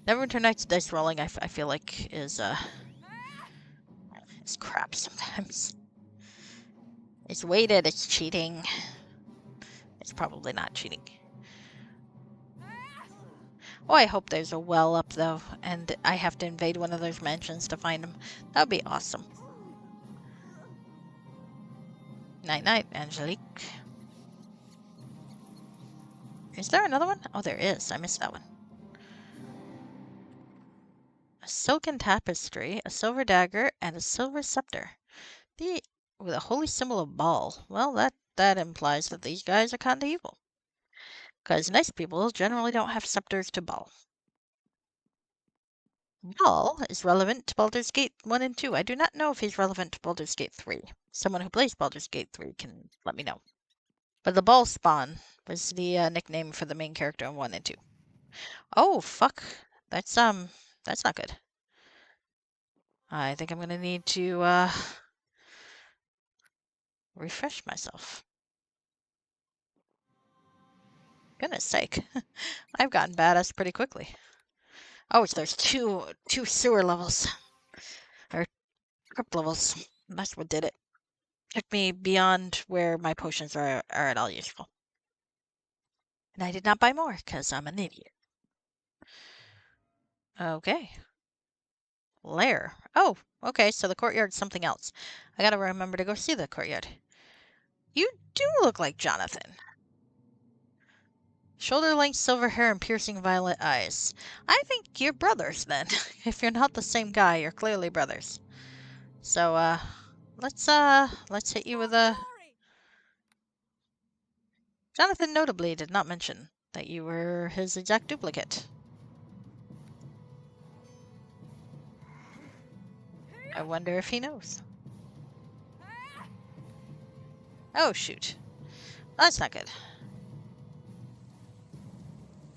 Neverwinter Nights dice rolling, I feel like is crap sometimes. It's weighted. It's cheating. It's probably not cheating. Oh, I hope there's a well up, though, and I have to invade one of those mansions to find him. That would be awesome. Night-night, Angelique. Is there another one? Oh, there is. I missed that one. A silken tapestry, a silver dagger, and a silver scepter. With a holy symbol of Baal. Well, that implies that these guys are kind of evil. Because nice people generally don't have scepters to Baal. Baal is relevant to Baldur's Gate 1 and 2. I do not know if he's relevant to Baldur's Gate 3. Someone who plays Baldur's Gate 3 can let me know. But the Baal spawn was the nickname for the main character in 1 and 2. Oh, fuck. That's not good. I think I'm gonna need to, refresh myself. Goodness sake. I've gotten badass pretty quickly. Oh, so there's two sewer levels. Or crypt levels. That's what did it. Took me beyond where my potions are at all useful. And I did not buy more, because I'm an idiot. Okay. Lair. Oh, okay, so the courtyard's something else. I gotta remember to go see the courtyard. You do look like Jonathan. Shoulder-length silver hair and piercing violet eyes. I think you're brothers, then. If you're not the same guy, you're clearly brothers. So, let's hit you with a... Jonathan notably did not mention that you were his exact duplicate. I wonder if he knows. Oh, shoot. That's not good.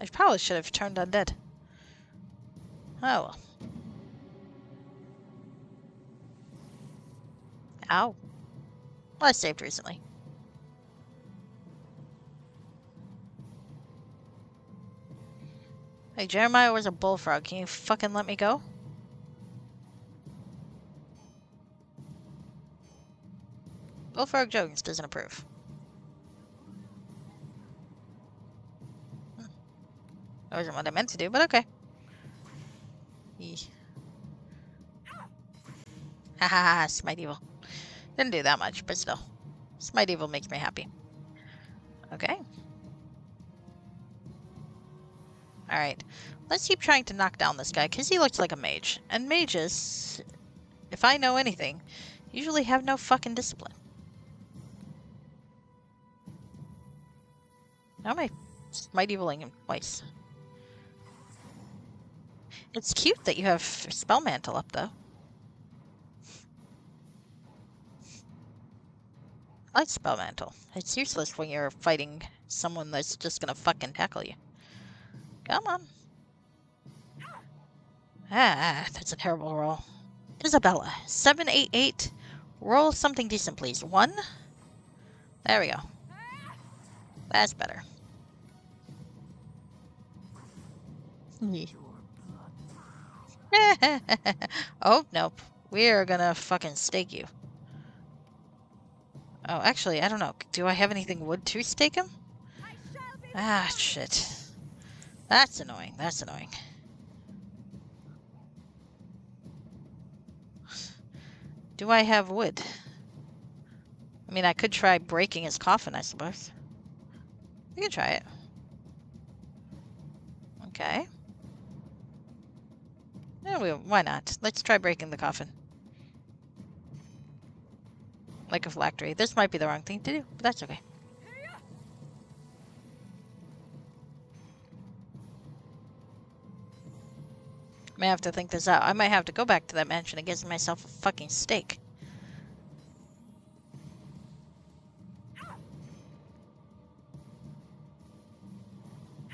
I probably should have turned undead. Oh, well. Ow. Well, I saved recently. Hey, Jeremiah was a bullfrog. Can you fucking let me go? Bullfrog Jones doesn't approve. That wasn't what I meant to do, but okay. Ha ha ha, Smite Evil. Didn't do that much, but still. Smite Evil makes me happy. Okay. Alright. Let's keep trying to knock down this guy, because he looks like a mage. And mages, if I know anything, usually have no fucking discipline. How am I Smite Eviling him twice? It's cute that you have Spell Mantle up, though. I like Spell Mantle. It's useless when you're fighting someone that's just gonna fucking tackle you. Come on. Ah, that's a terrible roll. Isabella, 788. Roll something decent, please. 1. There we go. That's better. Oh, nope. We're gonna fucking stake you. Oh, actually, I don't know. Do I have anything wood to stake him? Ah, shit. That's annoying. That's annoying. Do I have wood? I mean, I could try breaking his coffin, I suppose. We can try it. Okay. Yeah, why not? Let's try breaking the coffin. Like a phylactery. This might be the wrong thing to do, but that's okay. May have to think this out. I might have to go back to that mansion and get myself a fucking steak.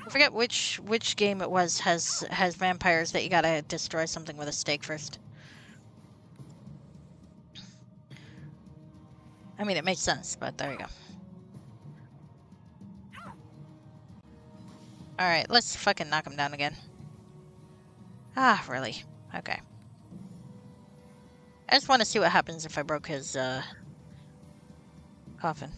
I forget which game it was has vampires that you gotta destroy something with a stake first. I mean, it makes sense, but there you go. Alright, let's fucking knock him down again. Ah, really? Okay. I just want to see what happens if I broke his, coffin.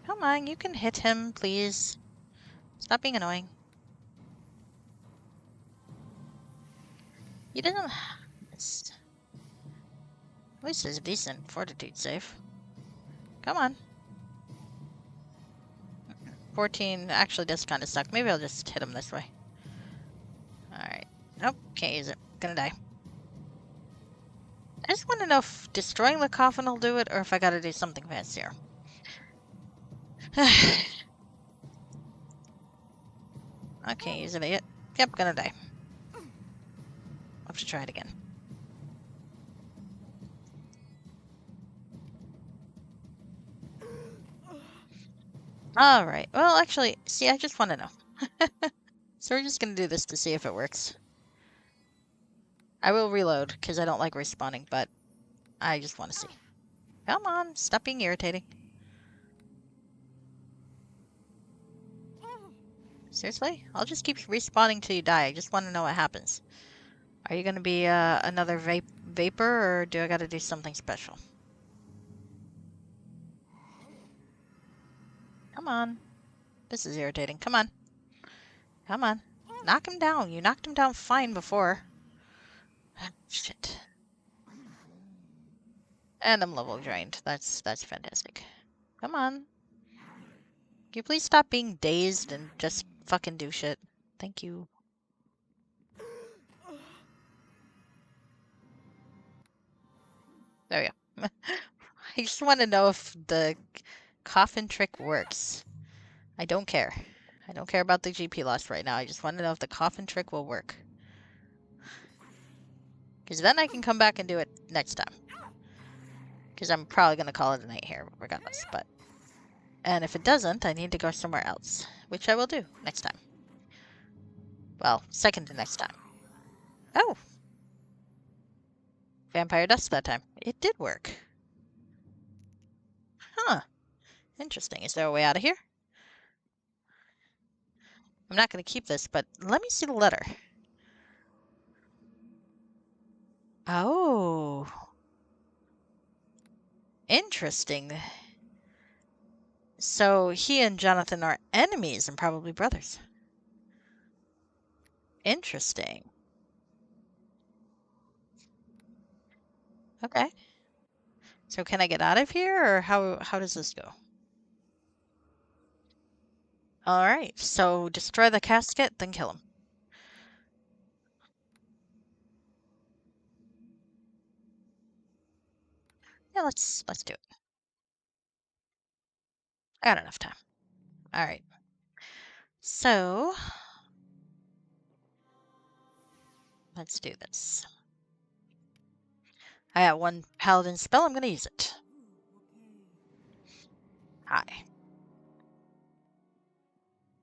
Come on, you can hit him, please. Stop being annoying. He doesn't... At least it's a decent fortitude save. Come on. 14 actually does kind of suck. Maybe I'll just hit him this way. Alright. Nope, can't use it. Gonna die. I just want to know if destroying the coffin will do it, or if I gotta do something fancier. I can't use it yet. Yep, gonna die. I'll have to try it again. Alright, well actually, see, I just want to know. So we're just gonna do this to see if it works. I will reload, because I don't like respawning, but I just want to see. Come on, stop being irritating. Seriously? I'll just keep respawning till you die. I just want to know what happens. Are you gonna be another vapor, or do I gotta do something special? Come on. This is irritating. Come on. Come on. Knock him down. You knocked him down fine before. Shit. And I'm level drained. That's fantastic. Come on. Can you please stop being dazed and just fucking do shit? Thank you. There we go. I just want to know if the coffin trick works. I don't care. I don't care about the GP loss right now. I just want to know if the coffin trick will work. Because then I can come back and do it next time. Because I'm probably going to call it a night here, regardless. And if it doesn't, I need to go somewhere else. Which I will do next time. Well, second to next time. Oh! Vampire dust that time. It did work. Huh. Interesting. Is there a way out of here? I'm not going to keep this, but let me see the letter. Oh. Interesting. So he and Jonathan are enemies and probably brothers. Interesting. Okay. So can I get out of here, or how does this go? Alright, so destroy the casket, then kill him. Yeah, let's do it. I got enough time. Alright. So let's do this. I got one paladin spell, I'm gonna use it. Hi.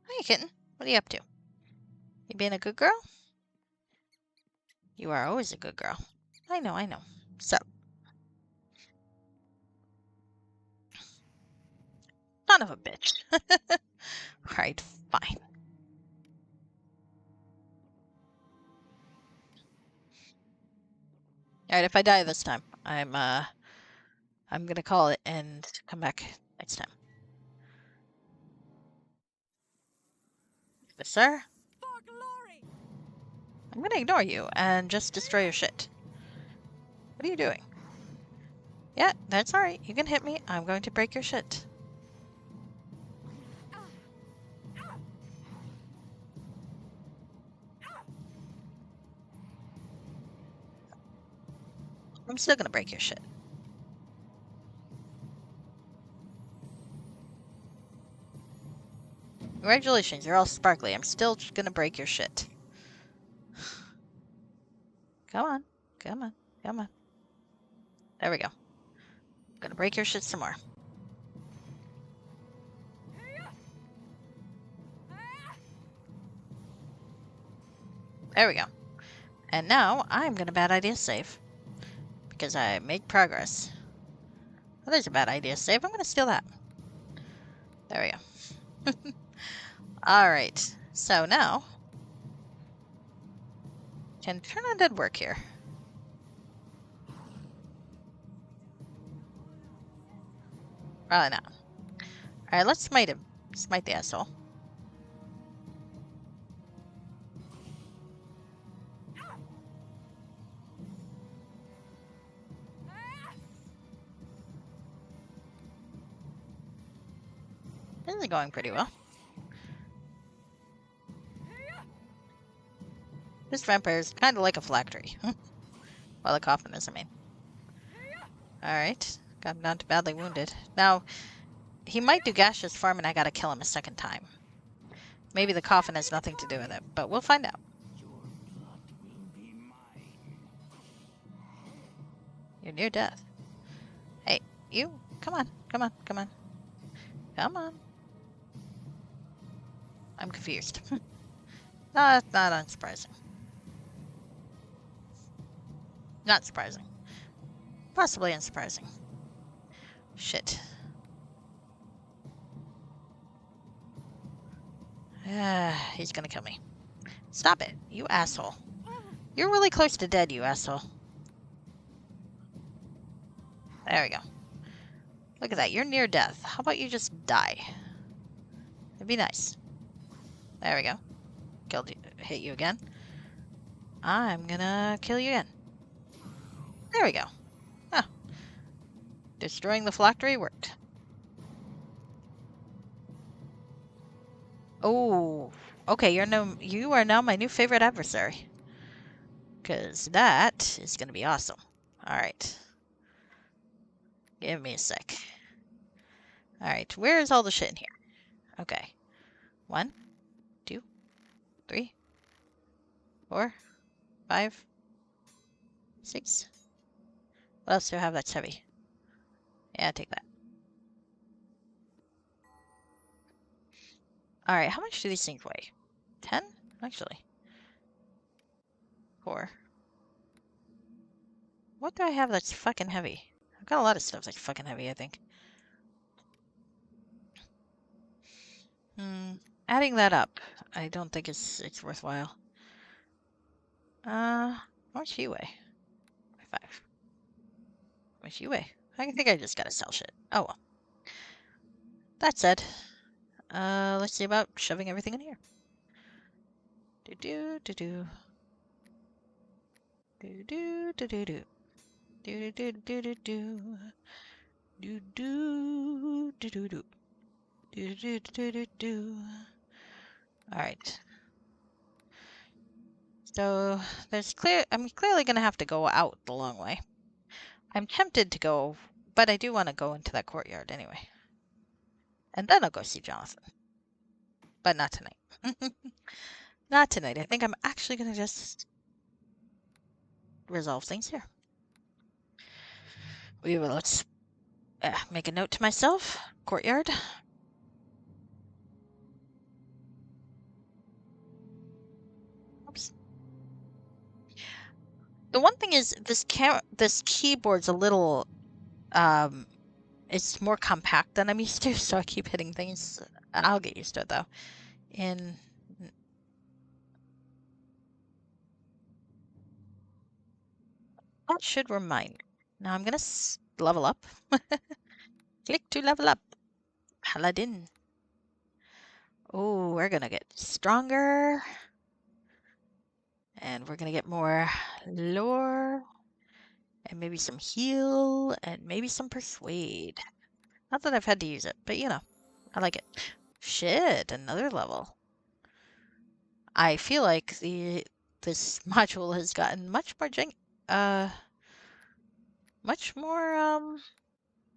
Hi, kitten. What are you up to? You being a good girl? You are always a good girl. I know. So. Son of a bitch. Alright, fine. Alright, if I die this time, I'm gonna call it and come back next time. Yes, sir? I'm gonna ignore you and just destroy your shit. What are you doing? Yeah, that's alright. You can hit me. I'm going to break your shit. I'm still gonna break your shit. Congratulations, you're all sparkly. I'm still gonna break your shit. Come on. Come on. Come on. There we go. Gonna break your shit some more. There we go. And now I'm gonna bad idea save. Because I made progress. Well, there's a bad idea save. I'm gonna steal that. There we go. Alright. So now can turn on dead work here. Probably not. Alright, let's smite him. Smite the asshole. This is going pretty well. This vampire is kind of like a phylactery. Well, the coffin is, I mean. Alright. Got him down to badly wounded. Now, he might do gaseous form and I gotta kill him a second time. Maybe the coffin has nothing to do with it, but we'll find out. You're near death. Hey, you. Come on. Come on. Come on. Come on. I'm confused. Not unsurprising. Not surprising. Possibly unsurprising. Shit. He's gonna kill me. Stop it, you asshole. You're really close to dead, you asshole. There we go. Look at that, you're near death. How about you just die? It'd be nice. There we go. Killed you. Hit you again. I'm gonna kill you again. There we go. Huh. Destroying the phylactery worked. Oh, okay. You are now my new favorite adversary. Cause that is gonna be awesome. All right. Give me a sec. All right. Where is all the shit in here? Okay. 1, 2, 3, 4, 5, 6. What else do I have that's heavy? Yeah, take that. All right. How much do these things weigh? 10, actually. 4. What do I have that's fucking heavy? I've got a lot of stuff that's fucking heavy, I think. Adding that up, I don't think it's worthwhile. How much you weigh? 5. How much you weigh? I think I just gotta sell shit. Oh well. That said, let's see about shoving everything in here. Do do do do. Do do do do do. Do do do do do. Do do do do do. Do do do do do. Alright. So I'm clearly gonna have to go out the long way. I'm tempted to go, but I do want to go into that courtyard anyway. And then I'll go see Jonathan. But not tonight. Not tonight. I think I'm actually gonna just resolve things here. Let's make a note to myself. Courtyard. Oops. The one thing is this keyboard's a little it's more compact than I'm used to, so I keep hitting things. I'll get used to it though. That should remind me. Now I'm gonna level up. Click to level up. Paladin. Oh, we're gonna get stronger. And we're gonna get more lore. And maybe some heal. And maybe some persuade. Not that I've had to use it, but you know, I like it. Shit, another level. I feel like this module has gotten much more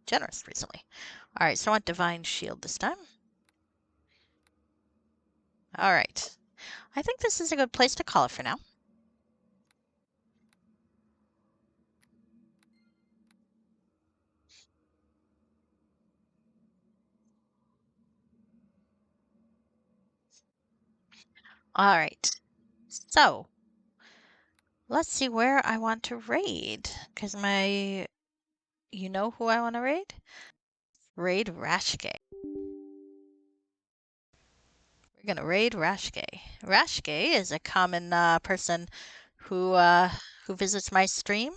generous recently. Alright, so I want Divine Shield this time. Alright. I think this is a good place to call it for now. All right. So let's see where I want to raid. Because you know who I want to raid? Raid Rashke. We're going to raid Rashke. Rashke is a common person who visits my stream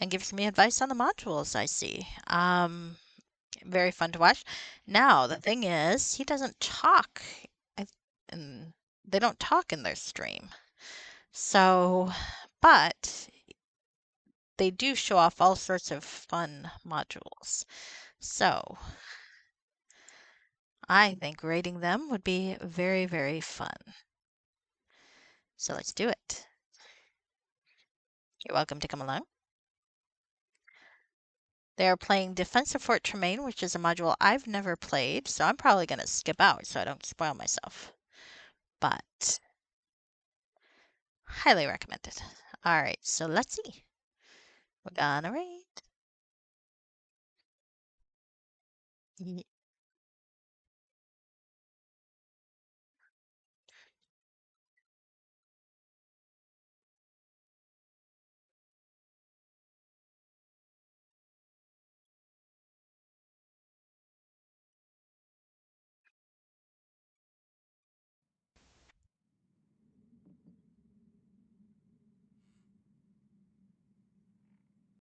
and gives me advice on the modules I see. Very fun to watch. Now, the thing is, he doesn't talk. And they don't talk in their stream. So, but they do show off all sorts of fun modules. So, I think rating them would be very, very fun. So let's do it. You're welcome to come along. They are playing Defensive Fort Tremaine, which is a module I've never played, so I'm probably going to skip out so I don't spoil myself. But highly recommended. All right, so let's see. We're gonna raid.